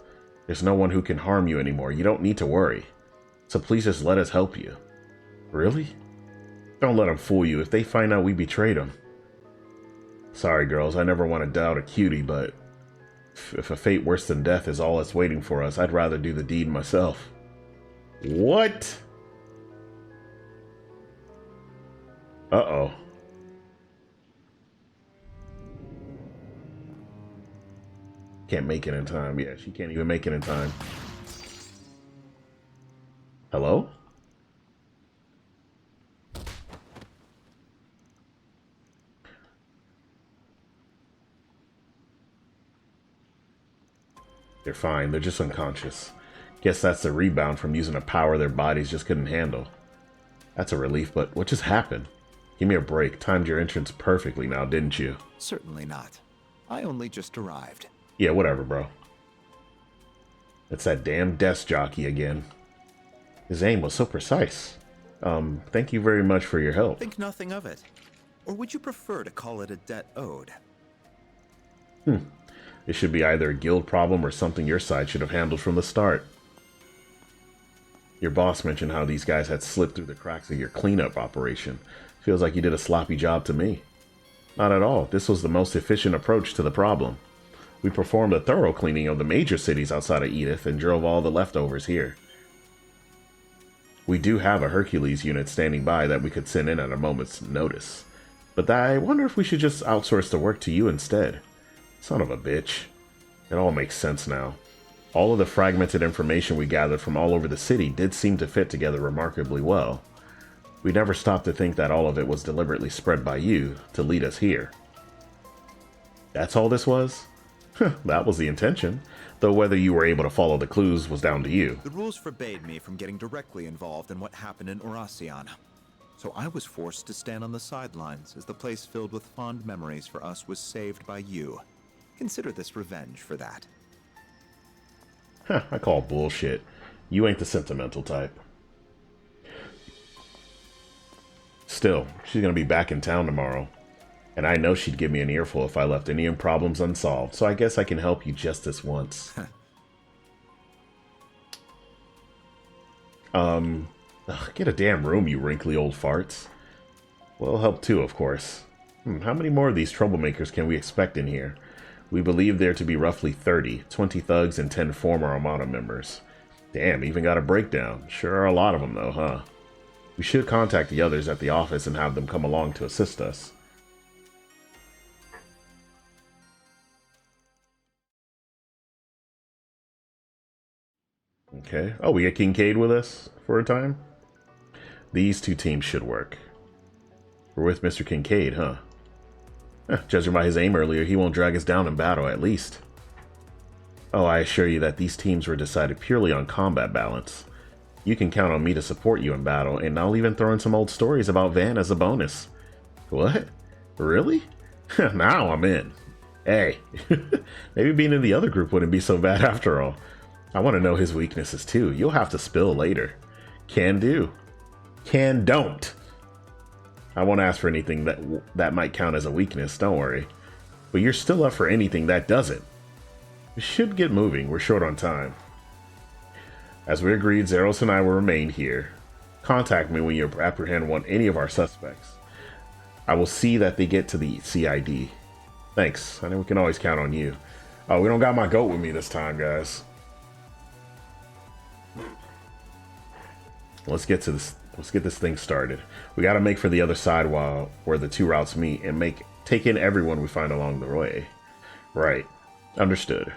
There's no one who can harm you anymore. You don't need to worry. So please just let us help you. Really? Don't let them fool you. If they find out we betrayed them. Sorry, girls. I never want to doubt a cutie, but if a fate worse than death is all that's waiting for us, I'd rather do the deed myself. What? Uh-oh. Can't make it in time. Yeah, she can't even make it in time. Hello? They're fine. They're just unconscious. Guess that's the rebound from using a power their bodies just couldn't handle. That's a relief, but what just happened? Give me a break. Timed your entrance perfectly now, didn't you? Certainly not. I only just arrived. Yeah, whatever, bro. It's that damn desk jockey again. His aim was so precise. Thank you very much for your help. Think nothing of it. Or would you prefer to call it a debt owed? It should be either a guild problem or something your side should have handled from the start. Your boss mentioned how these guys had slipped through the cracks of your cleanup operation. Feels like you did a sloppy job to me. Not at all. This was the most efficient approach to the problem. We performed a thorough cleaning of the major cities outside of Edith and drove all the leftovers here. We do have a Hercules unit standing by that we could send in at a moment's notice. But I wonder if we should just outsource the work to you instead. Son of a bitch. It all makes sense now. All of the fragmented information we gathered from all over the city did seem to fit together remarkably well. We never stopped to think that all of it was deliberately spread by you to lead us here. That's all this was? That was the intention, though whether you were able to follow the clues was down to you. The rules forbade me from getting directly involved in what happened in Oracion, so I was forced to stand on the sidelines as the place filled with fond memories for us was saved by you. Consider this revenge for that. I call bullshit. You ain't the sentimental type. Still, she's gonna be back in town tomorrow. And I know she'd give me an earful if I left any problems unsolved, so I guess I can help you just this once. Get a damn room, you wrinkly old farts. Well, help too, of course. How many more of these troublemakers can we expect in here? We believe there to be roughly 30, 20 thugs and 10 former Armada members. Damn, even got a breakdown. Sure are a lot of them though, huh? We should contact the others at the office and have them come along to assist us. Okay. Oh, we get Kincaid with us for a time? These two teams should work. We're with Mr. Kincaid, huh? Judging by his aim earlier, he won't drag us down in battle, at least. Oh, I assure you that these teams were decided purely on combat balance. You can count on me to support you in battle, and I'll even throw in some old stories about Van as a bonus. What? Really? Now I'm in. Hey, maybe being in the other group wouldn't be so bad after all. I want to know his weaknesses too. You'll have to spill later. Can do. Can don't. I won't ask for anything that might count as a weakness, don't worry. But you're still up for anything that doesn't. We should get moving. We're short on time. As we agreed, Zeros and I will remain here. Contact me when you apprehend any of our suspects. I will see that they get to the CID. Thanks. I know we can always count on you. Oh, we don't got my goat with me this time, guys. Let's get to this. Let's get this thing started. We got to make for the other side where the two routes meet and take in everyone we find along the way. Right. Understood.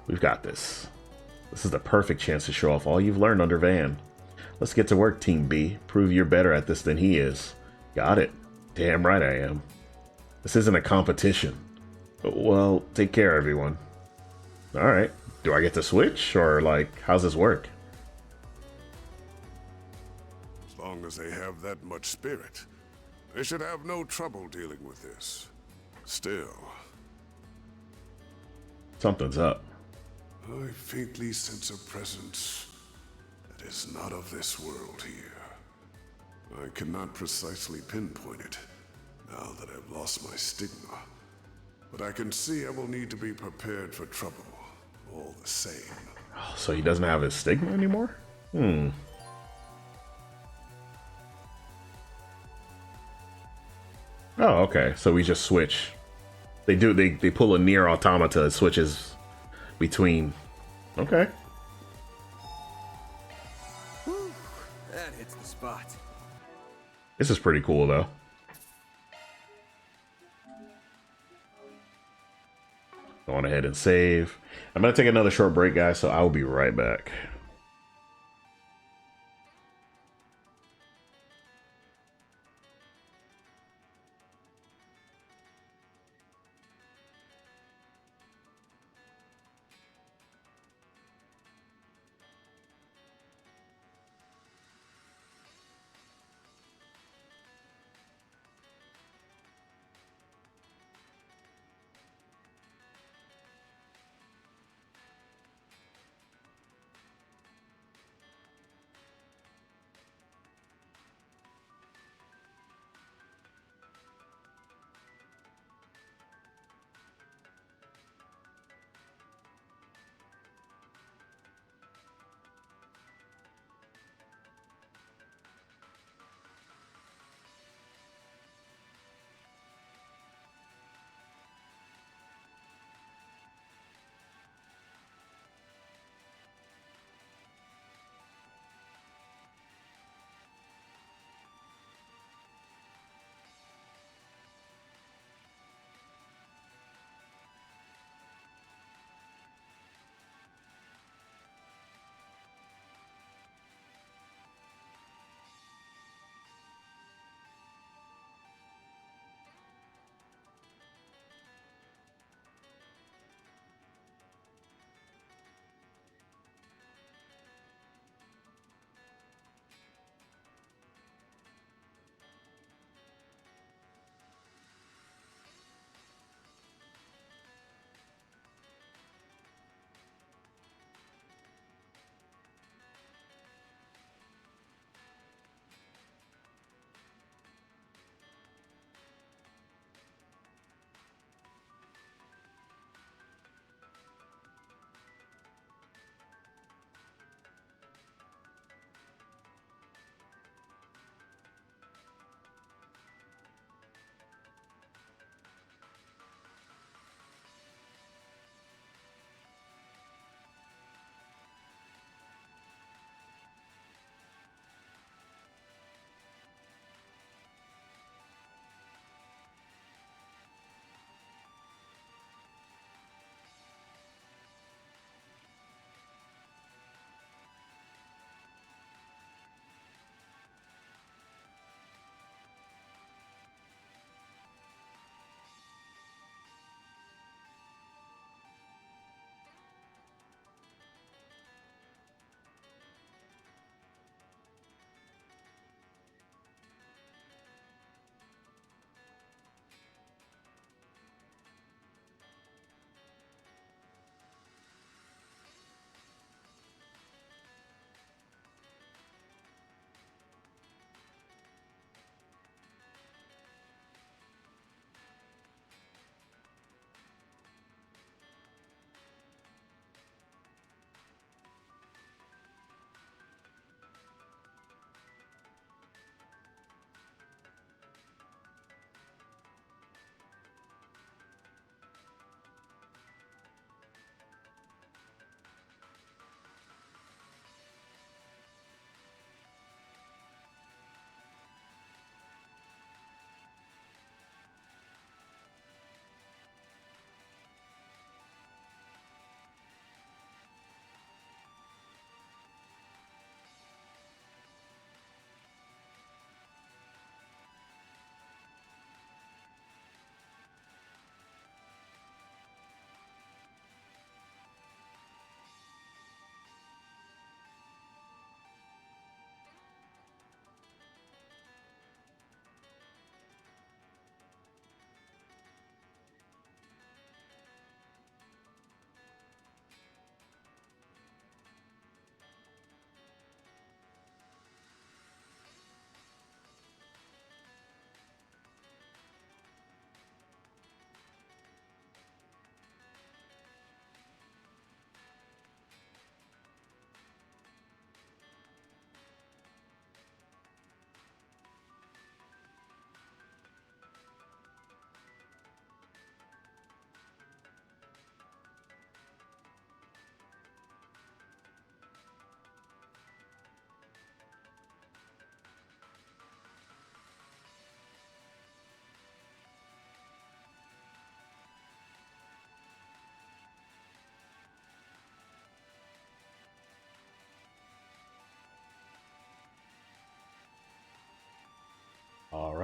We've got this. This is the perfect chance to show off all you've learned under Van. Let's get to work, Team B. Prove you're better at this than he is. Got it. Damn right I am. This isn't a competition. Well, take care, everyone. All right. Do I get to switch, or how's this work? As long as they have that much spirit, they should have no trouble dealing with this. Still, something's up. I faintly sense a presence that is not of this world here. I cannot precisely pinpoint it now that I've lost my stigma, but I can see I will need to be prepared for trouble all the same. Oh, so he doesn't have his stigma anymore? Oh, okay. So we just switch. They pull a near automata. It switches between. Okay. Whew, that hits the spot. This is pretty cool, though. Go on ahead and save. I'm going to take another short break, guys, so I will be right back.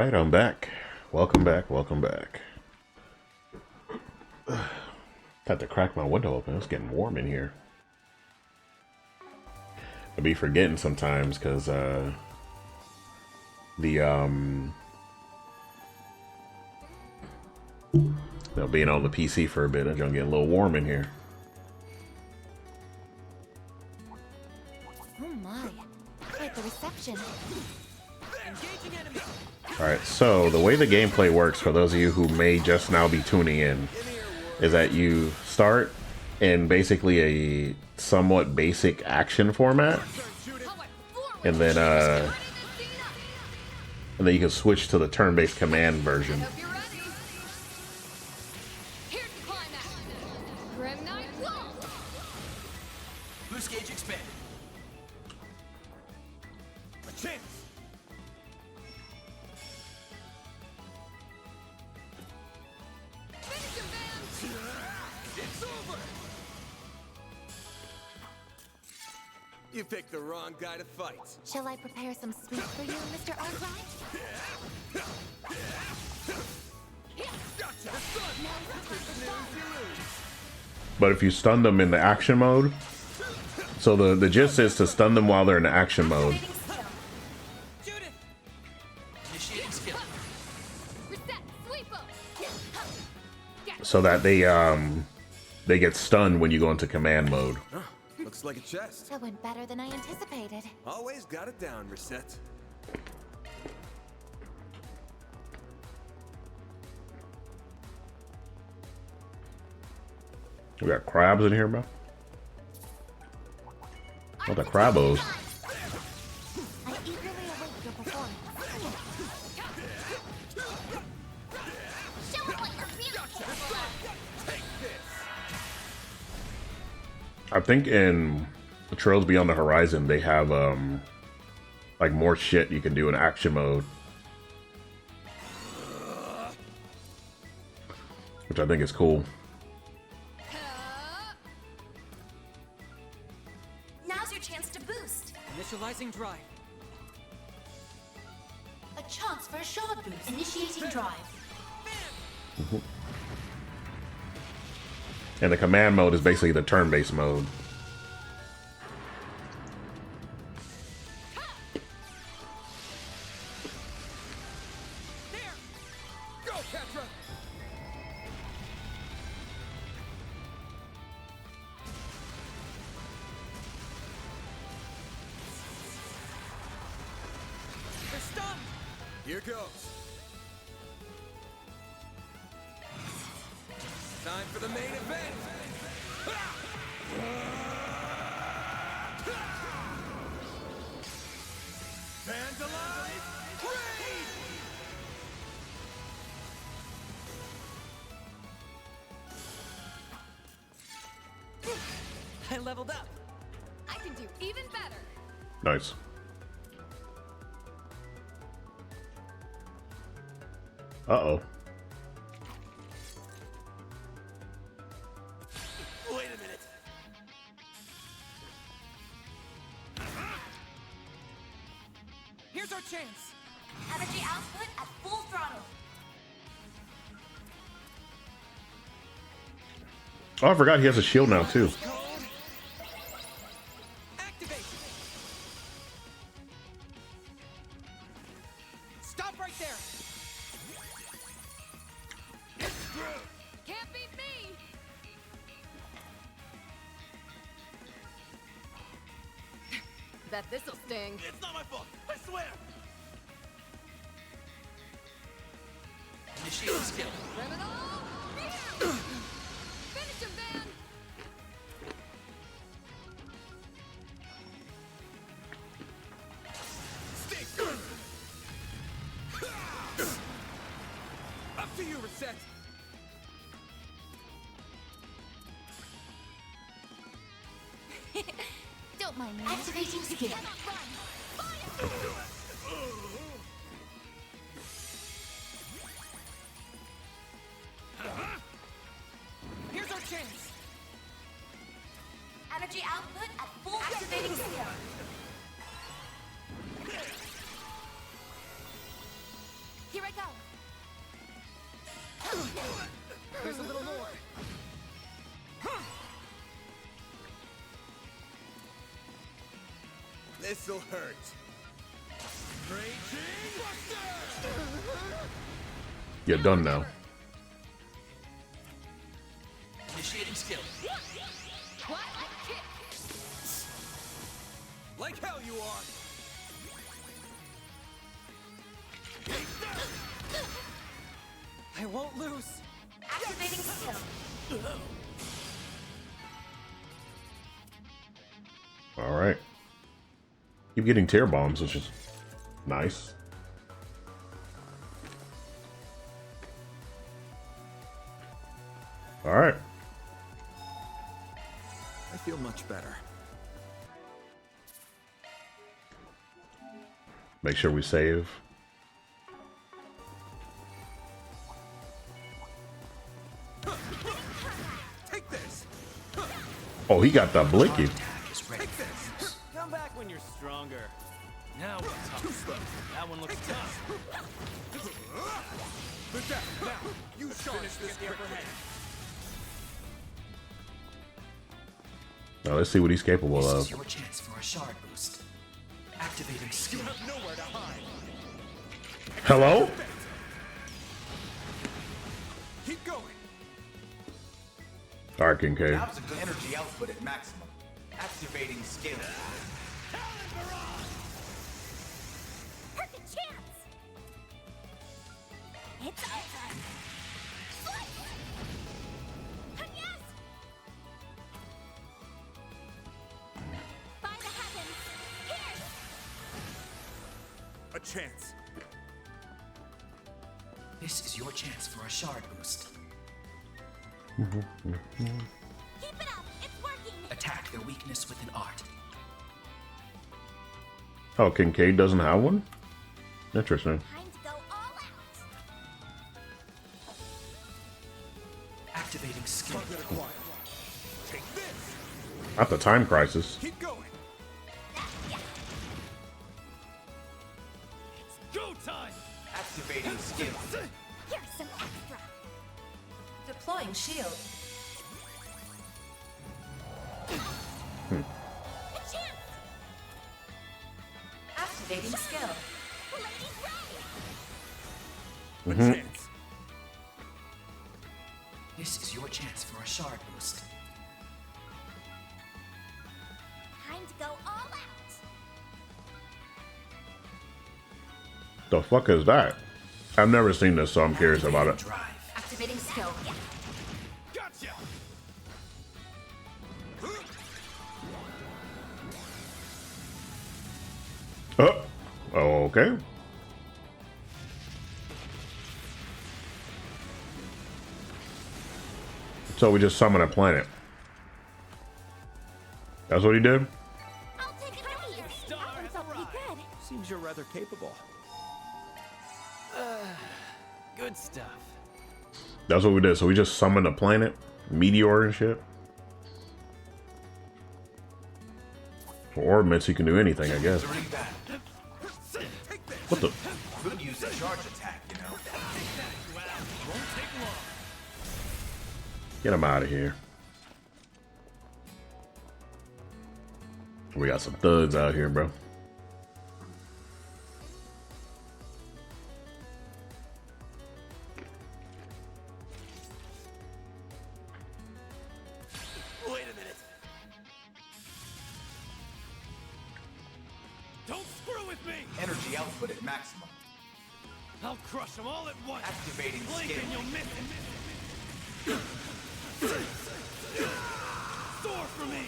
Alright, I'm back. Welcome back, welcome back. Had to crack my window open. It's getting warm in here. I be forgetting sometimes because being on the PC for a bit, it's gonna get a little warm in here. Oh my. Quite the reception. Alright, so the way the gameplay works, for those of you who may just now be tuning in, is that you start in basically a somewhat basic action format, and then you can switch to the turn-based command version. Loose gauge expand. A chance. It's over. You picked the wrong guy to fight. Shall I prepare some sweets for you, Mr. Arkwright? But if you stun them in the action mode, so the gist is to stun them while they're in the action mode. So that they get stunned when you go into command mode. Huh, looks like a chest. That went better than I anticipated. Always got it down, Reset. We got crabs in here, bro. What the crabos? I eagerly await your performance. Show it what you're feeling. I think in Trails Beyond the Horizon they have like more shit you can do in action mode, which I think is cool. Now's your chance to boost. Initializing drive. A chance for a shot boost. Initiating drive. And the command mode is basically the turn-based mode. Go, Petra. They're stunned. Here goes. Time for the main event. Fans alive, raid! I leveled up. I can do even better. Nice. Uh-oh. Wait a minute. Here's our chance. Energy output at full throttle. Oh, I forgot he has a shield now too. Activate. Stop right there. Can't beat me. Bet this'll sting. It's not my fault, I swear. Initiate skill. Criminal. Finish him, Van. Stay good. Up to you, Reset. Don't mind me. Activating skill. Here's our chance. Energy output at full activating skill. There's a little more. This'll hurt. Raging Buster! You're done now. Initiating skill. What? Kick. Like hell you are. I won't lose. Activating skill. All right. Keep getting tear bombs, which is nice. All right. I feel much better. Make sure we save. Take this. Oh, he got the blicky. Take this. Come back when you're stronger. Now we're tough. That one looks tough. But that, now, you finish this quickly. Now let's see what he's capable This of. is your chance for a shard boost. Activating skill. You have nowhere to hide. Hello? Keep going. All right, Kincaid. Now's a good energy output at maximum. Activating skill. Perfect chance! It's over! Yes! By the heavens! Here! A chance. This is your chance for a shard boost. Keep it up! It's working! Attack their weakness with an art. Oh, Kincaid doesn't have one? Interesting. Time to go all out! Activating skill. Take this. Not the time crisis. Keep going. It's go time. Activating skill. Here's some extra! Deploying shield. A chance! Activating skill. Ladies Mhm. Chance. This is your chance for a shard boost. Time to go all out! The fuck is that? I've never seen this, so I'm curious about it. Drive. Activating skill. Gotcha. Oh, okay. So we just summon a planet. That's what he did? I'll take it from you! That one felt pretty good! Seems you're rather capable. Good stuff. That's what we did. So we just summoned a planet, meteor and shit. For orbits, he can do anything, I guess. What the? Could use a charge attack, you know. Won't take long. Get him out of here. We got some thugs out here, bro. Wait a minute. Don't screw with me. Energy output at maximum. I'll crush them all at once. Activating Blink skill. and you'll miss it. Soar for me.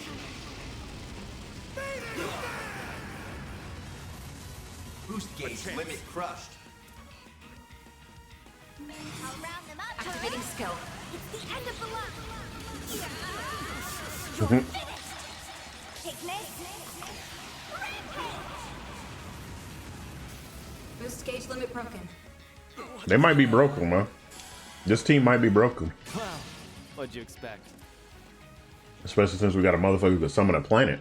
Boost gauge limit crushed. I'll round them up! Activating skill. It's the end of the line! Mhm. You're finished! Take this! Rampage! Boost gauge limit broken. They might be broken, man. This team might be broken. Wow. What'd you expect? Especially since we got a motherfucker who can summon a planet.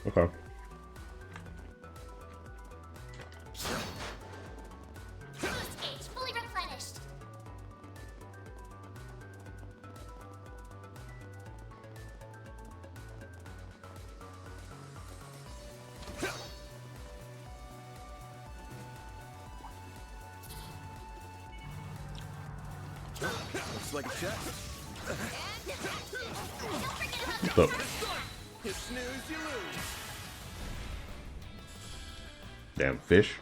Okay. Boost gauge fully replenished. Looks like a check. What's up? You snooze, you lose. Damn fish.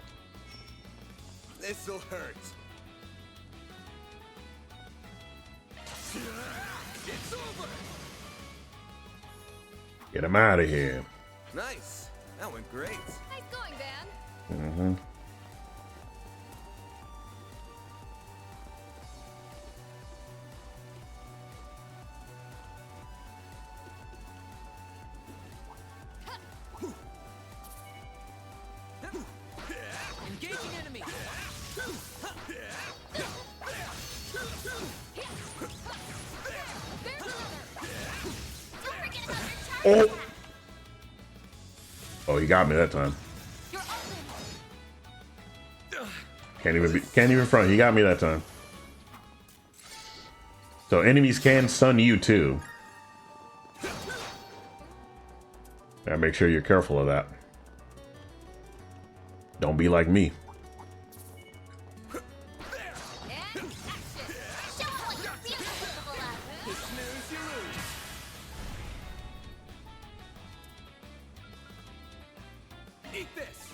This'll hurt. It's over. Get him out of here. Nice. That went great. Nice going, Van. Mm-hmm. Engaging enemy. Oh. Oh, he got me that time. Can't even front. He got me that time. So enemies can stun you too. Gotta make sure you're careful of that. Don't be like me. Eat this.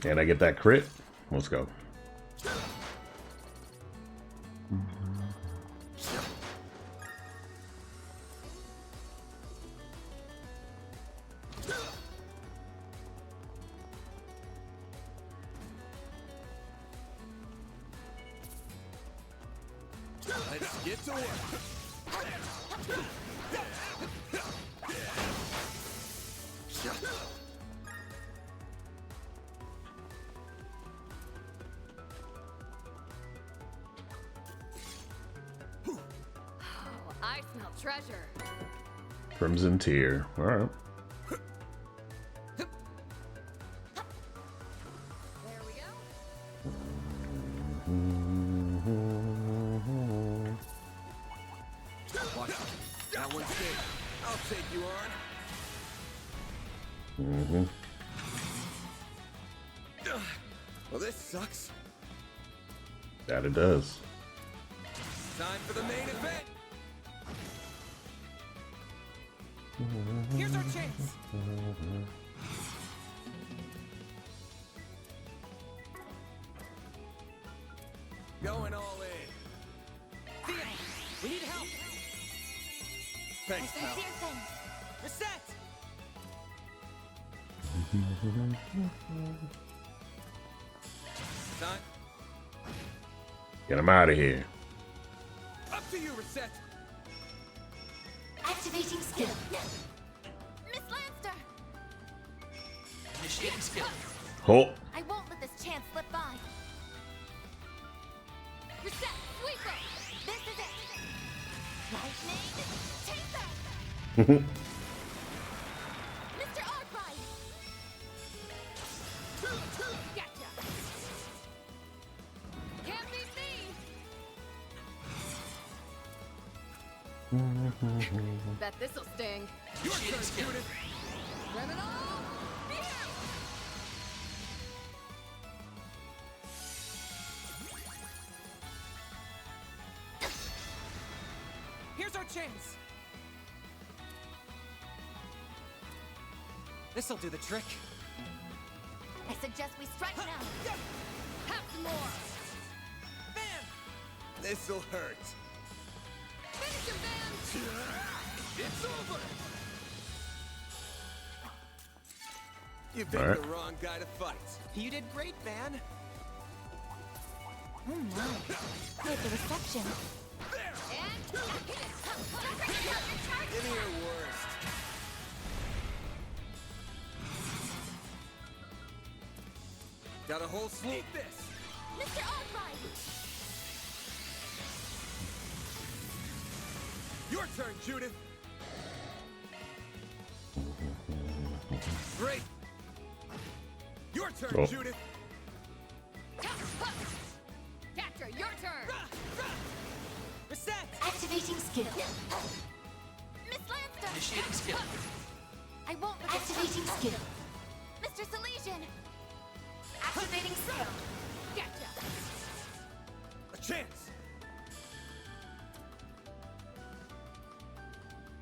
And I get that crit. Let's go. Let's get to work. Oh, I smell treasure. Crimson Tear. All right. There we go. Watch it. That one's big. I'll take you on. Mm-hmm. Well, this sucks. That it does. Time for the main event. Here's our chance. Going all in. Theo, we need help. Thanks, pal. Reset. Time. Get him out of here. Up to you, Reset. Activating skill. Miss Lanster! Initiating skill. Oh. I won't let this chance slip by. Reset! Sweeper! This is it! Lightning! Take that! Mr. Arkwright! Gotcha! Can't beat me! Bet this'll sting. Your turn, Judith. Criminal! Here's our chance. This'll do the trick. I suggest we strike now. Have some more. Bam! This'll hurt. Finish him, Van. It's over. You picked All right. the wrong guy to fight. You did great, Van. Oh my. Quite the reception. Give me your worst. Got a whole sleeve. Eat this. Mr. Arkwright! Your turn, Judith. Great. Your turn, Oh. Judith. Catcher, your turn. Reset. Activating skill. Miss Lanster. Initiating skill. I won't. Activating skill. Mr. Salesian. Activating skill. Gotcha. A chance.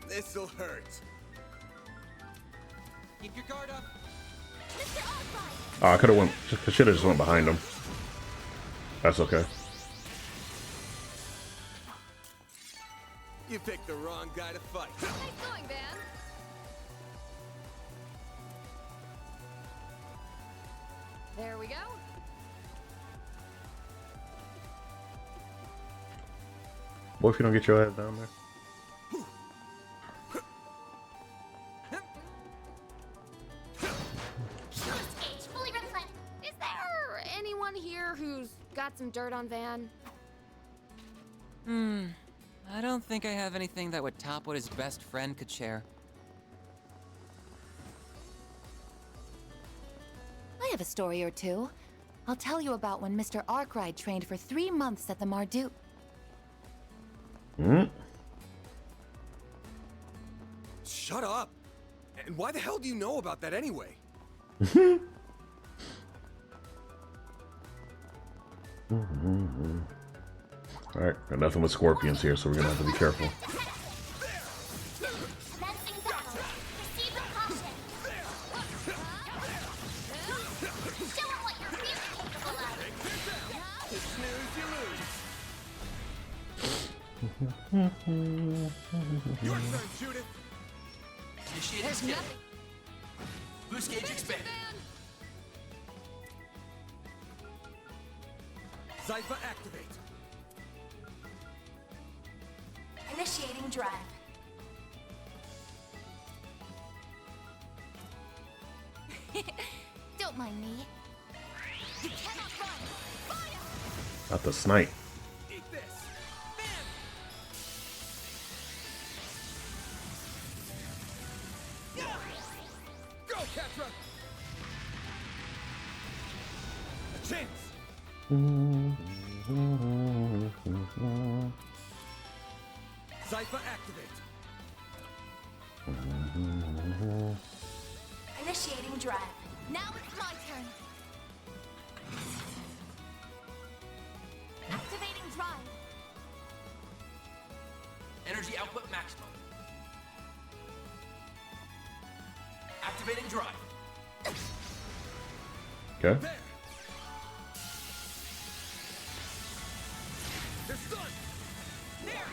This'll hurt. Keep your guard up. Mr. Osborne. Oh, I could have went. Should have just went behind him. That's okay. You picked the wrong guy to fight. Nice going, Van. There we go. Boy, if you don't get your ass down there. Gauge fully replenished. Is there anyone here who's got some dirt on Van? I don't think I have anything that would top what his best friend could share. I have a story or two. I'll tell you about when Mr. Arkwright trained for 3 months at the Marduk. Shut up. And why the hell do you know about that anyway? Alright, got nothing with scorpions here, so we're gonna have to be careful. Commencing battle. Proceed with caution. Show him what you're really capable of. Your turn, Judith. Initiating There's skill. nothing. Boost gauge expanded. Zypha activate. Initiating drive. Don't mind me. You cannot run. Fire! Not the snipe. Eat this. Go, Catra. A chance. Zypha activate. Initiating drive. Now it's my turn. Activating drive. Energy output maximum. Activating drive. Okay. There. They're stunned. There.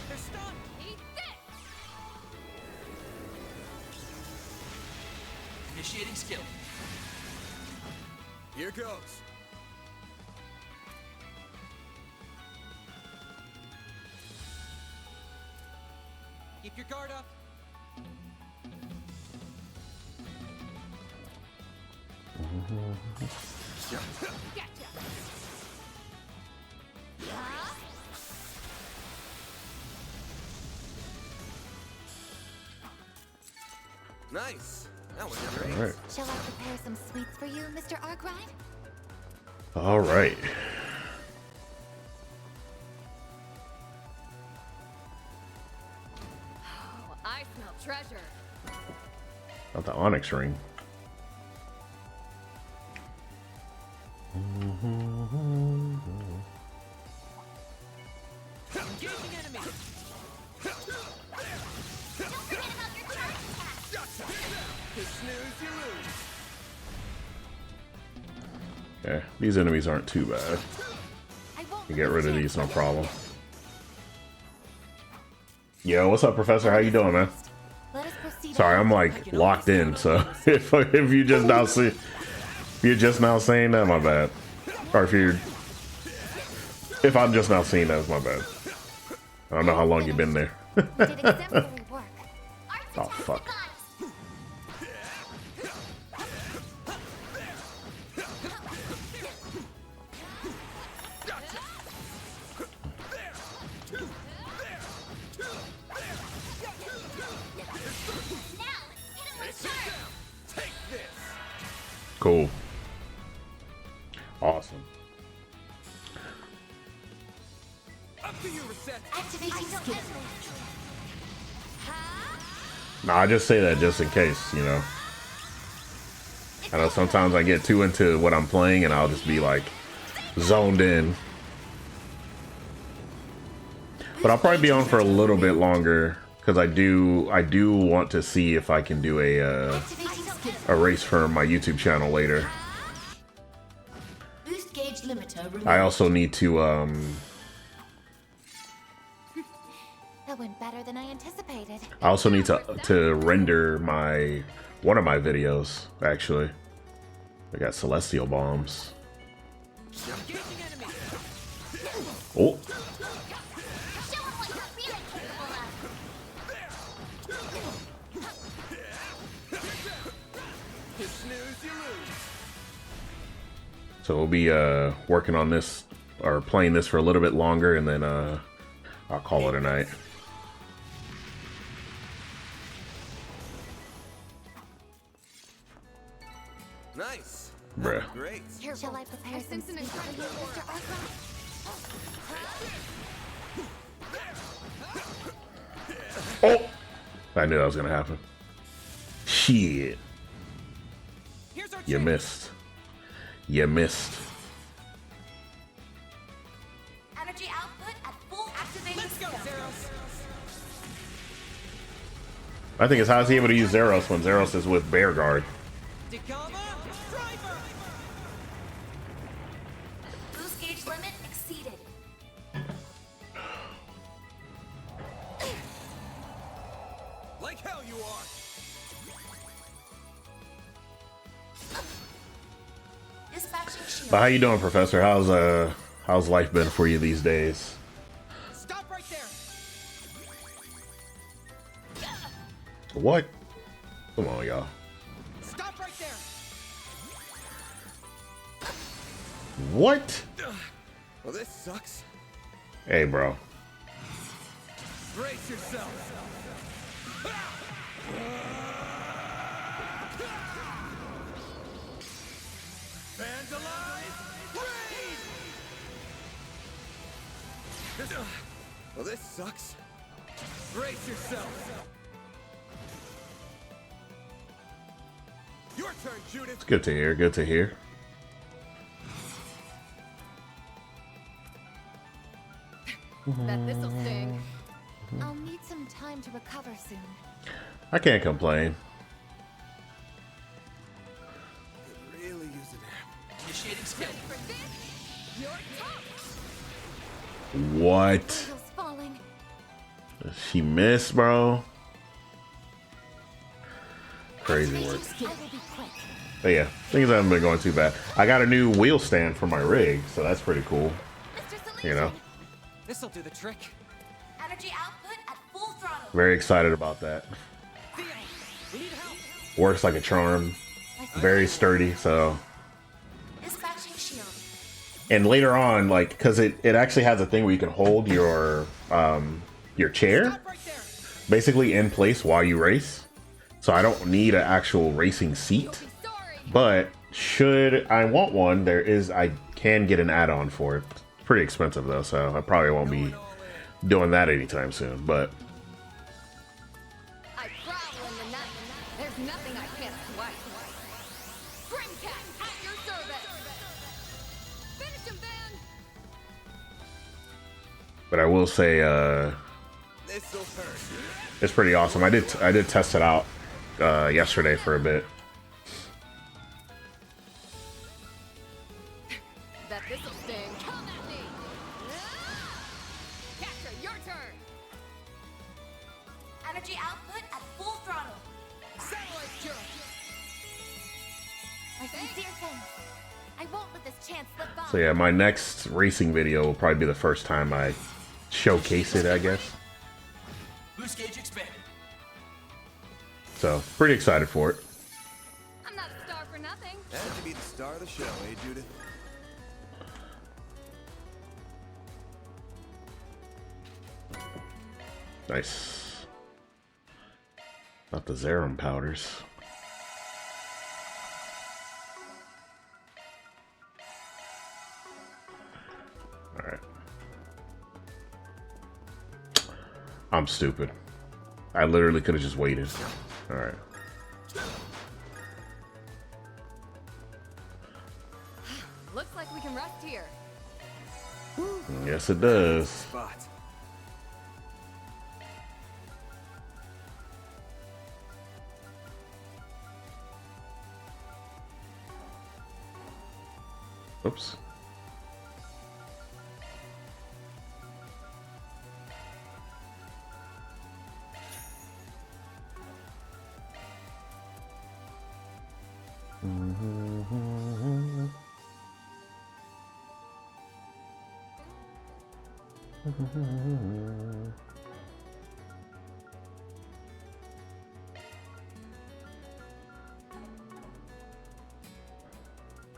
They're stunned. Eat this. Initiating skill. Here goes. Keep your guard up. Gotcha. Huh? Nice. That was great. Alright. Shall I prepare some sweets for you, Mr. Arkwright? Alright. Oh, I smell treasure. Not the onyx ring. Engaging enemy. Don't forget about your charge attack. Gotcha. You snooze, you lose. Okay, these enemies aren't too bad. You get rid of these, no problem. Yo, what's up, Professor? How you doing, man? Let us proceed. Sorry, I'm like locked in, so if you just now see, if you're just now saying that, my bad. Or if I'm just now seeing that, it's my bad. I don't know how long you've been there. Did exemplary work. Oh fuck. Cool. Awesome. Activating skill. No, I just say that just in case, you know. I know sometimes I get too into what I'm playing and I'll just be like zoned in. But I'll probably be on for a little bit longer because I do want to see if I can do a race for my YouTube channel later. Boost gauge limiter removed. I also need to That went better than I anticipated. I also need to render one of my videos actually. I got celestial bombs. Oh. So we'll be working on this or playing this for a little bit longer, and then I'll call it a night. Nice. Bruh. Great. Here, shall I prepare some speed for you, Mr. Arkwright? Oh! I knew that was gonna happen. Shit. You missed. You missed. Energy output at full activating skill. I think it's how is he able to use Zeros when Zeros is with Bear Guard? Boost gauge limit exceeded. Like hell you are. Dispatching shield. But how you doing, Professor? How's life been for you these days? Stop right there. What? Come on, y'all. Stop right there. What? Well, this sucks. Hey, bro. Brace yourself. Well, this sucks. Brace yourself. Your turn, Judith. It's good to hear. Good to hear. Bet this'll sting. I'll need some time to recover soon. I can't complain. Could really use it. Initiating skill. You're top. What? Wheels falling. She missed, bro. Crazy work. I will be quick. But yeah, things haven't been going too bad. I got a new wheel stand for my rig, so that's pretty cool. You know, This'll do the trick. Energy output at full throttle. very excited about that. Works like a charm. Very sturdy, so. Dispatching shield. And later on, like, because it actually has a thing where you can hold your chair basically in place while you race. So I don't need an actual racing seat. But should I want one, I can get an add-on for it. It's pretty expensive though, so I probably won't be doing that anytime soon. But I prowl in the night. There's nothing I can't swipe. Grimcat, at your service. Finish him, Ben. but I will say This'll hurt. it's pretty awesome. I did test it out yesterday for a bit. Bet this'll sting. Come at me. Catcher, your turn. Energy output at full throttle. Satellite jump. My sincere thanks. I won't let this chance slip by. So yeah, my next racing video will probably be the first time I showcase it, I guess. Boost gauge expanded. So pretty excited for it. I'm not a star for nothing. Had to be the star of the show, eh, Judith? Nice. Not the Zerum powders. Alright. I'm stupid. I literally could have just waited. Alright. Looks like we can rest here. Yes, it does. Spot. Oops.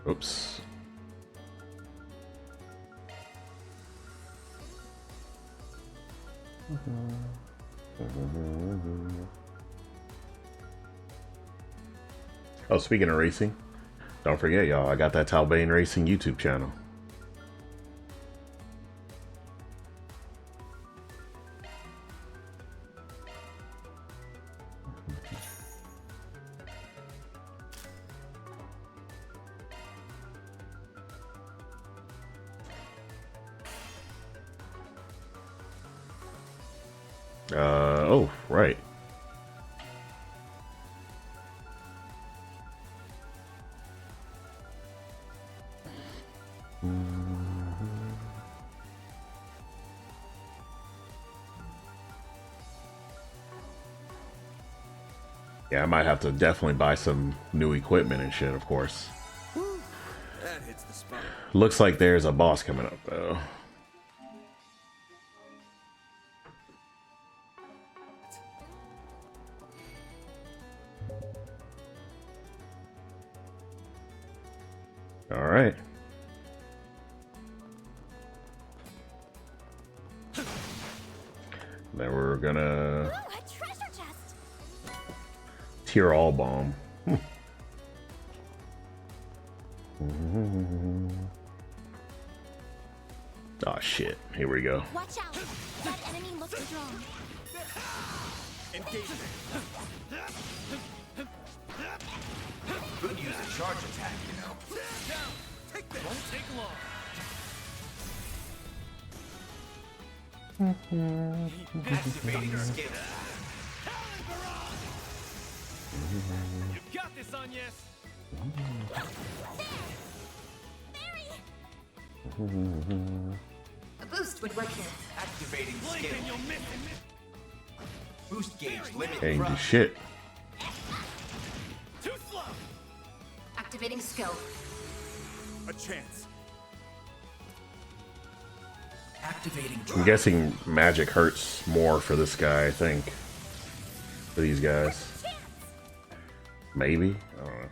Oops. Oh, speaking of racing, don't forget, y'all, I got that Talbain Racing YouTube channel. Oh, right. Yeah, I might have to definitely buy some new equipment and shit, of course. That hits the spot. Looks like there's a boss coming up, though. All right. Then we're gonna Ooh, a treasure chest. tier all bomb. Oh shit! Here we go. Watch out. That enemy looks strong. Engagement. Could use a charge attack, you know. Down. Take that. Won't take long. Activating skill. You got this, Agnes. A boost would work here. Activating Blink skill. and you'll miss it. Boost gauge limit. Can't do thrust. shit. Too slow. Activating skill. A chance. Activating I'm drive. guessing magic hurts more for this guy. I think for these guys, maybe. I don't know.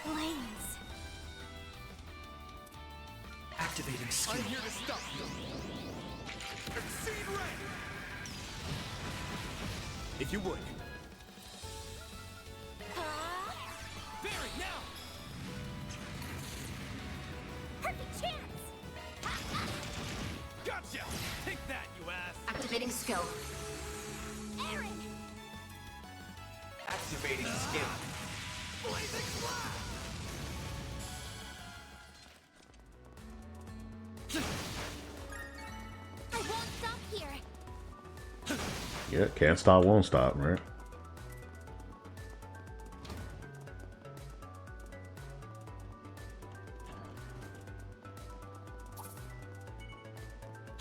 Flames. Activating skill. I'm here to stop you. Exceed rank. If you would. Barry, now. Perfect chance. Gotcha. Take that, you ass. Activating skill. Aaron. Activating skill. Blazing flash. I won't stop here. Yeah, can't stop, won't stop, right?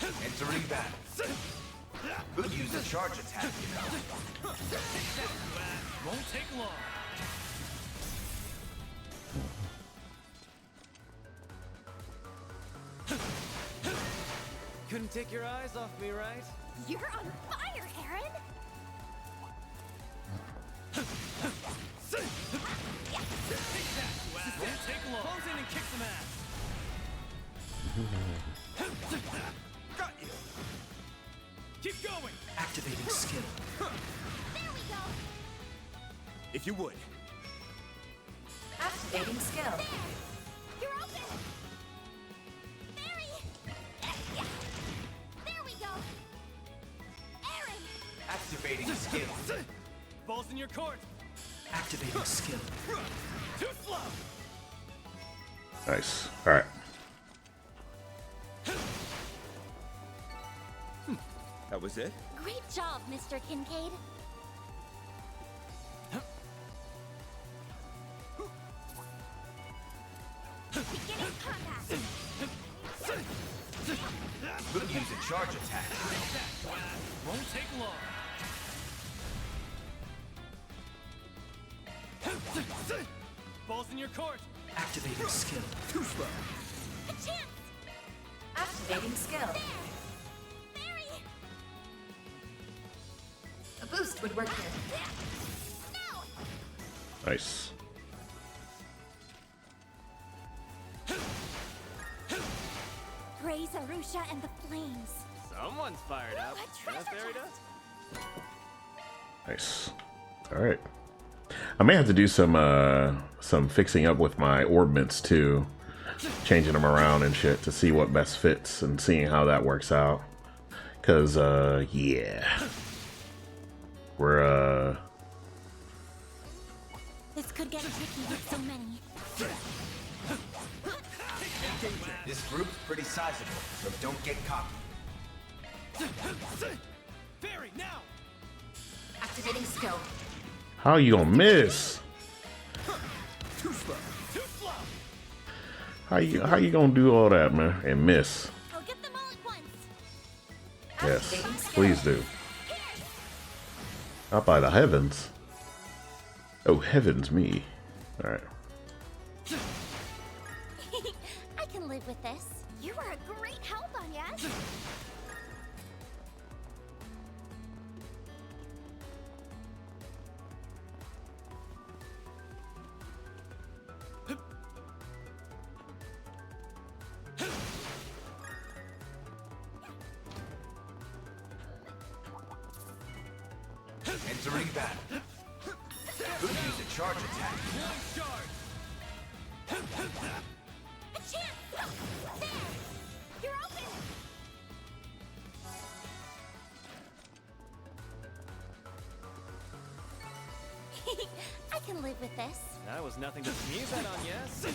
Entering battle. Could use a charge attack, you know. Won't take long. Couldn't take your eyes off me, right? You're on fire, Aaron. Take that, you ass. Won't take long. Close in and kick some ass. Got you. Keep going. Activating skill. There we go. If you would. Activating skill. You're open. Barry. Activating skill. Ball's in your court. Activating skill. Too slow. Nice. All right. That was it? Great job, Mr. Kincaid. Beginning combat. Could use a charge attack. Won't take long. Ball's in your court. Activating skill. Too slow. A chance. Activating skill. Barry. A boost would work here. No. Nice. Praise Arusha and the flames. Someone's fired up. Treasure Fairy chest. dust? Nice. All right. I may have to do some fixing up with my orbments too, changing them around and shit to see what best fits and seeing how that works out. Cause yeah, we're This could get tricky with so many. This group's pretty sizable, so don't get cocky. Fairy, now! Activating skill. how you gonna miss? Too slow. Too slow. How you gonna do all that, man, and miss? I'll get them all at once. Yes, please do. Not by the heavens. Oh heavens me. All right. I can live with this. You were a great help, Anya. Entering battle. Could use a charge attack. One charge. A chance. There. You're open. I can live with this. That was nothing to sneeze at, on, yes?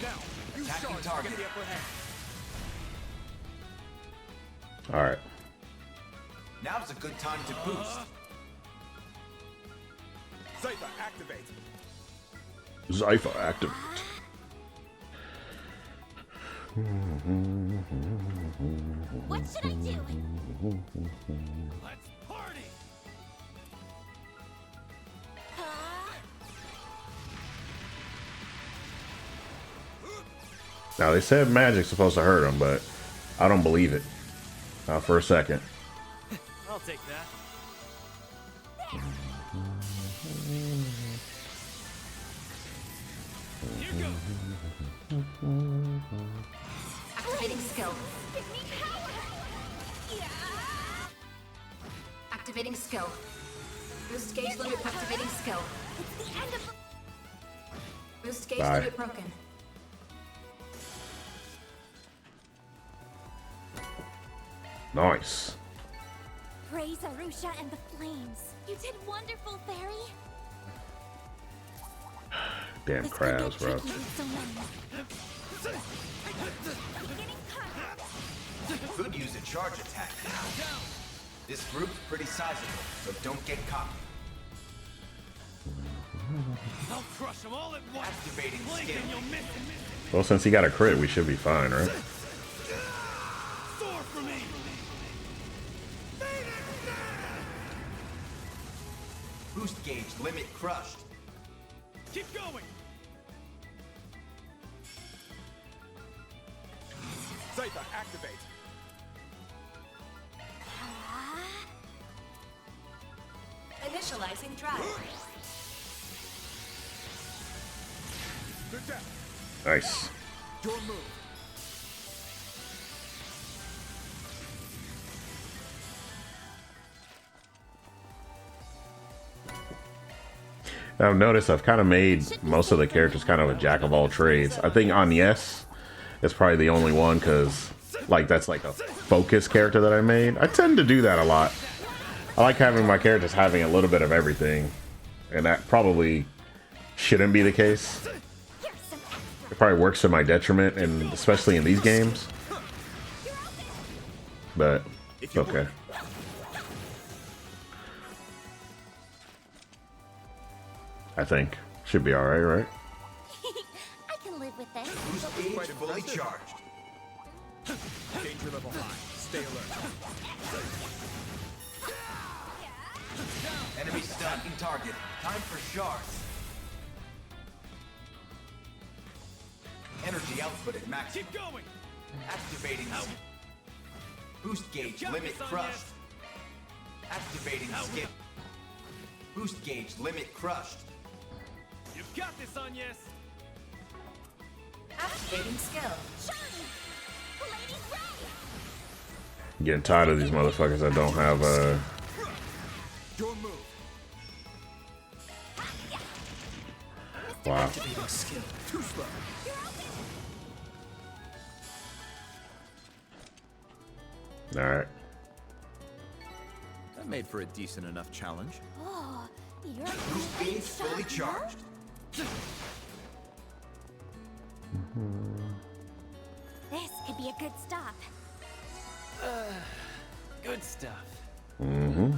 Now, you Attacking charge. target. Get the upper hand. All right. Now's a good time to boost. Zypher, activate. Zypher activate. What should I do? Let's party! Now they said magic's supposed to hurt him, but I don't believe it. Not for a second. I'll take that. Here goes. Activating skill. Give me power. Yeah. Activating skill. Boost gauge limit activating skill. It's the end of the... Boost gauge Bye. limit broken. Nice. Praise Arusha and the flames. You did wonderful, Fairy. Damn This crabs, could get bro. tricky with so many. Beginning combat. Could use a charge attack. This group's pretty sizable, so don't get cocky. I'll crush them all at once. Activating Blink skill. and you'll miss and miss. Well, since he got a crit, we should be fine, right? Soar for me. Boost gauge limit crushed. Keep going. Zypher, activate. Initializing drive. Good job. Nice. Your move. I've noticed I've kind of made most of the characters kind of a jack of all trades. I think Agnes is probably the only one because, like, that's like a focus character that I made. I tend to do that a lot. I like having my characters having a little bit of everything, and that probably shouldn't be the case. It probably works to my detriment, and especially in these games. But it's okay. I think should be all right, right? I can live with this. Boost gauge fully charged. Danger level high. Stay alert. Enemy stalking target. Time for shards. Energy output at max. Keep going. Activating. Boost gauge limit crushed. Activating skip. Boost gauge limit crushed. You've got this, Agnes. Activating skill. Getting tired of these motherfuckers that don't have Your move. wow. Activating skill. Too slow. Alright. That made for a decent enough challenge. Oh, you're Boost gauge fully charged. This could be a good stop. Good stuff. Mm-hmm.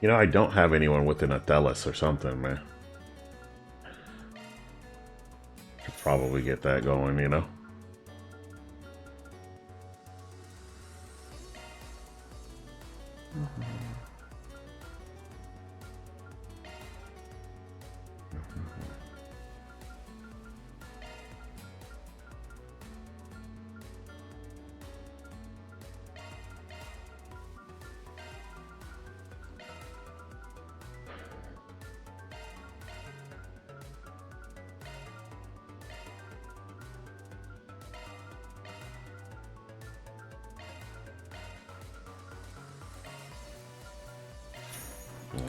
You know, I don't have anyone with an Athelis or something, man. Could probably get that going, you know?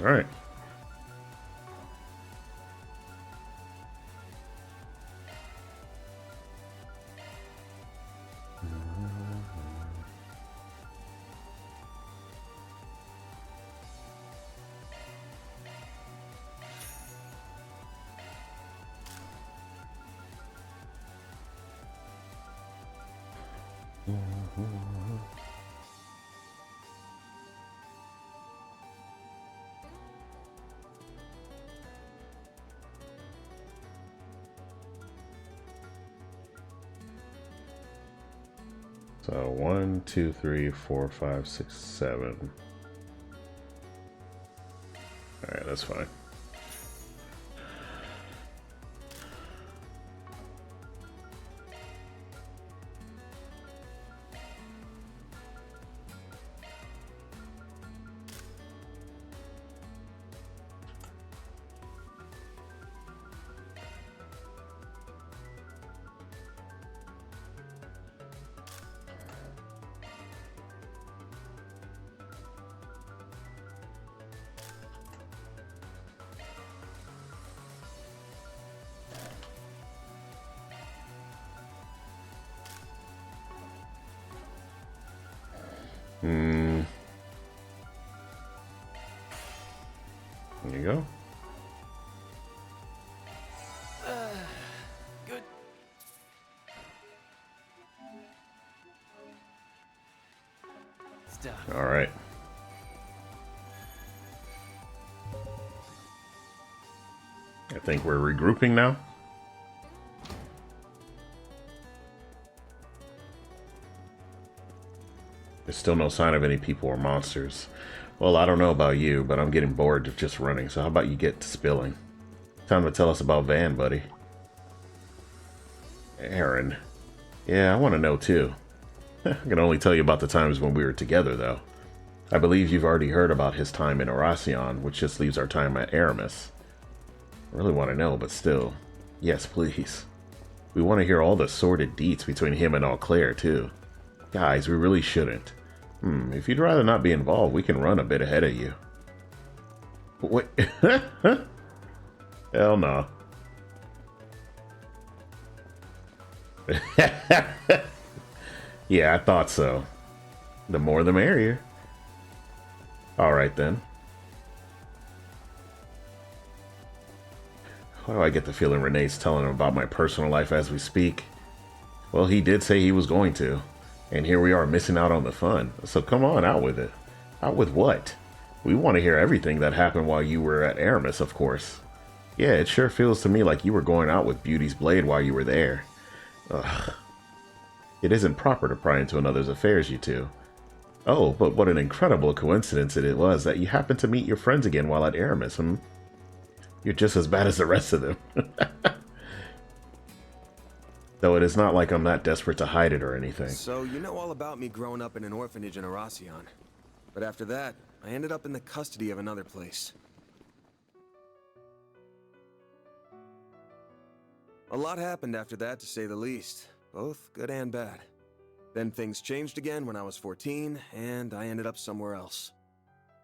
All right. So 1, 2, 3, 4, 5, 6, 7. All right, that's fine. There you go. Good. Stuff. All right. I think we're regrouping now. There's still no sign of any people or monsters. Well, I don't know about you, but I'm getting bored of just running, so how about you get to spilling? Time to tell us about Van, buddy. Aaron. Yeah, I want to know too. I can only tell you about the times when we were together, though. I believe you've already heard about his time in Oracion, which just leaves our time at Aramis. I really want to know, but still. Yes, please. We want to hear all the sordid deets between him and Eau-Claire, too. Guys, we really shouldn't. If you'd rather not be involved, we can run a bit ahead of you. Wait. Hell no. Yeah, I thought so. The more the merrier. Alright then. Why do I get the feeling Renee's telling him about my personal life as we speak? Well, he did say he was going to. And here we are missing out on the fun. So come on, out with it. Out with what? We want to hear everything that happened while you were at Aramis, of course. Yeah, it sure feels to me like you were going out with Beauty's blade while you were there. Ugh. It isn't proper to pry into another's affairs, you two. Oh, but what an incredible coincidence it was that you happened to meet your friends again while at Aramis, You're just as bad as the rest of them. Though it is not like I'm that desperate to hide it or anything. So, you know all about me growing up in an orphanage in Oracion. But after that, I ended up in the custody of another place. A lot happened after that, to say the least. Both good and bad. Then things changed again when I was 14, and I ended up somewhere else.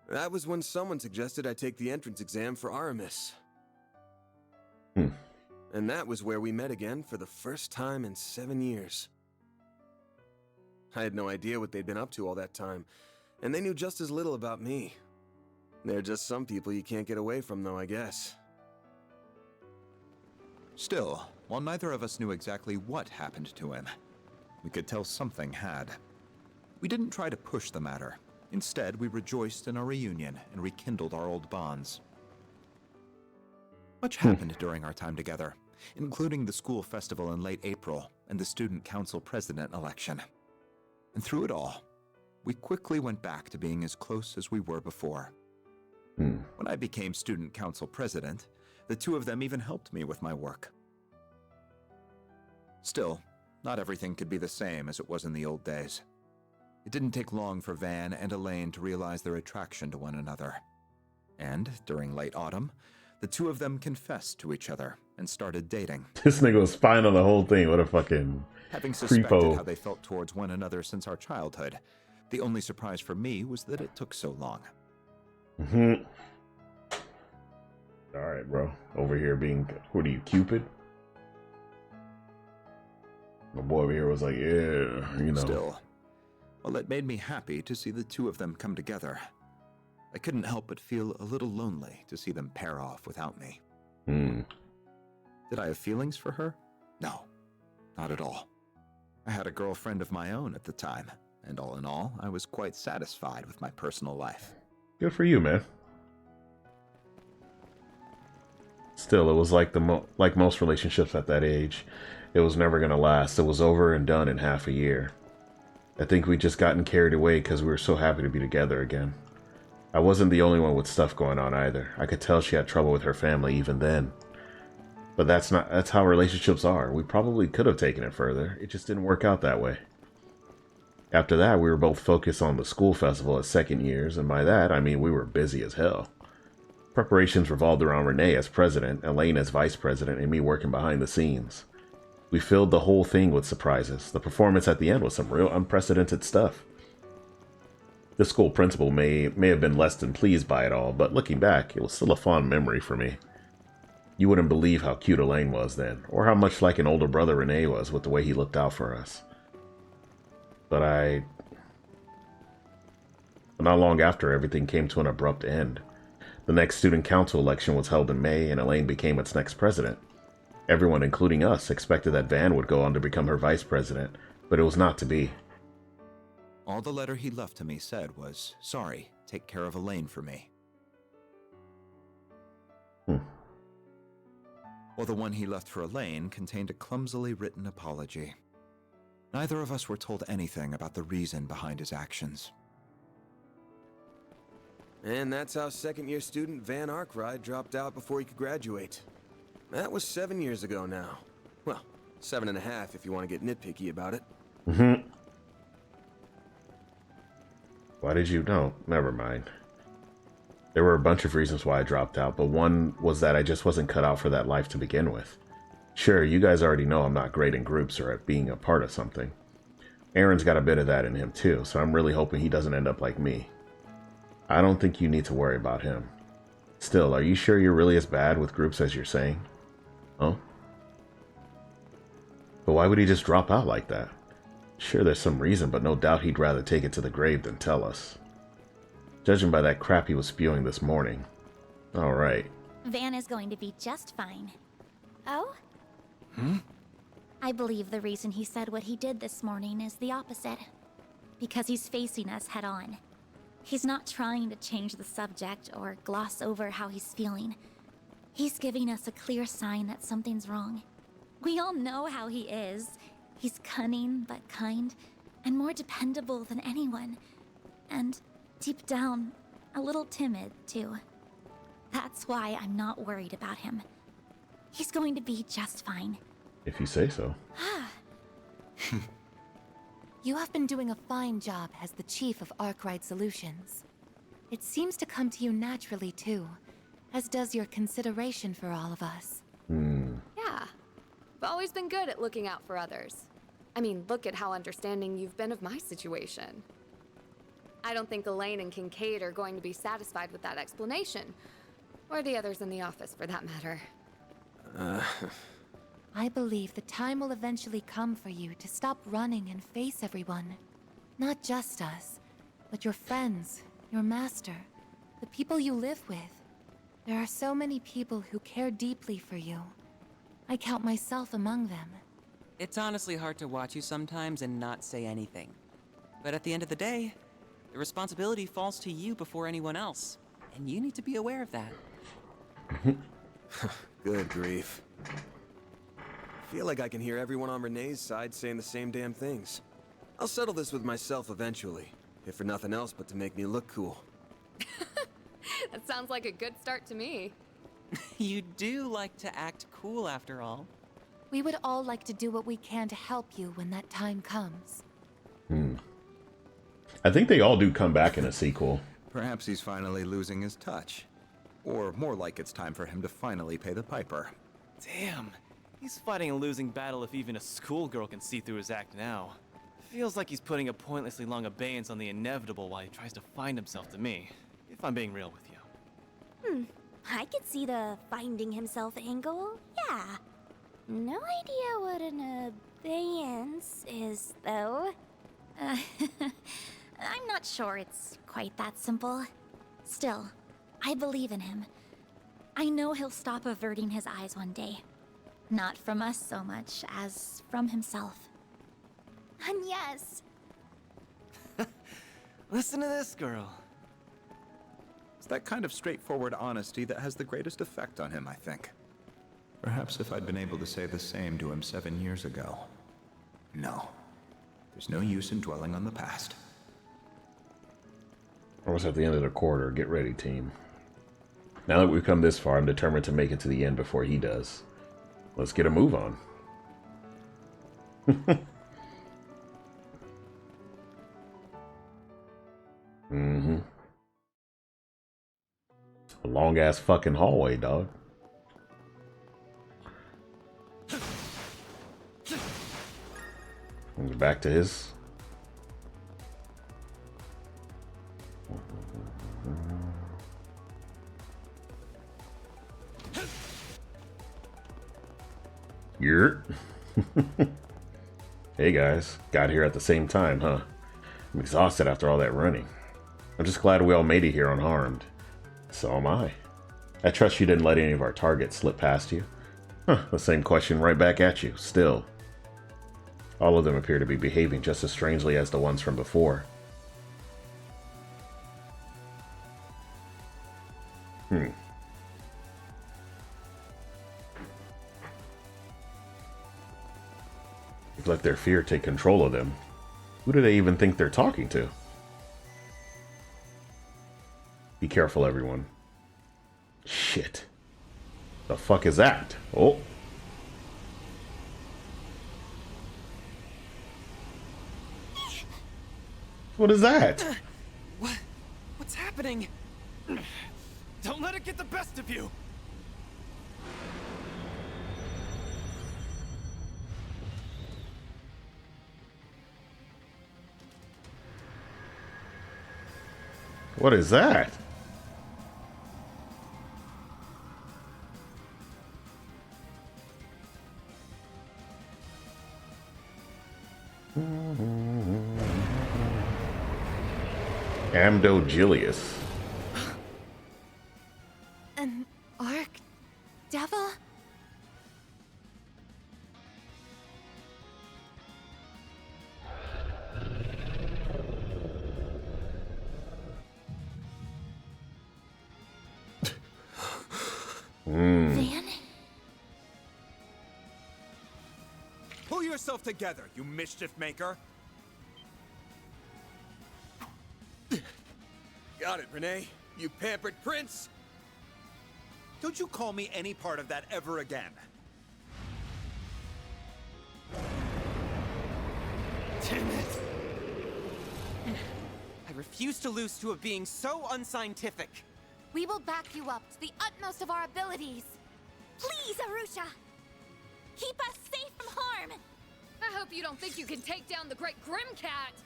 That was when someone suggested I take the entrance exam for Aramis. And that was where we met again for the first time in 7 years. I had no idea what they'd been up to all that time, and they knew just as little about me. They're just some people you can't get away from, though, I guess. Still, while neither of us knew exactly what happened to him, we could tell something had. We didn't try to push the matter. Instead, we rejoiced in our reunion and rekindled our old bonds. Much happened during our time together, including the school festival in late April and the student council president election. And through it all, we quickly went back to being as close as we were before. When I became student council president, the two of them even helped me with my work. Still, not everything could be the same as it was in the old days. It didn't take long for Van and Elaine to realize their attraction to one another. And during late autumn, the two of them confessed to each other and started dating. This nigga was spying on the whole thing. What a fucking Having suspected creepo. how they felt towards one another since our childhood, the only surprise for me was that it took so long. Alright, bro. Over here being, what are you, Cupid? My boy over here was like, yeah, you know. Still, well, it made me happy to see the two of them come together. I couldn't help but feel a little lonely to see them pair off without me. Did I have feelings for her? No, not at all. I had a girlfriend of my own at the time, and all in all, I was quite satisfied with my personal life. Good for you, man. Still, it was like like most relationships at that age. It was never gonna last. It was over and done in half a year. I think we just gotten carried away because we were so happy to be together again. I wasn't the only one with stuff going on either. I could tell she had trouble with her family even then. But that's how relationships are. We probably could have taken it further. It just didn't work out that way. After that, we were both focused on the school festival as second years, and by that, I mean we were busy as hell. Preparations revolved around Renee as president, Elaine as vice president, and me working behind the scenes. We filled the whole thing with surprises. The performance at the end was some real unprecedented stuff. The school principal may have been less than pleased by it all, but looking back, it was still a fond memory for me. You wouldn't believe how cute Elaine was then, or how much like an older brother Renee was with the way he looked out for us. But not long after, everything came to an abrupt end. The next student council election was held in May, and Elaine became its next president. Everyone, including us, expected that Van would go on to become her vice president, but it was not to be. All the letter he left to me said was, "Sorry, take care of Elaine for me." While the one he left for Elaine contained a clumsily written apology. Neither of us were told anything about the reason behind his actions. And that's how second-year student Van Arkwright dropped out before he could graduate. That was 7 years ago now. Well, 7.5 if you want to get nitpicky about it. Why did you? No, never mind. There were a bunch of reasons why I dropped out, but one was that I just wasn't cut out for that life to begin with. Sure, you guys already know I'm not great in groups or at being a part of something. Aaron's got a bit of that in him too, so I'm really hoping he doesn't end up like me. I don't think you need to worry about him. Still, are you sure you're really as bad with groups as you're saying? Huh? But why would he just drop out like that? Sure, there's some reason, but no doubt he'd rather take it to the grave than tell us. Judging by that crap he was spewing this morning. Alright. Van is going to be just fine. Oh? I believe the reason he said what he did this morning is the opposite. Because he's facing us head on. He's not trying to change the subject or gloss over how he's feeling. He's giving us a clear sign that something's wrong. We all know how he is. He's cunning but kind, and more dependable than anyone. And deep down, a little timid, too. That's why I'm not worried about him. He's going to be just fine. If you say so. You have been doing a fine job as the chief of Arkwright Solutions. It seems to come to you naturally, too, as does your consideration for all of us. Yeah. I've always been good at looking out for others. I mean, look at how understanding you've been of my situation. I don't think Elaine and Kincaid are going to be satisfied with that explanation. Or the others in the office, for that matter. I believe the time will eventually come for you to stop running and face everyone. Not just us, but your friends, your master, the people you live with. There are so many people who care deeply for you. I count myself among them. It's honestly hard to watch you sometimes and not say anything. But at the end of the day, the responsibility falls to you before anyone else. And you need to be aware of that. Good grief. I feel like I can hear everyone on Renee's side saying the same damn things. I'll settle this with myself eventually, if for nothing else but to make me look cool. That sounds like a good start to me. You do like to act cool after all. We would all like to do what we can to help you when that time comes. I think they all do come back in a sequel. Perhaps he's finally losing his touch. Or more like it's time for him to finally pay the piper. Damn. He's fighting a losing battle if even a schoolgirl can see through his act now. Feels like he's putting a pointlessly long abeyance on the inevitable while he tries to find himself to me, if I'm being real with you. I could see the finding himself angle, yeah. No idea what an abeyance is, though. I'm not sure it's quite that simple. Still, I believe in him. I know he'll stop averting his eyes one day. Not from us so much as from himself. And yes. Listen to this girl. It's that kind of straightforward honesty that has the greatest effect on him, I think. Perhaps if I'd been able to say the same to him 7 years ago. No. There's no use in dwelling on the past. Almost at the end of the quarter. Get ready, team. Now that we've come this far, I'm determined to make it to the end before he does. Let's get a move on. It's a long-ass fucking hallway, dog. And back to his... Yurt. Hey guys, got here at the same time, huh? I'm exhausted after all that running. I'm just glad we all made it here unharmed. So am I. I trust you didn't let any of our targets slip past you. Huh, the same question right back at you, still. All of them appear to be behaving just as strangely as the ones from before. Let their fear take control of them. Who do they even think they're talking to? Be careful, everyone. Shit. The fuck is that? Oh. What is that? What's happening? Don't let it get the best of you. What is that? Amdogilius. An arc devil? Van? Pull yourself together, you mischief maker. Got it, Renee. You pampered prince. Don't you call me any part of that ever again. Damn it. I refuse to lose to a being so unscientific. We will back you up to the utmost of our abilities. Please, Arusha! Keep us safe from harm! I hope you don't think you can take down the Great Grimcat!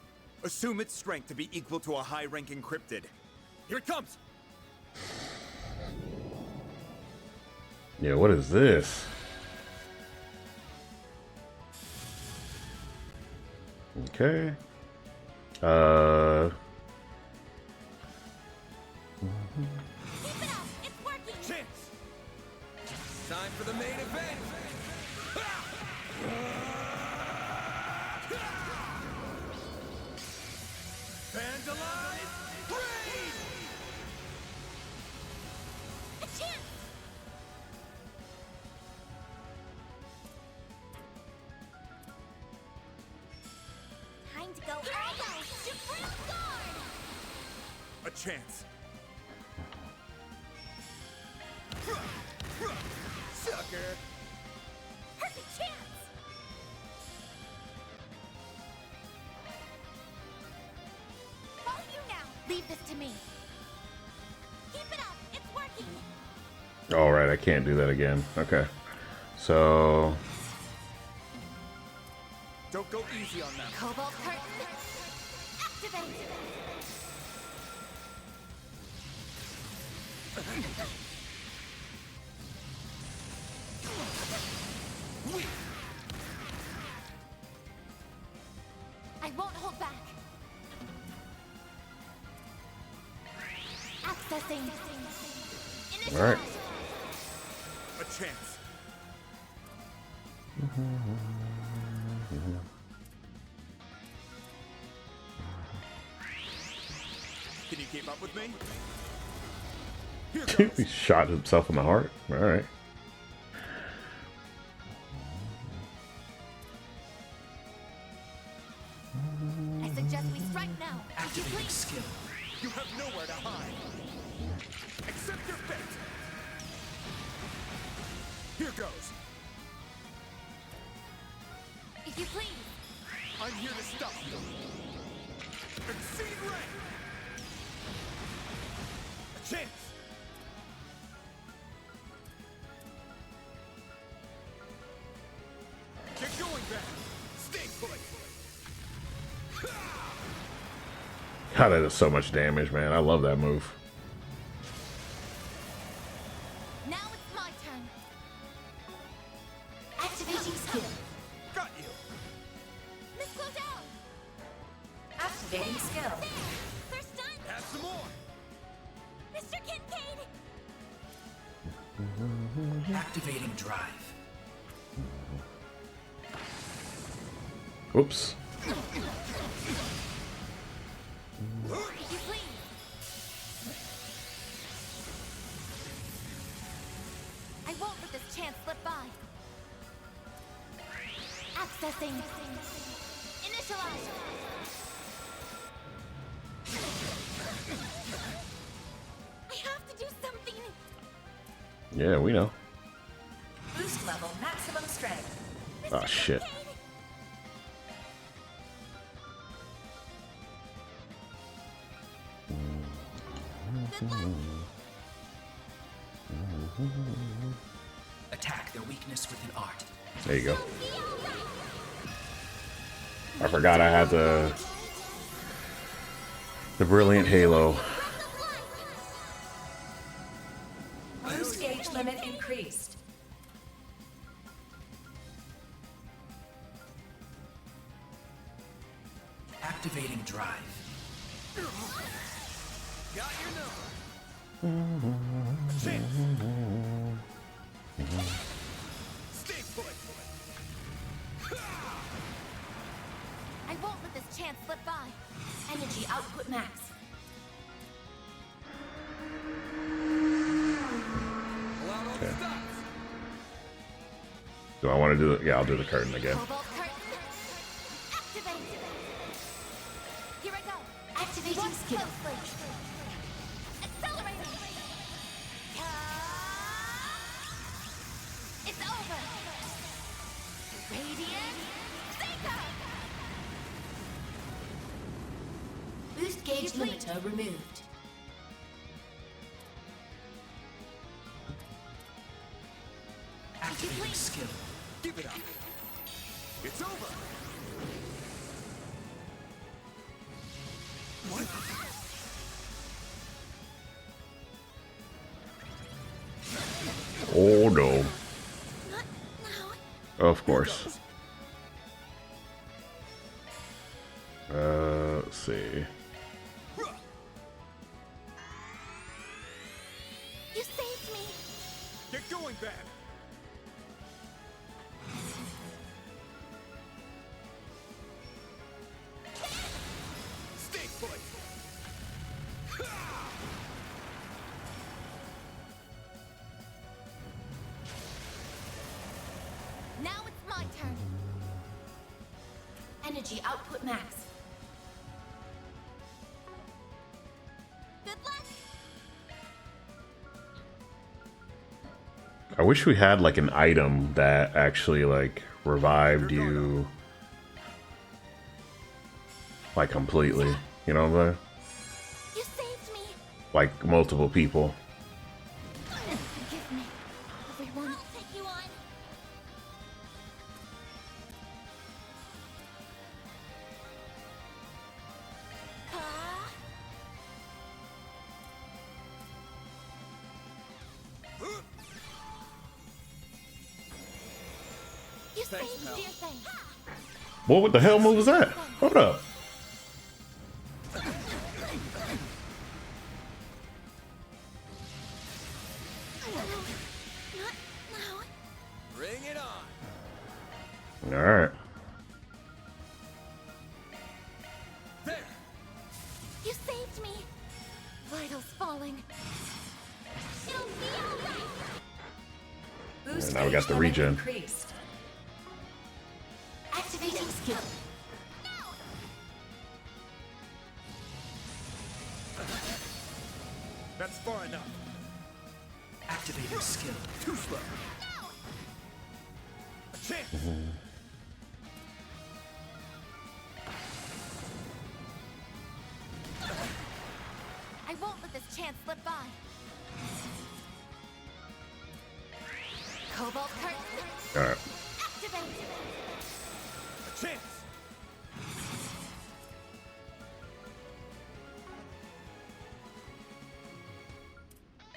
Assume its strength to be equal to a high-ranking cryptid. Here it comes! Yeah, what is this? Okay. Keep it up! It's working! Chance! Time for the main event! Vandalize! Freeze! A chance! Time to go all out! Supreme Guard! A chance! Sucker! Perfect chance! All you now! Leave this to me. Keep it up! It's working! Alright, I can't do that again. Okay. So... Don't go easy on them. Cobalt curtain! Activate! I won't hold back. Accessing. Alright. A chance. Can you keep up with me? Here goes. He shot himself in the heart. Alright. I suggest we strike now. Activating skill. You have nowhere to hide. Accept your fate. Here goes. If you please. I'm here to stop you. Exceed rank. A chance. Get going, back. Stay put. God, that does so much damage, man. I love that move. Now it's my turn. Activating skill. Got you. Miss Slow down. Activating skill. There. They're stunned. Have some more. Mr. Kincaid. Activating drive. Oops. I won't let this chance slip by. Accessing. Initialize. I have to do something. Yeah, we know. Boost level maximum strength. Oh shit. Attack their weakness with an art. There you go. I forgot I had the brilliant halo. Boost gauge limit increased. Activating drive. Got your number. Stay put. I won't let this chance slip by. Energy output max. Okay. Do I want to do it? Yeah, I'll do the curtain again. Cobalt curtain. Activate. Here I go. Activating skill. Accelerating. It's over. Radiant. Zeta. Boost gauge limiter removed. Activating skill. Give it up. It's over. What? Oh no. Of course. Let's see. You saved me. Get going, Bam. Stay put. Now it's my turn. Energy output max. Good luck. I wish we had like an item that actually like revived you like completely. You know what I'm saying? You saved me. Like multiple people. Forgive me, everyone. I'll take you on. You saved me, dear thing. What the hell move was that? Hold up. Bring it on. All right. There. You saved me. Vitals falling. It'll be all right. Boost And now we got the gauge limit regen. increased. Activating skill. That's far enough. Activating skill. Too slow. A chance. I won't let this chance slip by. Cobalt curtain. All right. Activate. A chance.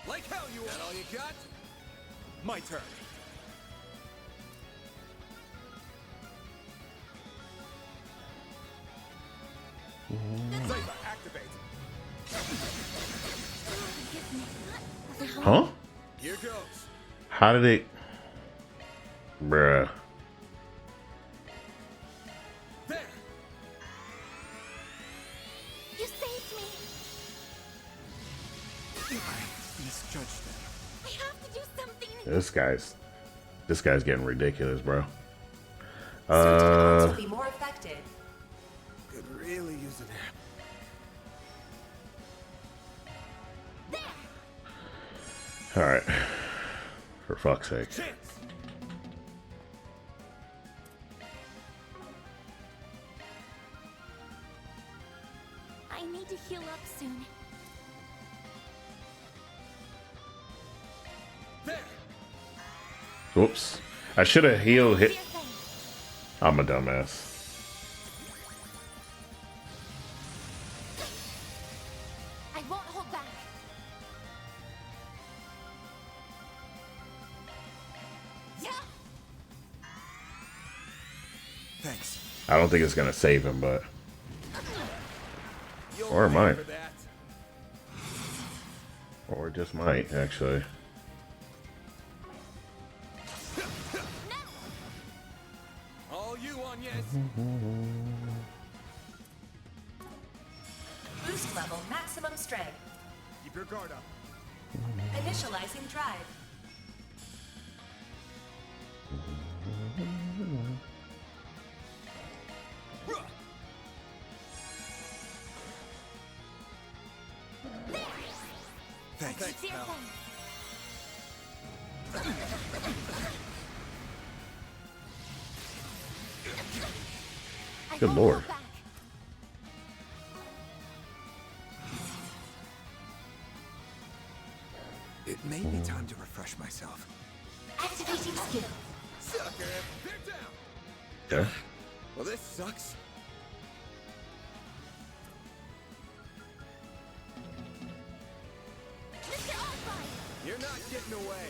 Like hell you are. That all you got? My turn. Saber, activate. Forgive me, everyone. Huh? Here goes. How did it... Bruh. You saved me. I misjudged them. I have to do something. This guy's getting ridiculous, bro. Will be more effective. Could really use a nap. All right. For fuck's sake. I need to heal up soon. Oops. I should have healed hit. I'm a dumbass. I won't hold back. Yeah. Thanks. I don't think it's gonna save him, but... Or it might. Or it just might, actually. All you on, yes. Boost level maximum strength. Keep your guard up. Initializing drive. Thanks, pal. Good lord. It may be time to refresh myself. Activating skill. Sucker, they're down. Okay. Well, this sucks. You're not getting away.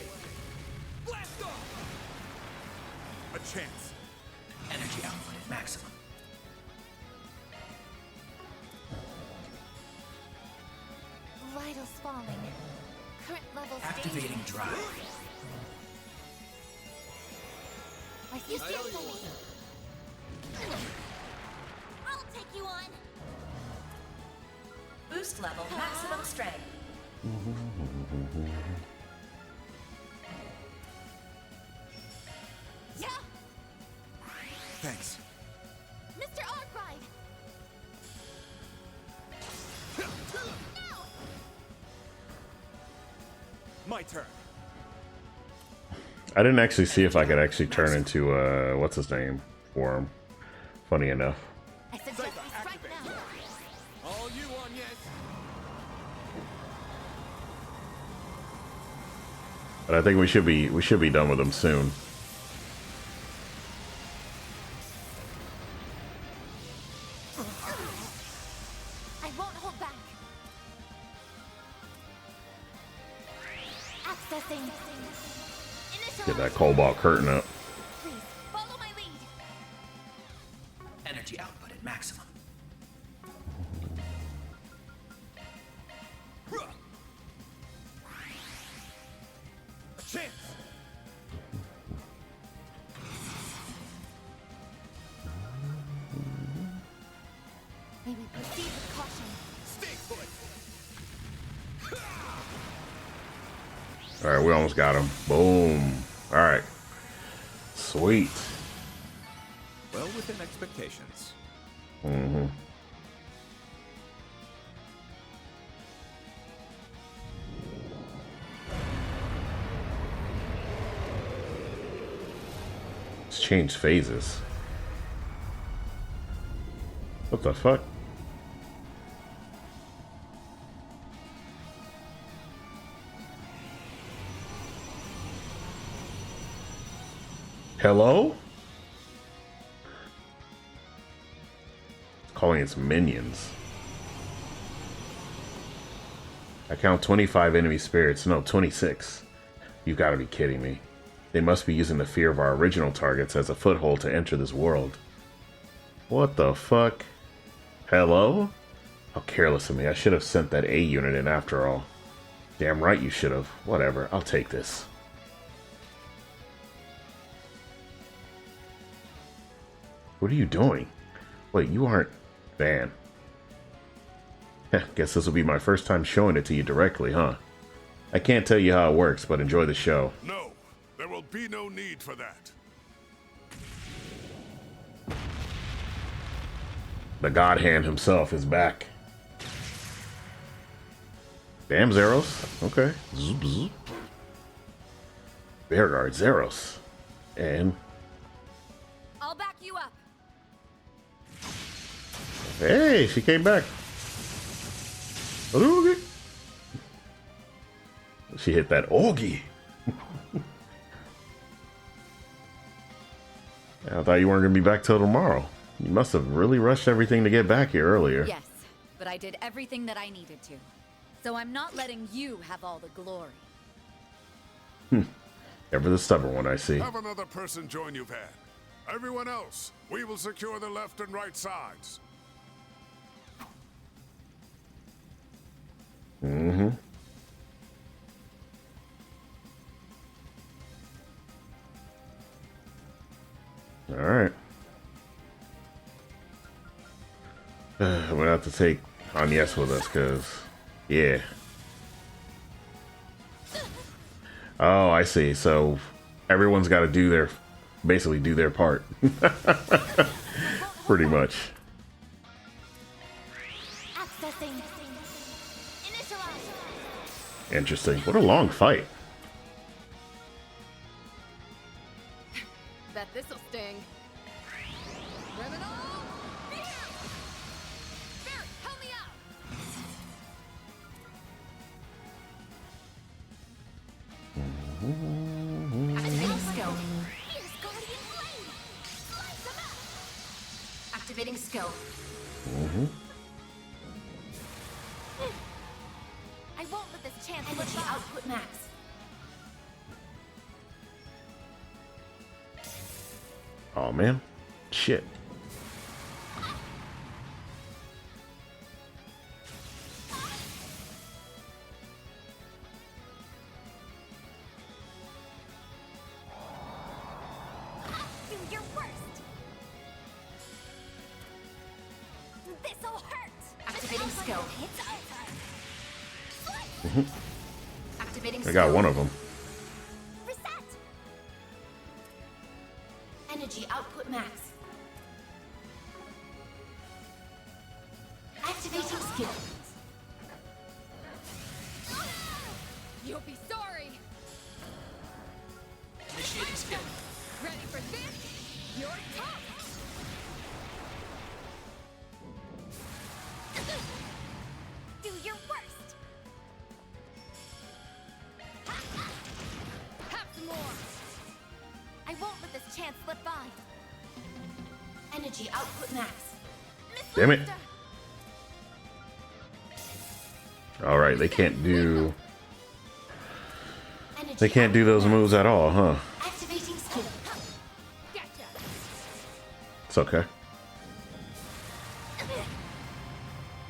Blast off! A chance. Energy output at maximum. Vitals falling. Current levels Activating dangerous. drive. I see something. I'll take you on. Boost level maximum strength. Yeah. Thanks. Mr. Arkwright. My turn. I didn't actually see if I could actually turn into, what's his name for him. Funny enough. I suggest we strike now. All you on, yes. But I think we should be done with him soon. I won't hold back. Accessing. Get that cobalt curtain up. Please follow my lead. Energy output at maximum. A chance. May we proceed with caution. Stay put. All right, we almost got him. Boom. All right. Sweet. Well within expectations. Mm-hmm. Let's change phases. What the fuck? Hello? Calling its minions. I count 25 enemy spirits. No, 26. You've got to be kidding me. They must be using the fear of our original targets as a foothold to enter this world. What the fuck? Hello? How careless of me. I should have sent that A unit in after all. Damn right you should have. Whatever. I'll take this. What are you doing? Wait, you aren't Van. Guess this will be my first time showing it to you directly, huh? I can't tell you how it works, but enjoy the show. No, there will be no need for that. The God Hand himself is back. Damn, Zeros. Okay. Zoop, zoop. Bear Guard, Zeros. And... I'll back you up. hey, she came back. Oogie. She hit that Oogie. I thought you weren't going to be back till tomorrow. You must have really rushed everything to get back here earlier. Yes, but I did everything that I needed to. So I'm not letting you have all the glory. Ever the stubborn one, I see. Have another person join you, Van. Everyone else, we will secure the left and right sides. Mm-hmm. All right. I'm gonna have to take Agnes with us, cause yeah. Oh, I see. So everyone's got to do their, basically do their part. Pretty much. Accessing. Interesting. What a long fight. Bet this'll sting. Criminal! Barry, help me out! Activating skill. Here's Guardian Blade. Slice them up. Activating skill. I won't let this chance slip by. Output max. Oh man. Shit. Do your worst. This'll hurt. Activating skill. It's over. Activating I got one of them. Reset. Energy output max. Activating skill. You'll be sorry. Initiating skill. Ready for this? You're tough. Do your worst. Have some more. I won't let this chance slip by. Energy output max. Damn it. Alright, they can't do... They can't do those moves at all, huh? Activating skill. Gotcha. It's okay.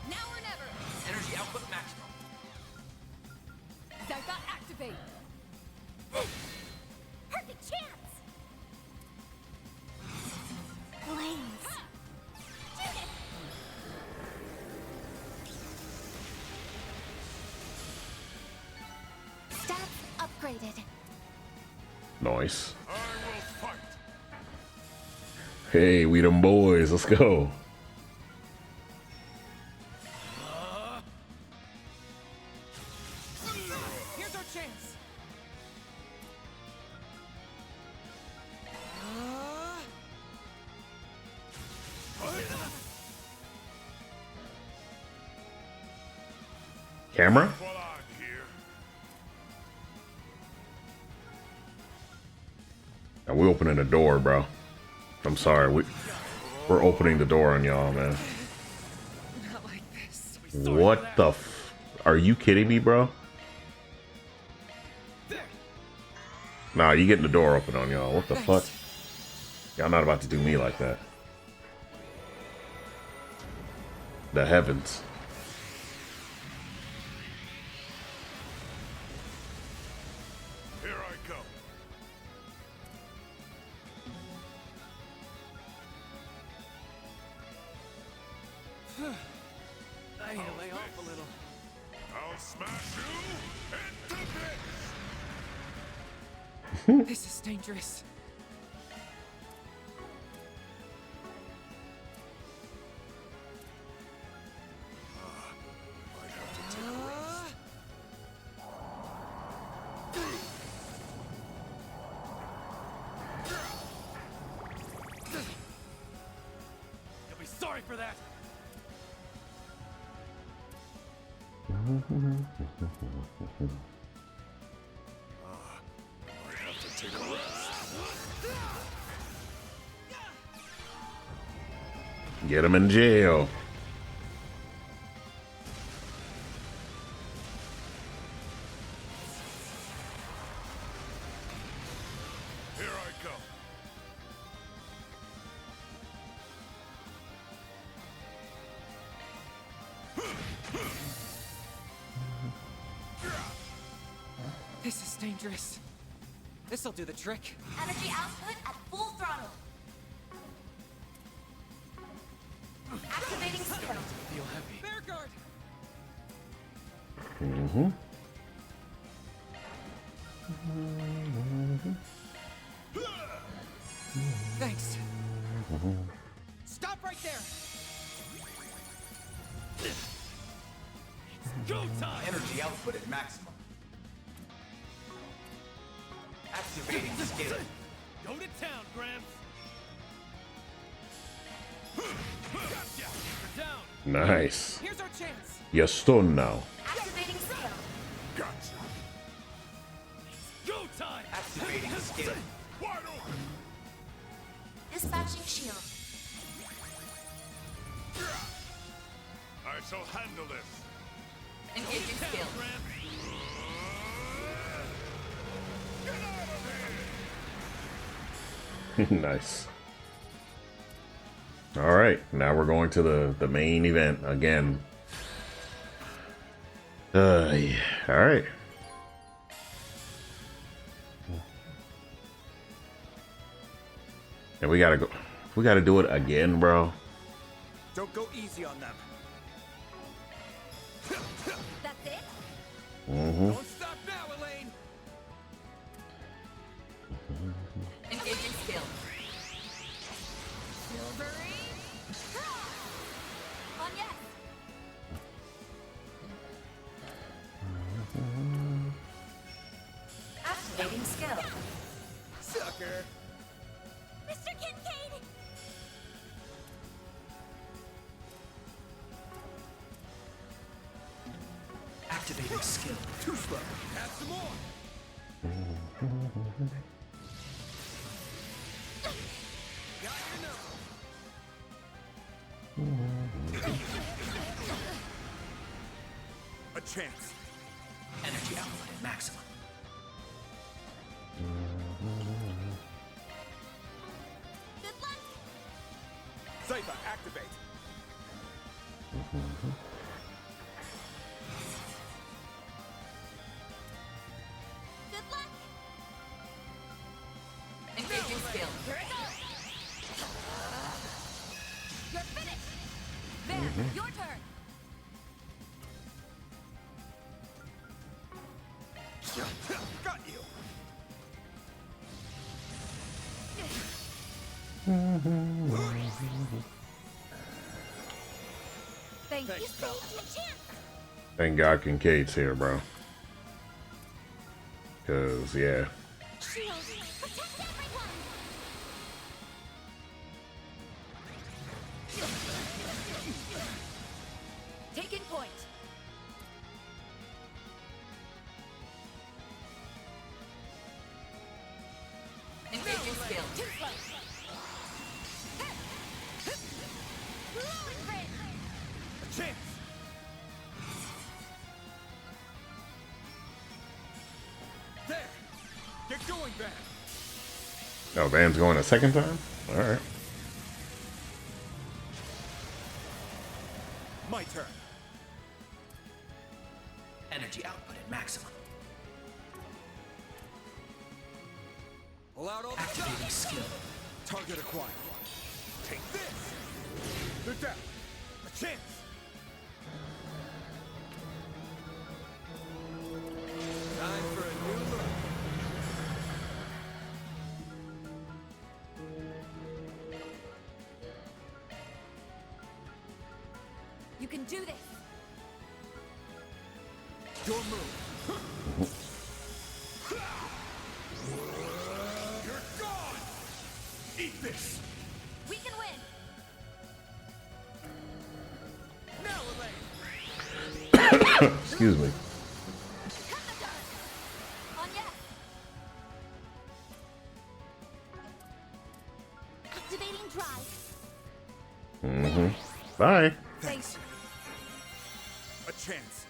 Now or never. Energy output maximum. Zygot activate. Perfect chance. Flames. Stats upgraded. Nice. Hey, we them boys. Let's go. Here's our chance. Camera? Now we're opening the door, bro. I'm sorry. We're opening the door on y'all, man. Not like this. What the f... Are you kidding me, bro? Nah, you getting the door open on y'all. What the fuck? Y'all not about to do me like that. The heavens. Here I go. I need to lay off a little. I'll smash you into bits! This is dangerous. Might have to take a rest. You'll be sorry for that. Might have to take a rest. Get him in jail. Here I go. This is dangerous. This'll do the trick. Energy output at full throttle. Activating skill. Feel heavy. Bear guard. Mm-hmm. Thanks. Stop right there. Go time. Energy output at maximum. Activating skill. Go to town, Gramps. Gotcha. You're down. Nice. Here's our chance. You're stunned now. Activating skill. Gotcha. Go time. Activating skill. Wide open. Dispatching shield. I shall handle this. Engaging skill. Get out of here! Nice. All right, now we're going to the main event again. Yeah. All right. And we gotta do it again, bro. Don't go easy on them. That's it? Mm-hmm. Don't stop now, Elaine. Engaging skill. Silvery. On yes. Activating skill. Sucker. Mr. Kincaid! Activating skill. Too slow. Add some more. Got your number. A chance. Energy output at maximum. Good luck! Cypher, activate. Good luck! Engaging skill. Here it goes! You're finished! There, your turn! Got you. Thank you, Thanks, pal. Sage. A chance! Thank God Kincaid's here, bro. Cause yeah. Shield, protect everyone! Taking point. Engaging skill. Too slow. Blowing grid. A chance. There. Get going, Van. Oh, Van's going a second time? All right. My turn. Energy output at maximum. Pull out all the Activating skill. Target acquired. Take this. They're down. A chance. can do this. Your move. You're gone. Eat this. We can win. Now, Elaine. Excuse me. On yes. Activating drive. Bye. Thanks. A chance.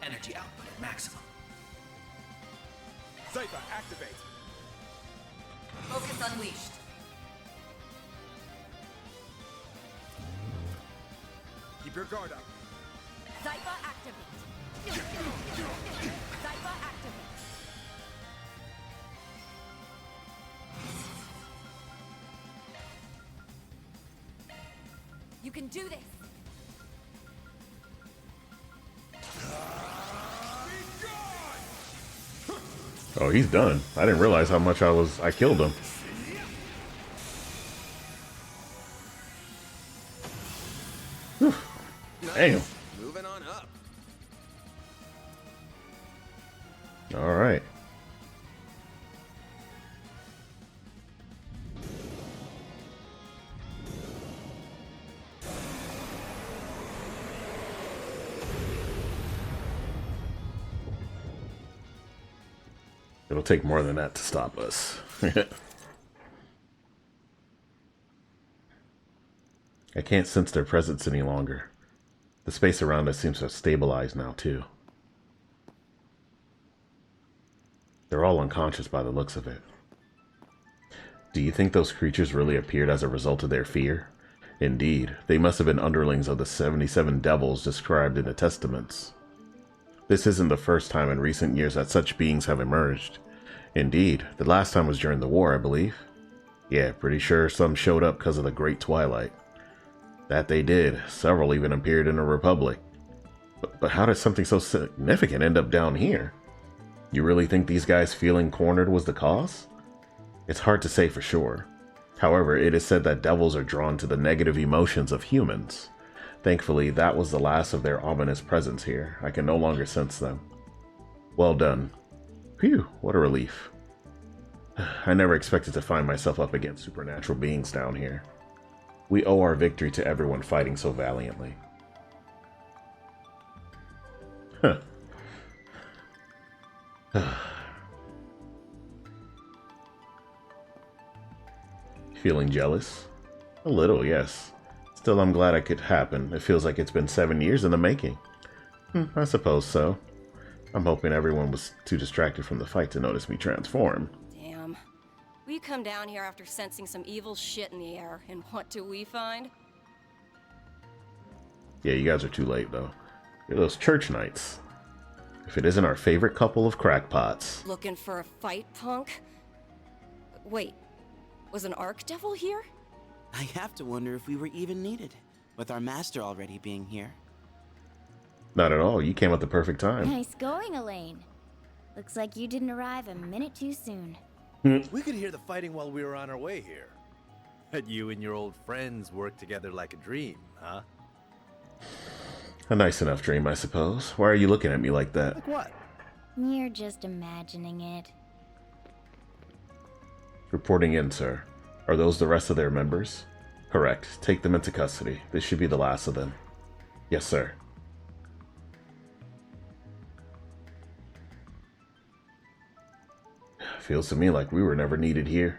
Energy output at maximum. Zypher, activate. Focus unleashed. Keep your guard up. Zypher activate. Zypher activate. You can do this. Oh, he's done. I didn't realize how much I killed him. Whew. Damn. Moving on up. All right. It'll take more than that to stop us. I can't sense their presence any longer. The space around us seems to have stabilized now, too. They're all unconscious by the looks of it. Do you think those creatures really appeared as a result of their fear? Indeed, they must have been underlings of the 77 devils described in the Testaments. This isn't the first time in recent years that such beings have emerged. Indeed, the last time was during the war, I believe. Yeah, pretty sure some showed up because of the Great Twilight. That they did. Several even appeared in the Republic. But how did something so significant end up down here? You really think these guys feeling cornered was the cause? It's hard to say for sure. However, it is said that devils are drawn to the negative emotions of humans. Thankfully, that was the last of their ominous presence here. I can no longer sense them. Well done. Phew, what a relief. I never expected to find myself up against supernatural beings down here. We owe our victory to everyone fighting so valiantly. Huh. Feeling jealous? A little, yes. Still, I'm glad it could happen. It feels like it's been 7 years in the making. I suppose so. I'm hoping everyone was too distracted from the fight to notice me transform. Damn. We come down here after sensing some evil shit in the air, and what do we find? Yeah, you guys are too late, though. You're those church knights. If it isn't our favorite couple of crackpots. Looking for a fight, punk? Wait, was an Archdevil here? I have to wonder if we were even needed, with our master already being here. Not at all. You came at the perfect time. Nice going, Elaine. Looks like you didn't arrive a minute too soon. We could hear the fighting while we were on our way here. But you and your old friends work together like a dream, huh? A nice enough dream, I suppose. Why are you looking at me like that? Like what? You're just imagining it. Reporting in, sir. Are those the rest of their members? Correct. Take them into custody. This should be the last of them. Yes, sir. Feels to me like we were never needed here.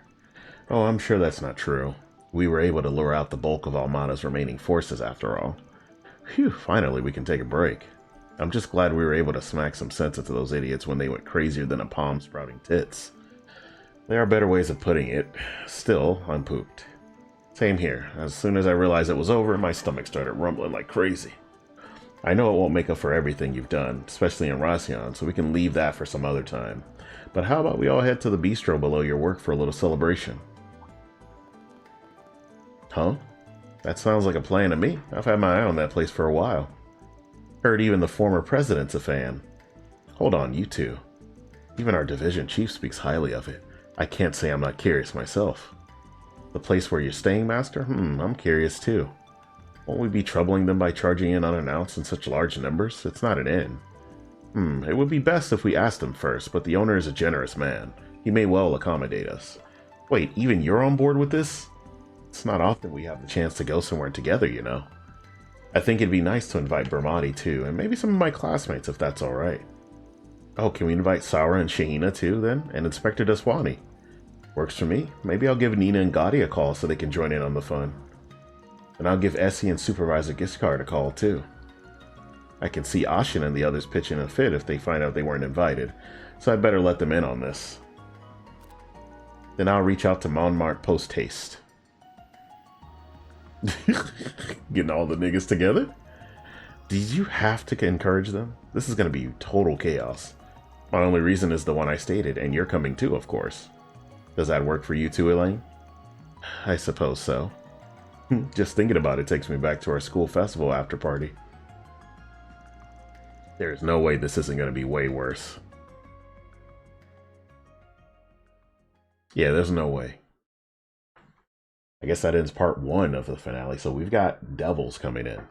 Oh, I'm sure that's not true. We were able to lure out the bulk of Almana's remaining forces after all. Phew, finally we can take a break. I'm just glad we were able to smack some sense into those idiots when they went crazier than a palm sprouting tits. There are better ways of putting it. Still, I'm pooped. Same here. As soon as I realized it was over, my stomach started rumbling like crazy. I know it won't make up for everything you've done, especially in Racion, so we can leave that for some other time. But how about we all head to the bistro below your work for a little celebration? Huh? That sounds like a plan to me. I've had my eye on that place for a while. Heard even the former president's a fan. Hold on, you two. Even our division chief speaks highly of it. I can't say I'm not curious myself. The place where you're staying, Master? I'm curious too. Won't we be troubling them by charging in unannounced in such large numbers? It's not an inn. It would be best if we asked him first, but the owner is a generous man. He may well accommodate us. Wait, even you're on board with this? It's not often we have the chance to go somewhere together, you know. I think it'd be nice to invite Bermati too, and maybe some of my classmates if that's alright. Oh, can we invite Saura and Shahina too, then? And Inspector Daswani? Works for me. Maybe I'll give Nina and Gotti a call so they can join in on the fun. And I'll give Essie and Supervisor Giscard a call too. I can see Ashin and the others pitching a fit if they find out they weren't invited, so I'd better let them in on this. Then I'll reach out to Montmartre post-haste. Getting all the niggas together? Did you have to encourage them? This is going to be total chaos. My only reason is the one I stated, and you're coming too, of course. Does that work for you too, Elaine? I suppose so. Just thinking about it takes me back to our school festival after party. There's no way this isn't going to be way worse. Yeah, there's no way. I guess that ends part 1 of the finale, so we've got devils coming in.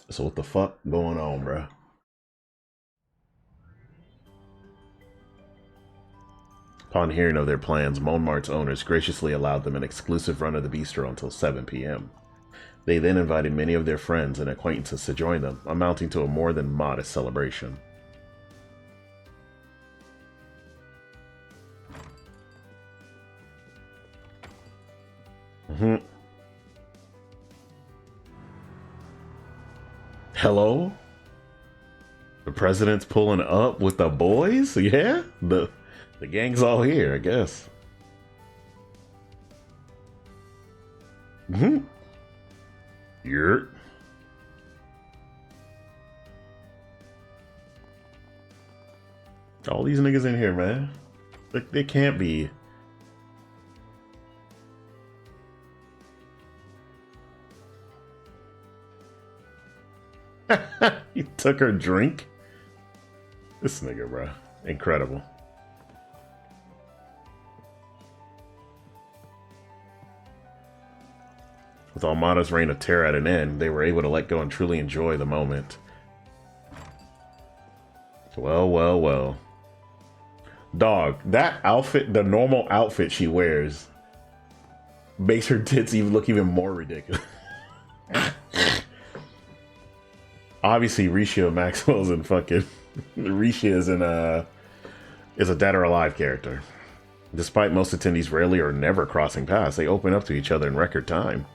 So what the fuck going on, bruh? Upon hearing of their plans, Montmartre's owners graciously allowed them an exclusive run of the bistro until 7 p.m. They then invited many of their friends and acquaintances to join them, amounting to a more than modest celebration. Hello? The president's pulling up with the boys? Yeah? The gang's all here, I guess. Yurt. All these niggas in here, man. They can't be. He took her drink? This nigga, bro. Incredible. With Almada's reign of terror at an end, they were able to let go and truly enjoy the moment. Well, well, well. Dog, that outfit, the normal outfit she wears, makes her tits even look even more ridiculous. Obviously, Risha Maxwell's in fucking... Risha is a dead or alive character. Despite most attendees rarely or never crossing paths, they open up to each other in record time.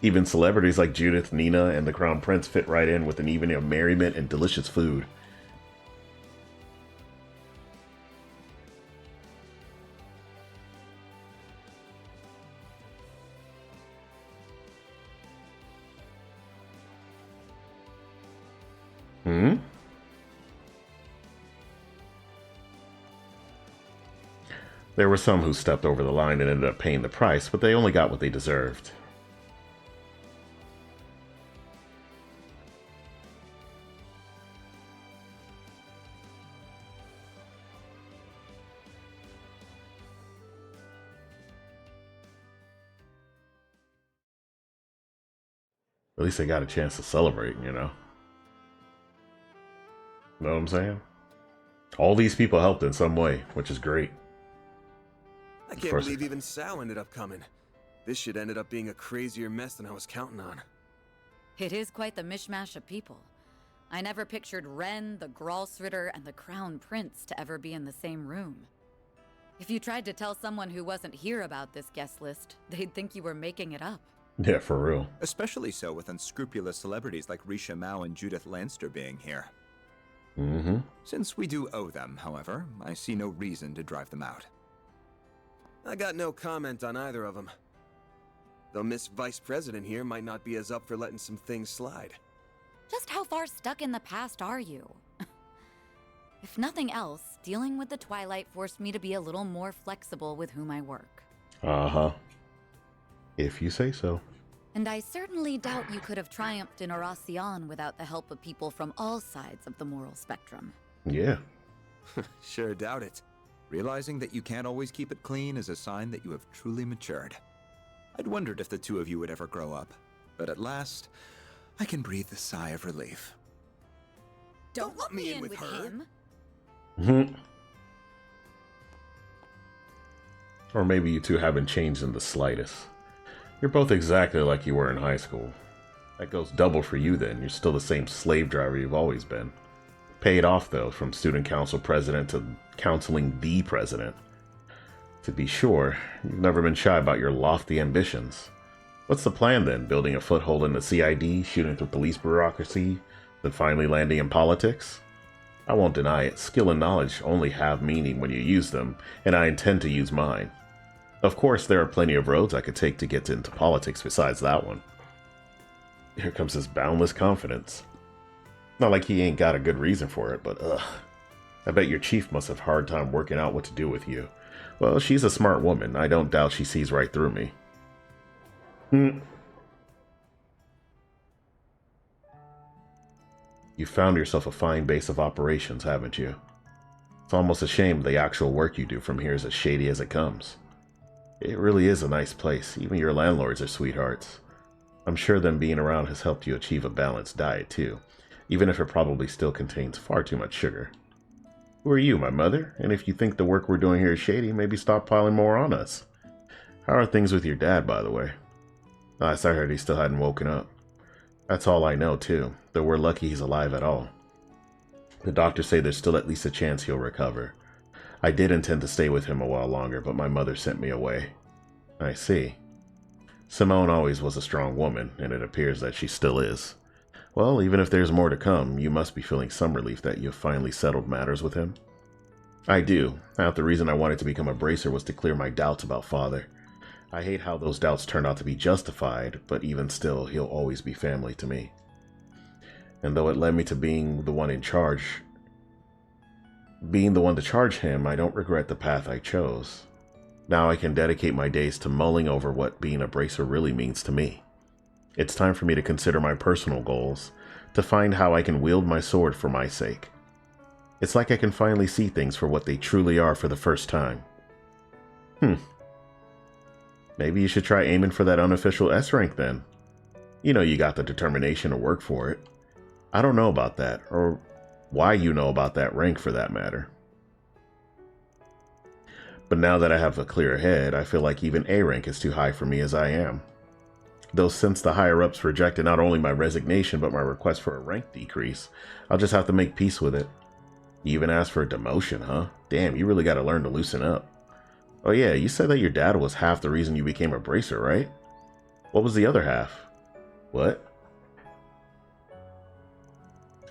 Even celebrities like Judith, Nina, and the Crown Prince fit right in with an evening of merriment and delicious food. There were some who stepped over the line and ended up paying the price, but they only got what they deserved. At least they got a chance to celebrate, you know? Know what I'm saying? All these people helped in some way, which is great. I can't believe even Sal ended up coming. This shit ended up being a crazier mess than I was counting on. It is quite the mishmash of people. I never pictured Ren, the Gralsritter, and the Crown Prince to ever be in the same room. If you tried to tell someone who wasn't here about this guest list, they'd think you were making it up. Yeah, for real. Especially so with unscrupulous celebrities like Risha Mao and Judith Lanster being here. Since we do owe them, however, I see no reason to drive them out. I got no comment on either of them. Though Miss Vice President here might not be as up for letting some things slide. Just how far stuck in the past are you? If nothing else, dealing with the Twilight forced me to be a little more flexible with whom I work. If you say so. And I certainly doubt you could have triumphed in Oracion without the help of people from all sides of the moral spectrum. Yeah. Sure doubt it. Realizing that you can't always keep it clean is a sign that you have truly matured. I'd wondered if the two of you would ever grow up. But at last, I can breathe a sigh of relief. Don't let me in with him. Or maybe you two haven't changed in the slightest. You're both exactly like you were in high school. That goes double for you then. You're still the same slave driver you've always been. Paid off, though, from student council president to counseling the president. To be sure, you've never been shy about your lofty ambitions. What's the plan then? Building a foothold in the CID, shooting through police bureaucracy, then finally landing in politics? I won't deny it. Skill and knowledge only have meaning when you use them, and I intend to use mine. Of course, there are plenty of roads I could take to get into politics besides that one. Here comes his boundless confidence. Not like he ain't got a good reason for it, but ugh. I bet your chief must have a hard time working out what to do with you. Well, she's a smart woman. I don't doubt she sees right through me. You found yourself a fine base of operations, haven't you? It's almost a shame the actual work you do from here is as shady as it comes. It really is a nice place. Even your landlords are sweethearts. I'm sure them being around has helped you achieve a balanced diet, too, even if it probably still contains far too much sugar. Who are you, my mother? And if you think the work we're doing here is shady, maybe stop piling more on us. How are things with your dad, by the way? Last I heard, he still hadn't woken up. That's all I know, too, though we're lucky he's alive at all. The doctors say there's still at least a chance he'll recover. I did intend to stay with him a while longer, but my mother sent me away. I see. Simone always was a strong woman, and it appears that she still is. Well, even if there's more to come, you must be feeling some relief that you've finally settled matters with him. I do. Half the reason I wanted to become a bracer was to clear my doubts about Father. I hate how those doubts turned out to be justified, but even still, he'll always be family to me. And though it led me to being the one to charge him, I don't regret the path I chose. Now I can dedicate my days to mulling over what being a bracer really means to me. It's time for me to consider my personal goals, to find how I can wield my sword for my sake. It's like I can finally see things for what they truly are for the first time. Maybe you should try aiming for that unofficial S rank then. You know you got the determination to work for it. I don't know about that, or why you know about that rank for that matter. But now that I have a clear head, I feel like even A rank is too high for me as I am. Though since the higher-ups rejected not only my resignation but my request for a rank decrease, I'll just have to make peace with it. You even asked for a demotion, huh? Damn, you really gotta learn to loosen up. Oh yeah, you said that your dad was half the reason you became a bracer, right? What was the other half? What?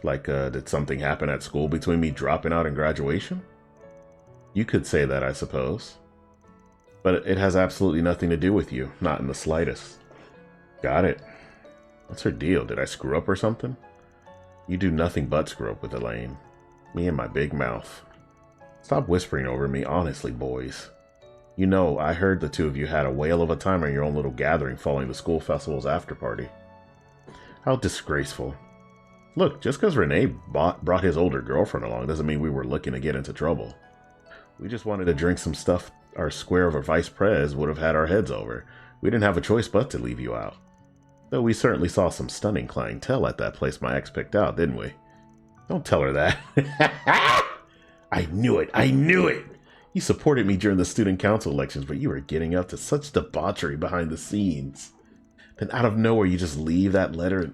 Like, did something happen at school between me dropping out and graduation? You could say that, I suppose. But it has absolutely nothing to do with you, not in the slightest. Got it. What's her deal? Did I screw up or something? You do nothing but screw up with Elaine. Me and my big mouth. Stop whispering over me, honestly, boys. You know, I heard the two of you had a whale of a time on your own little gathering following the school festival's after party. How disgraceful. Look, just because Renee brought his older girlfriend along doesn't mean we were looking to get into trouble. We just wanted to drink some stuff our square of a vice prez would have had our heads over. We didn't have a choice but to leave you out. Though we certainly saw some stunning clientele at that place my ex picked out, didn't we? Don't tell her that. I knew it! I knew it! You supported me during the student council elections, but you were getting up to such debauchery behind the scenes. Then out of nowhere you just leave that letter.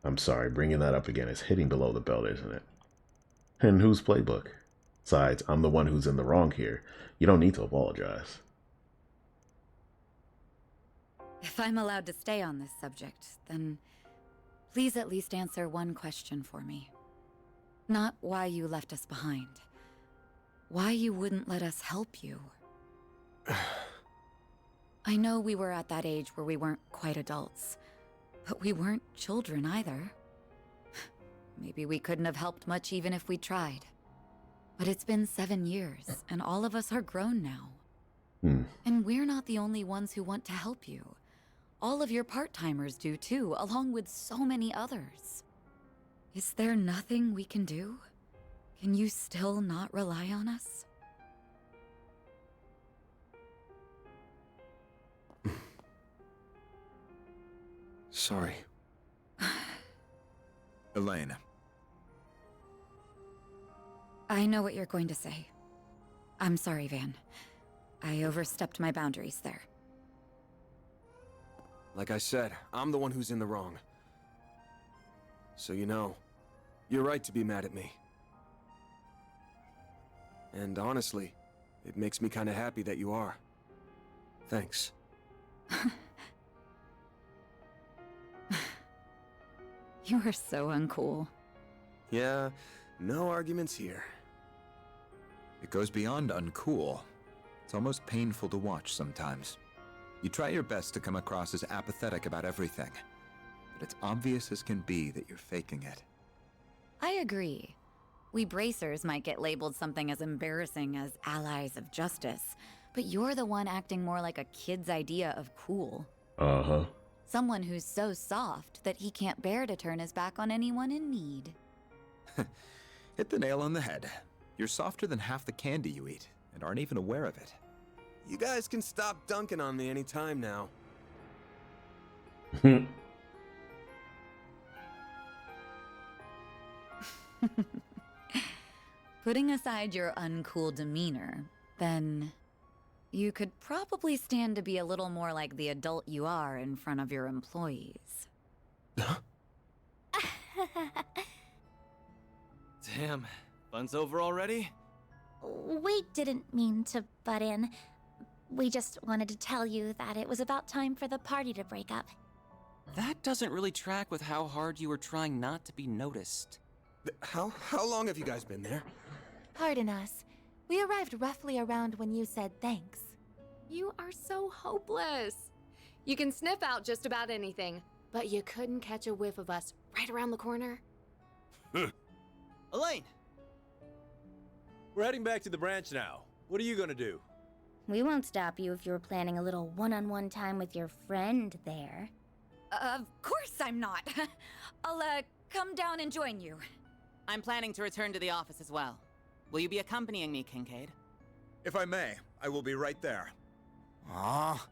I'm sorry, bringing that up again is hitting below the belt, isn't it? And whose playbook? Besides, I'm the one who's in the wrong here. You don't need to apologize. If I'm allowed to stay on this subject, then please at least answer one question for me. Not why you left us behind. Why you wouldn't let us help you. I know we were at that age where we weren't quite adults, but we weren't children either. Maybe we couldn't have helped much even if we tried. But it's been 7 years, and all of us are grown now. And we're not the only ones who want to help you. All of your part-timers do too, along with so many others. Is there nothing we can do? Can you still not rely on us? Sorry. Elaine. I know what you're going to say. I'm sorry, Van. I overstepped my boundaries there. Like I said, I'm the one who's in the wrong. So you know, you're right to be mad at me. And honestly, it makes me kind of happy that you are. Thanks. You are so uncool. Yeah, no arguments here. It goes beyond uncool. It's almost painful to watch sometimes. You try your best to come across as apathetic about everything, but it's obvious as can be that you're faking it. I agree. We bracers might get labeled something as embarrassing as allies of justice, but you're the one acting more like a kid's idea of cool. Uh-huh. Someone who's so soft that he can't bear to turn his back on anyone in need. Hit the nail on the head. You're softer than half the candy you eat, and aren't even aware of it. You guys can stop dunking on me anytime now. Putting aside your uncool demeanor, then you could probably stand to be a little more like the adult you are in front of your employees. Damn, fun's over already? We didn't mean to butt in. We just wanted to tell you that it was about time for the party to break up. That doesn't really track with how hard you were trying not to be noticed. How long have you guys been there? Pardon us. We arrived roughly around when you said thanks. You are so hopeless. You can sniff out just about anything, but you couldn't catch a whiff of us right around the corner. Elaine! We're heading back to the branch now. What are you gonna do? We won't stop you if you were planning a little one-on-one time with your friend there. Of course I'm not. I'll, come down and join you. I'm planning to return to the office as well. Will you be accompanying me, Kincaid? If I may, I will be right there. Aw,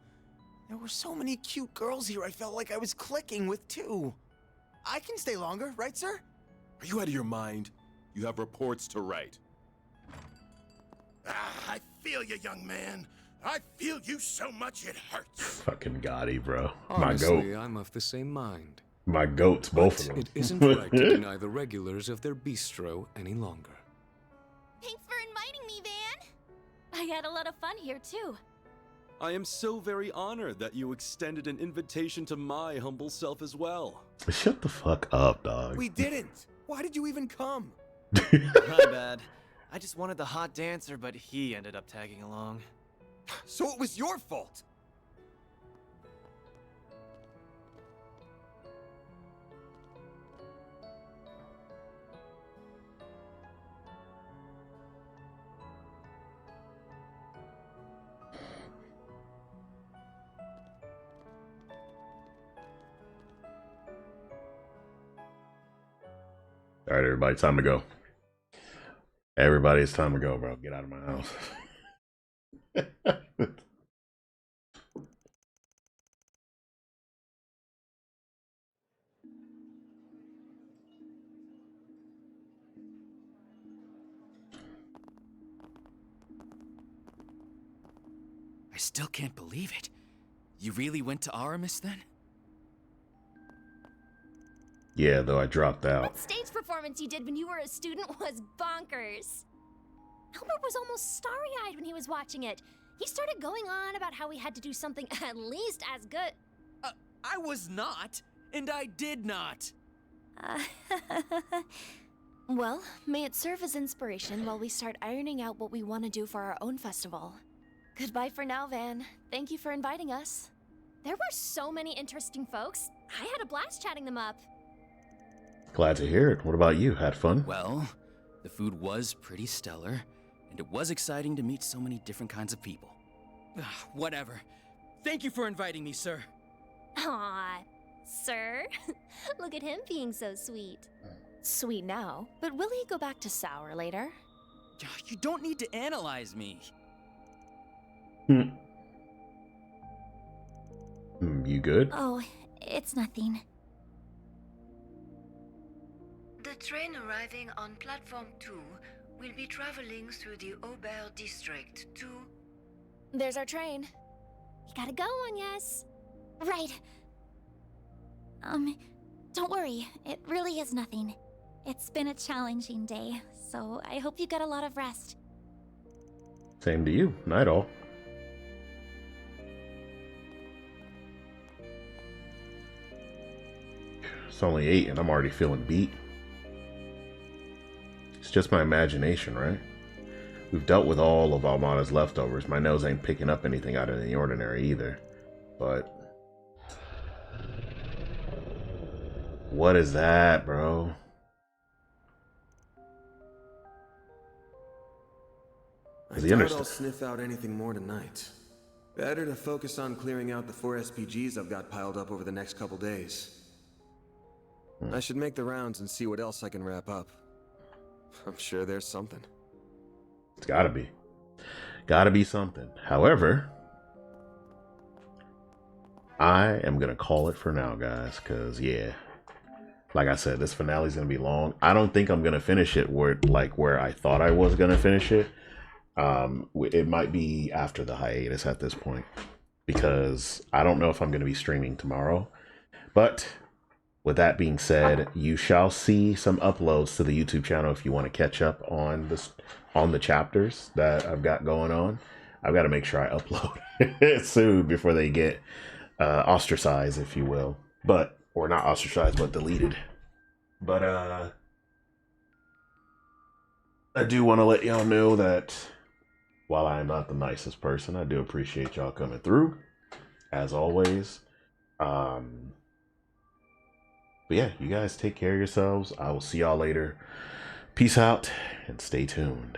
there were so many cute girls here I felt like I was clicking with too. I can stay longer, right, sir? Are you out of your mind? You have reports to write. I feel you, young man. I feel you so much it hurts. Fucking Gotti, bro. Honestly, My goat. I'm of the same mind. My goats, both of them. It isn't right to deny the regulars of their bistro any longer. Thanks for inviting me, Van. I had a lot of fun here, too. I am so very honored that you extended an invitation to my humble self as well. Shut the fuck up, dog. We didn't. Why did you even come? My bad. I just wanted the hot dancer, but he ended up tagging along. So it was your fault. All right, everybody, time to go. Everybody, it's time to go, bro. Get out of my house. I still can't believe it. You really went to Aramis then? Yeah, though I dropped out. That stage performance you did when you were a student was bonkers. Albert was almost starry-eyed when he was watching it. He started going on about how we had to do something at least as good. I was not, and I did not. Well, may it serve as inspiration while we start ironing out what we want to do for our own festival. Goodbye for now, Van. Thank you for inviting us. There were so many interesting folks. I had a blast chatting them up. Glad to hear it. What about you? Had fun? Well, the food was pretty stellar, and it was exciting to meet so many different kinds of people. Whatever. Thank you for inviting me, sir. Aw, sir. Look at him being so sweet. Sweet now, but will he go back to sour later? You don't need to analyze me. You good? Oh, It's nothing. The train arriving on platform 2 will be traveling through the Aubert district to... There's our train. We gotta go, Agnes. Right. Don't worry. It really is nothing. It's been a challenging day, so I hope you got a lot of rest. Same to you. Night all. It's only 8 and I'm already feeling beat. It's just my imagination, right? We've dealt with all of Almana's leftovers. My nose ain't picking up anything out of the ordinary either. But... what is that, bro? I doubt I'll sniff out anything more tonight. Better to focus on clearing out the 4 SPGs I've got piled up over the next couple days. I should make the rounds and see what else I can wrap up. I'm sure there's something. It's gotta be. Gotta be something. However, I am gonna call it for now, guys, because, yeah. Like I said, this finale's gonna be long. I don't think I'm gonna finish it where I thought I was gonna finish it. It might be after the hiatus at this point, because I don't know if I'm gonna be streaming tomorrow. But with that being said, you shall see some uploads to the YouTube channel if you want to catch up on the chapters that I've got going on. I've got to make sure I upload soon before they get ostracized, if you will. Or not ostracized, but deleted. But I do want to let y'all know that while I am not the nicest person, I do appreciate y'all coming through, as always. But yeah, you guys take care of yourselves. I will see y'all later. Peace out and stay tuned.